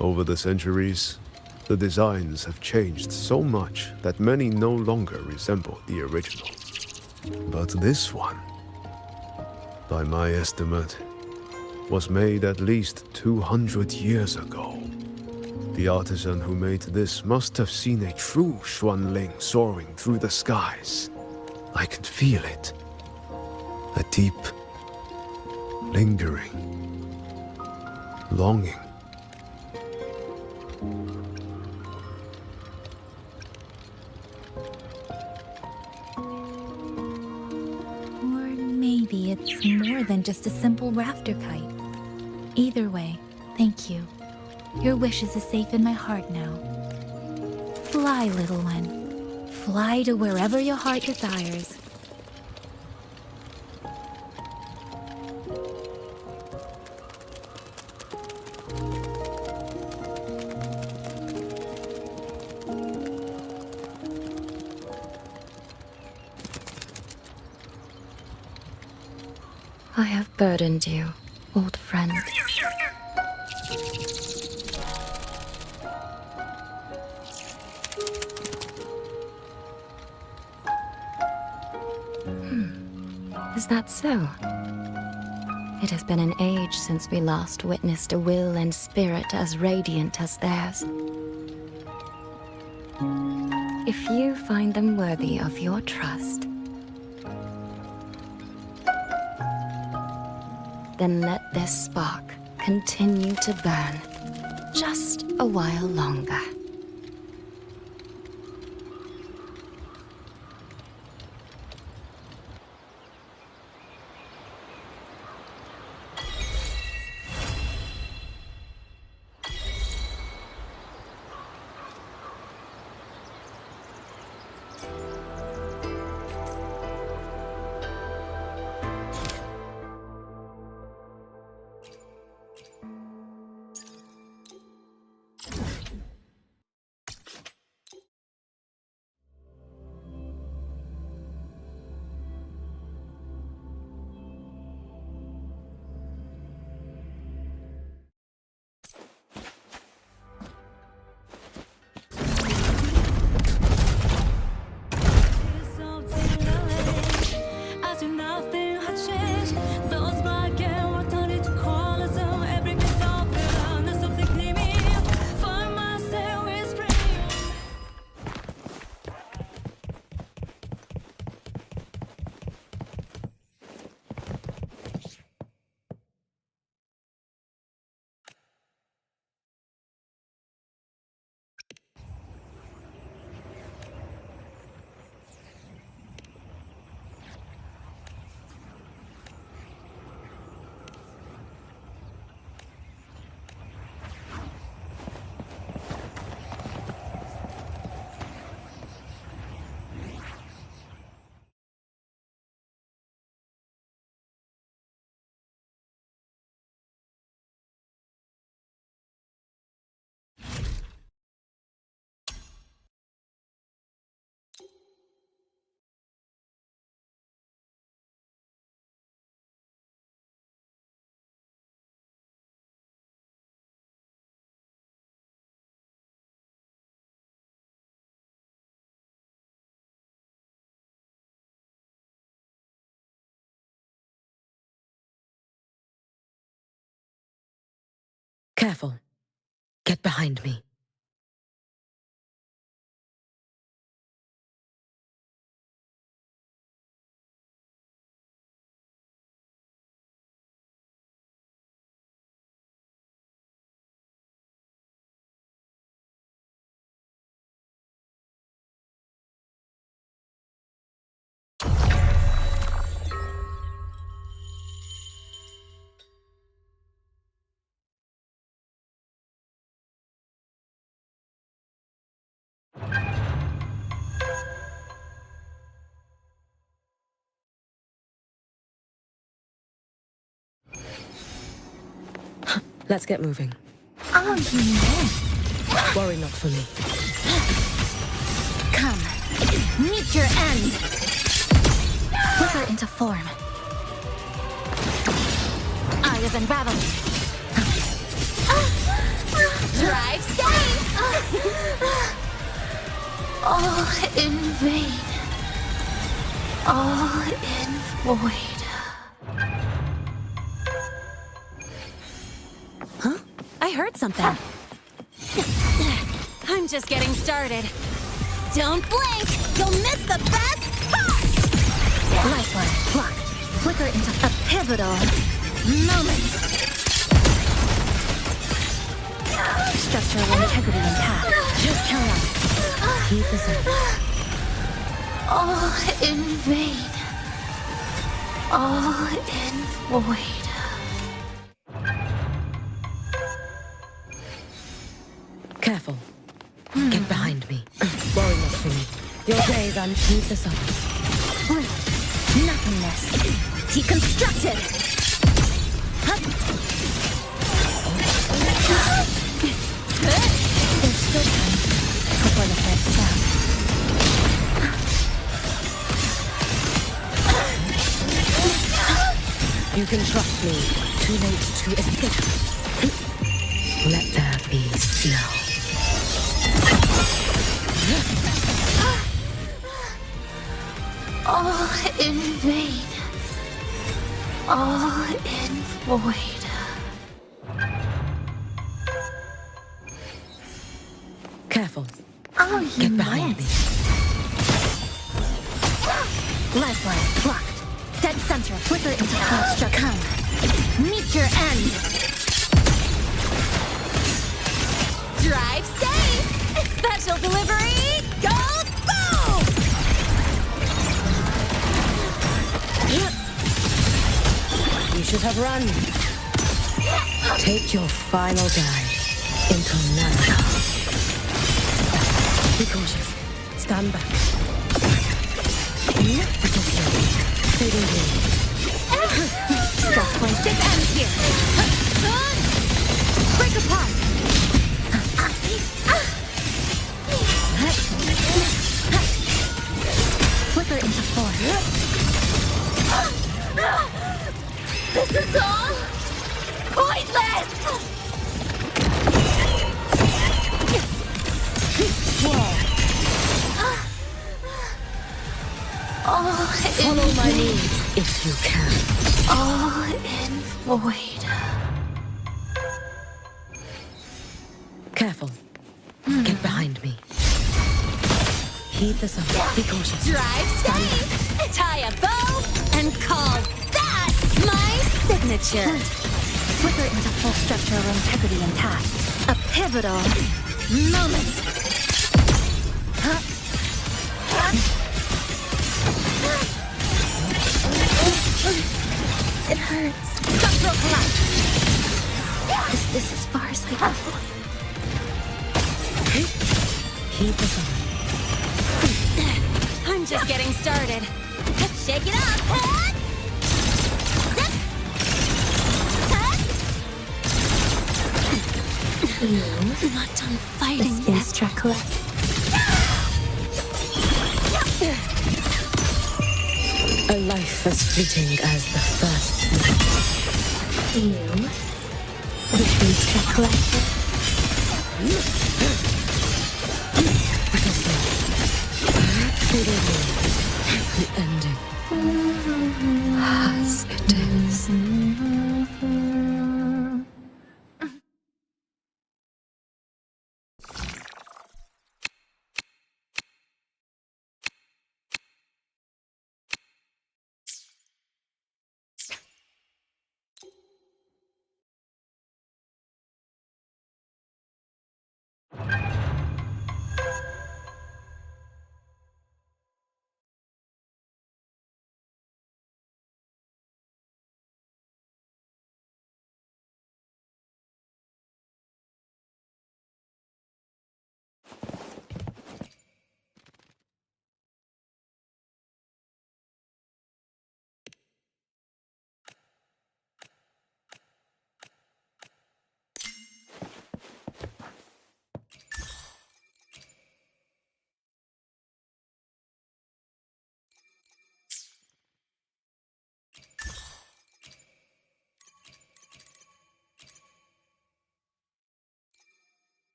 Over the centuries, the designs have changed so much that many no longer resemble the original. But this one, by my estimate, was made at least 200 years ago. The artisan who made this must have seen a true Xuanling soaring through the skies. I can feel it. A deep, lingering longing. Or maybe it's more than just a simple rafter kite. Either way, thank you. Your wishes are safe in my heart now. Fly, little one. Fly to wherever your heart desires. I have burdened you, old friend. Is that so? It has been an age since we last witnessed a will and spirit as radiant as theirs. If you find them worthy of your trust, then let this spark continue to burn just a while longer. Careful. Get behind me. Let's get moving. Oh, you missed. Worry not for me. Come, meet your end. Flicker into form. Eye of Unraveling. Drive stay! All in vain. All in void. Huh? I heard something. I'm just getting started. Don't blink! You'll miss the best part! Lifeline blocked. Flicker into a pivotal moment. Structural integrity intact. Just carry on. Keep this up. All in vain. All in void. Careful. Get behind me. Worry not for me. Your days on. Keep this up. Nothingness. Deconstructed. There's still time before the third step. You can trust me. Too late to escape. Let there be snow. All in vain. All in void. Careful. Oh, you Get behind me. Lifeline blocked. Dead center. Flicker into construct. Come. Meet your end. Drive safe. Special delivery. Go boom. You should have run. Take your final dive into Nanaka. Be cautious. Stand back. Fading in. Stress point. This ends here. Break apart. Flicker into form. This is all pointless! All Follow my lead if you can. All in void. Careful. Get behind me. Heed the sun. Be cautious. Drive stay, tie a bow, and call that my signature. Flicker into full structural integrity intact. A pivotal moment. It hurts. Structural collapse. Is this as far as I go? Keep us on. I'm just getting started. Shake it up! You're not done fighting yet. Instruct collected. A life as fleeting as the first night. You, the instruct collected. The ending. As it is.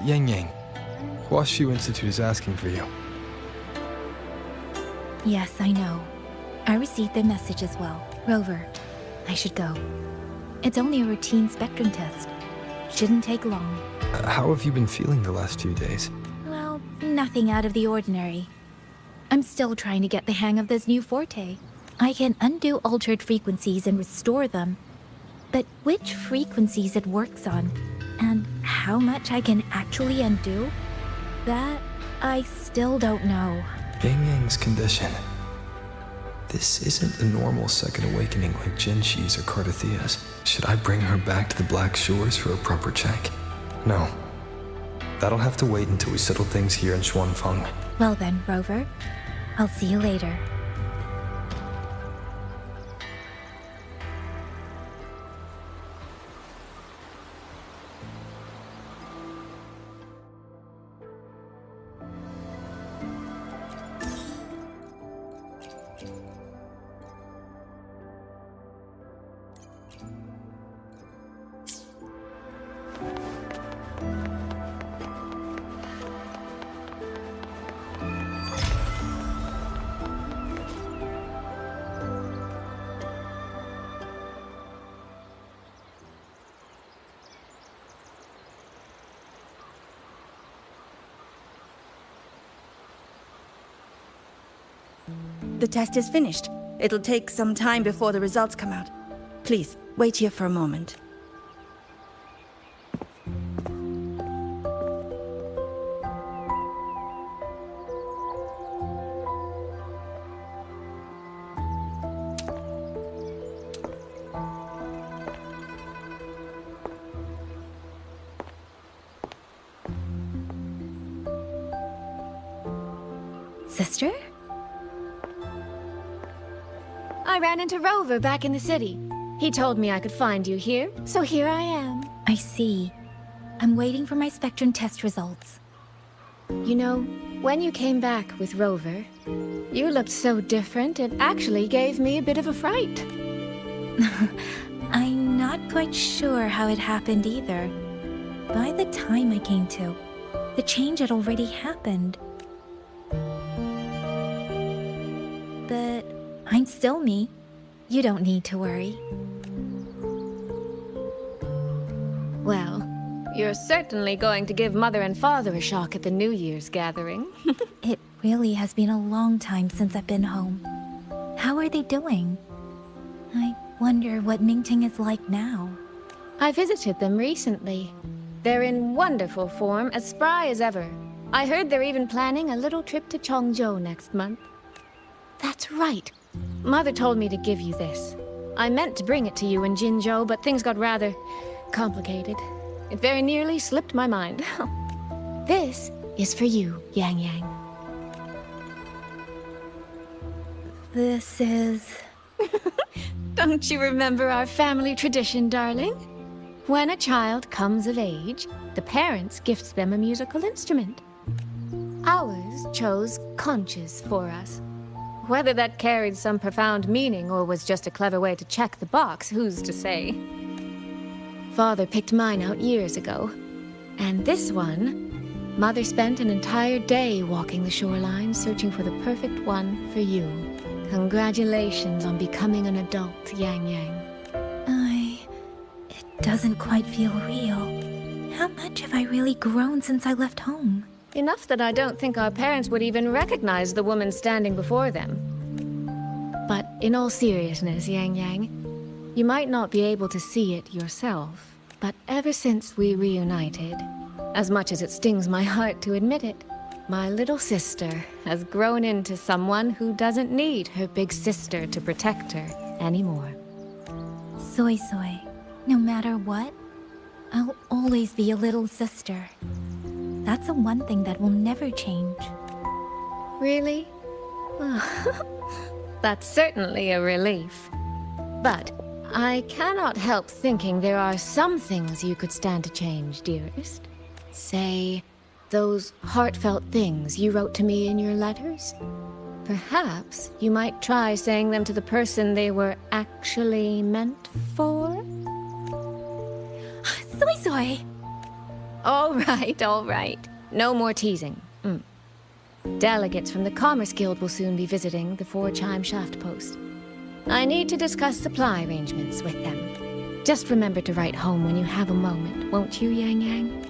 Yang Yang, Huashu Institute is asking for you. Yes, I know. I received their message as well. Rover, I should go. It's only a routine spectrum test. Shouldn't take long. How have you been feeling the last few days? Well, nothing out of the ordinary. I'm still trying to get the hang of this new forte. I can undo altered frequencies and restore them. But which frequencies it works on, and how much I can actually undo, that I still don't know. Yang Yang's condition. This isn't a normal second awakening like Jinshi's or Cardathia's. Should I bring her back to the Black Shores for a proper check? No. That'll have to wait until we settle things here in Xuanfeng. Well then, Rover. I'll see you later. The test is finished. It'll take some time before the results come out. Please, wait here for a moment. Sister? I ran into Rover back in the city. He told me I could find you here, so here I am. I see. I'm waiting for my spectrum test results. You know, when you came back with Rover, you looked so different, it actually gave me a bit of a fright. I'm not quite sure how it happened either. By the time I came to, the change had already happened. But I'm still me. You don't need to worry. Well, you're certainly going to give Mother and Father a shock at the New Year's gathering. It really has been a long time since I've been home. How are they doing? I wonder what Mingting is like now. I visited them recently. They're in wonderful form, as spry as ever. I heard they're even planning a little trip to Chongzhou next month. That's right. Mother told me to give you this. I meant to bring it to you in Jinzhou, but things got rather complicated. It very nearly slipped my mind. This is for you, Yang Yang. This is... Don't you remember our family tradition, darling? When a child comes of age, the parents gift them a musical instrument. Ours chose conches for us. Whether that carried some profound meaning or was just a clever way to check the box, who's to say? Father picked mine out years ago. And this one, Mother spent an entire day walking the shoreline, searching for the perfect one for you. Congratulations on becoming an adult, Yang Yang. It doesn't quite feel real. How much have I really grown since I left home? Enough that I don't think our parents would even recognize the woman standing before them. But in all seriousness, Yang Yang, you might not be able to see it yourself, but ever since we reunited, as much as it stings my heart to admit it, my little sister has grown into someone who doesn't need her big sister to protect her anymore. Soy, no matter what, I'll always be a little sister. That's the one thing that will never change. Really? That's certainly a relief. But I cannot help thinking there are some things you could stand to change, dearest. Say, those heartfelt things you wrote to me in your letters? Perhaps you might try saying them to the person they were actually meant for? Soy! All right. No more teasing. Delegates from the Commerce Guild will soon be visiting the 4-chime shaft post. I need to discuss supply arrangements with them. Just remember to write home when you have a moment, won't you, Yang Yang?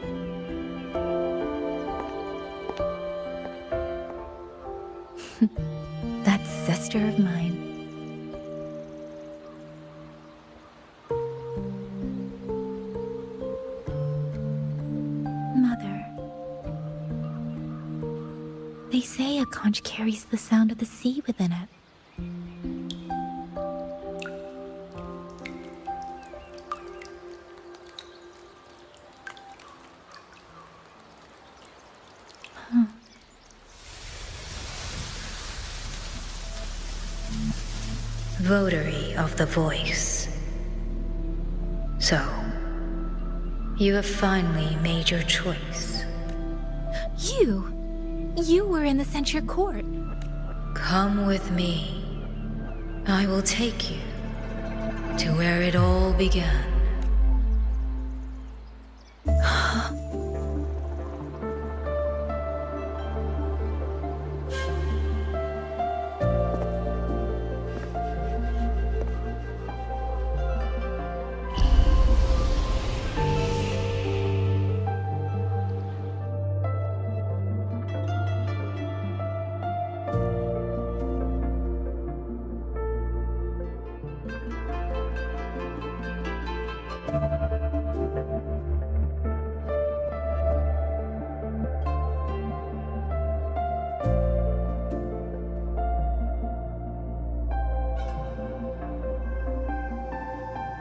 That sister of mine. Mother. They say a conch carries the sound of the sea within it. Votary of the Voice. So, you have finally made your choice. You were in the censure court. Come with me. I will take you to where it all began.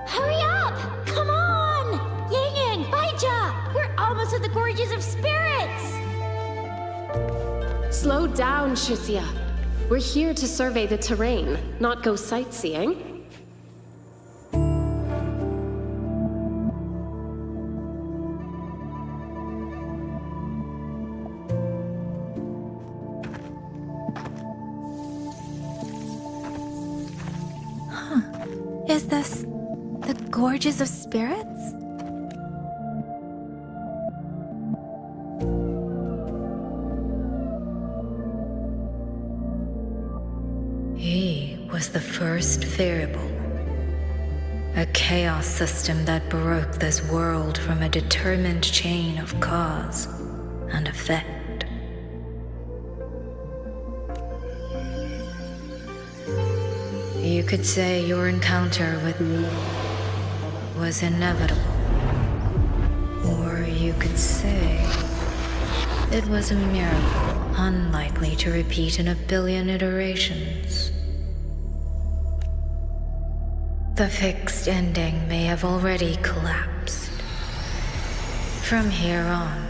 Hurry up! Come on! Yang, Baija! We're almost at the Gorges of Spirits! Slow down, Shisia. We're here to survey the terrain, not go sightseeing. Is this the Gorges of Spirits? He was the first variable. A chaos system that broke this world from a determined chain of cause and effect. You could say your encounter with me was inevitable. Or you could say it was a miracle unlikely to repeat in 1 billion iterations. The fixed ending may have already collapsed. From here on,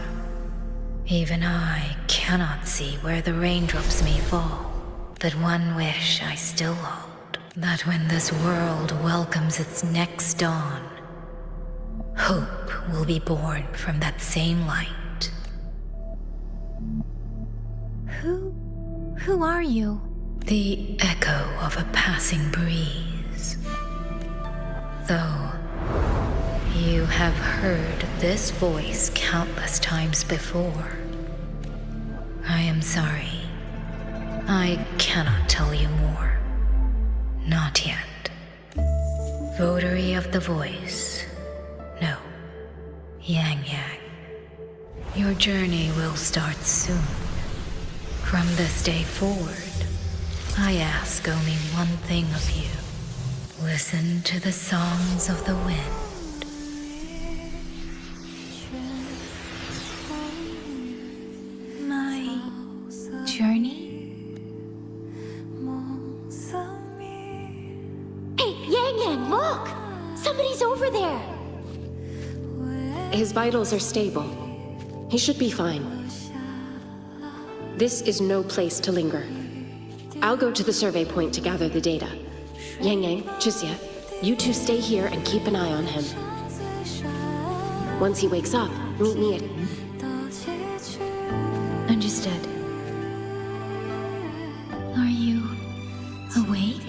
even I cannot see where the raindrops may fall. That one wish I still hold. That when this world welcomes its next dawn, hope will be born from that same light. Who are you? The echo of a passing breeze. Though you have heard this voice countless times before, I am sorry. I cannot tell you more. Not yet. Votary of the Voice. No. Yang Yang. Your journey will start soon. From this day forward, I ask only one thing of you. Listen to the songs of the wind. My journey? Hey, Yang Yang, look! Somebody's over there! His vitals are stable. He should be fine. This is no place to linger. I'll go to the survey point to gather the data. Yang Yang, Chixia, you two stay here and keep an eye on him. Once he wakes up, meet me at... Understood. Are you awake?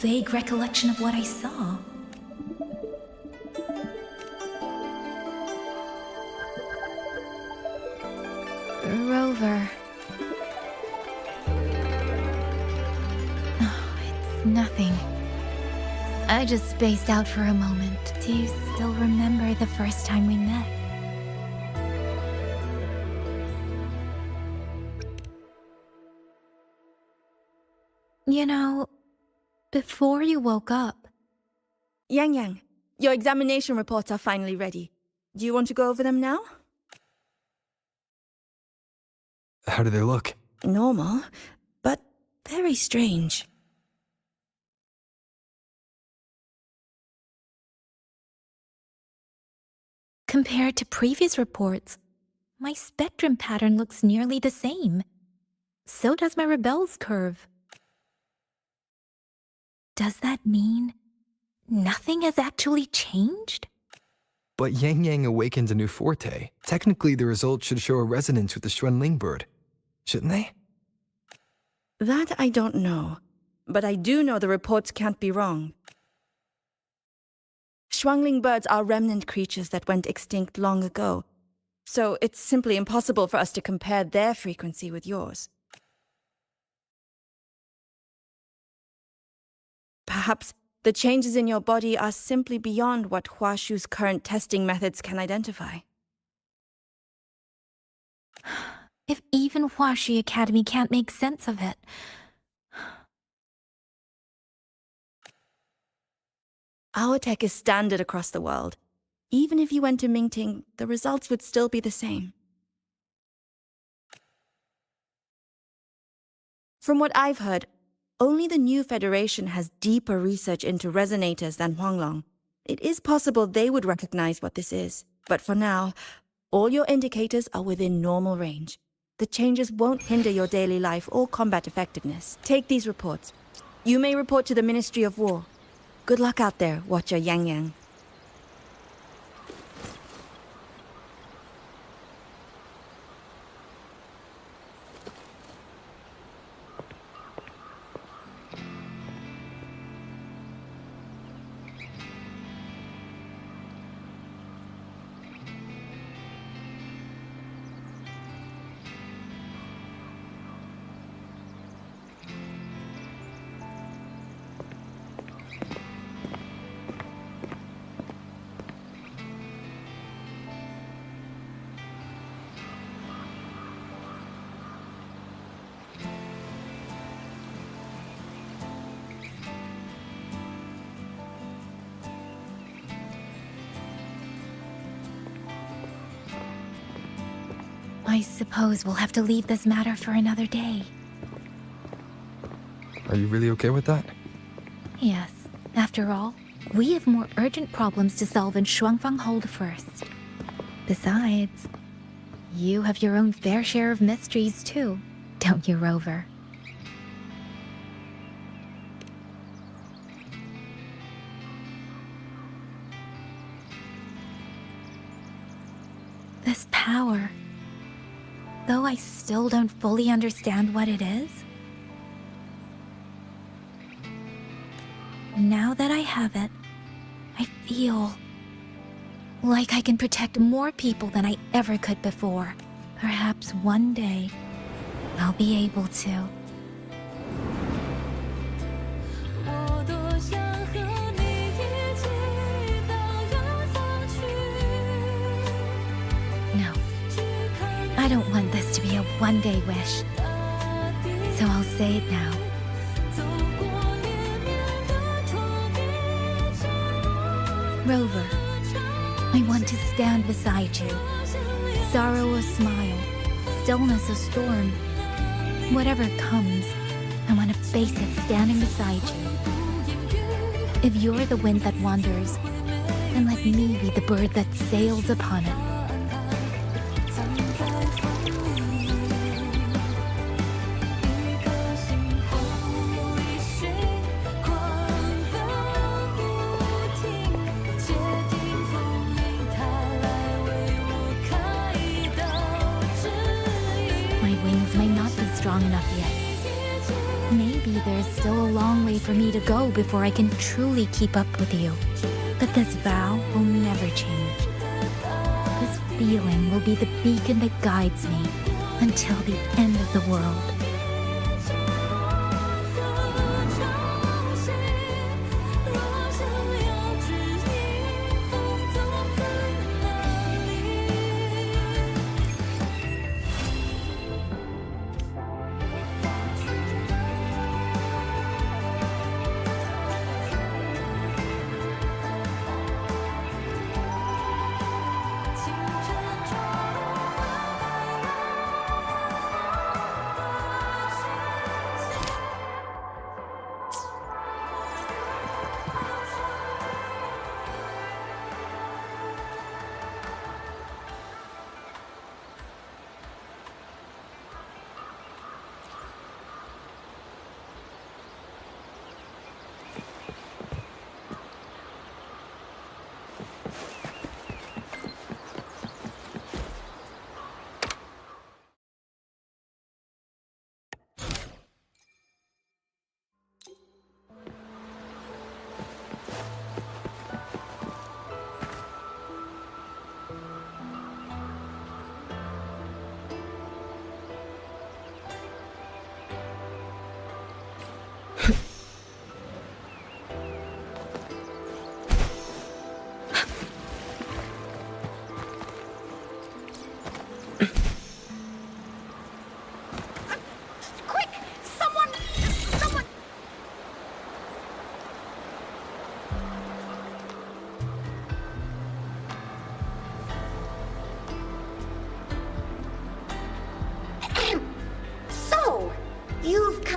Vague recollection of what I saw. Rover. Oh, it's nothing. I just spaced out for a moment. Do you still remember the first time we met? You know, before you woke up... Yang Yang, your examination reports are finally ready. Do you want to go over them now? How do they look? Normal, but very strange. Compared to previous reports, my spectrum pattern looks nearly the same. So does my Rebel's curve. Does that mean nothing has actually changed? But Yang Yang awakened a new forte. Technically, the results should show a resonance with the Xuanling bird. Shouldn't they? That I don't know. But I do know the reports can't be wrong. Xuanling birds are remnant creatures that went extinct long ago. So it's simply impossible for us to compare their frequency with yours. Perhaps the changes in your body are simply beyond what Huashu's current testing methods can identify. If even Huashi Academy can't make sense of it... Our tech is standard across the world. Even if you went to Mingting, the results would still be the same. From what I've heard, only the new Federation has deeper research into resonators than Huanglong. It is possible they would recognize what this is. But for now, all your indicators are within normal range. The changes won't hinder your daily life or combat effectiveness. Take these reports. You may report to the Ministry of War. Good luck out there, Watcher Yang Yang. I suppose we'll have to leave this matter for another day. Are you really okay with that? Yes. After all, we have more urgent problems to solve in Shuangfang Hold first. Besides, you have your own fair share of mysteries too, don't you, Rover? This power, though I still don't fully understand what it is, now that I have it, I feel like I can protect more people than I ever could before. Perhaps one day, I'll be able to. No, I don't want this to be a one-day wish, so I'll say it now. Rover, I want to stand beside you. Sorrow a smile, stillness a storm. Whatever comes, I want to face it standing beside you. If you're the wind that wanders, then let me be the bird that sails upon it. Strong enough yet. Maybe there's still a long way for me to go before I can truly keep up with you. But this vow will never change. This feeling will be the beacon that guides me until the end of the world.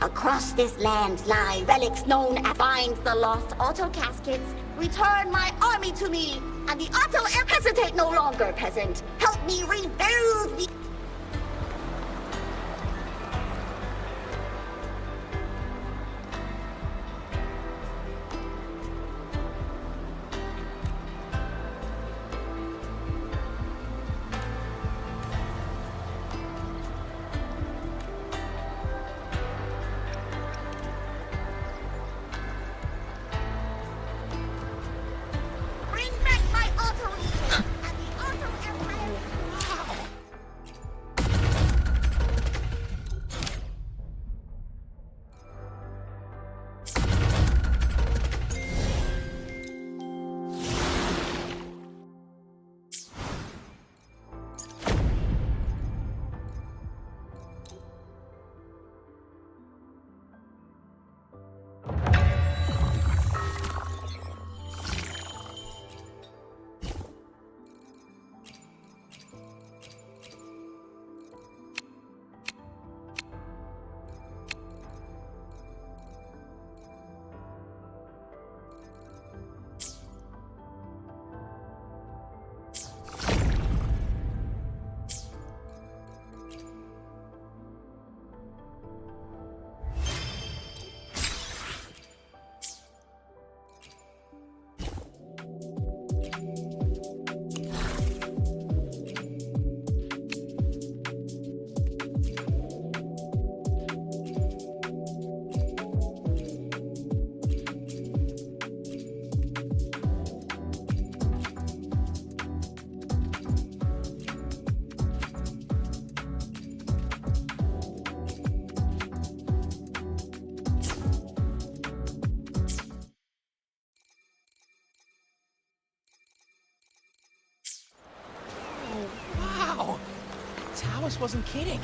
Across this land lie relics known as finds the lost auto caskets. Return my army to me, and the auto hesitate no longer, peasant. Help me rebuild the... Thomas wasn't kidding.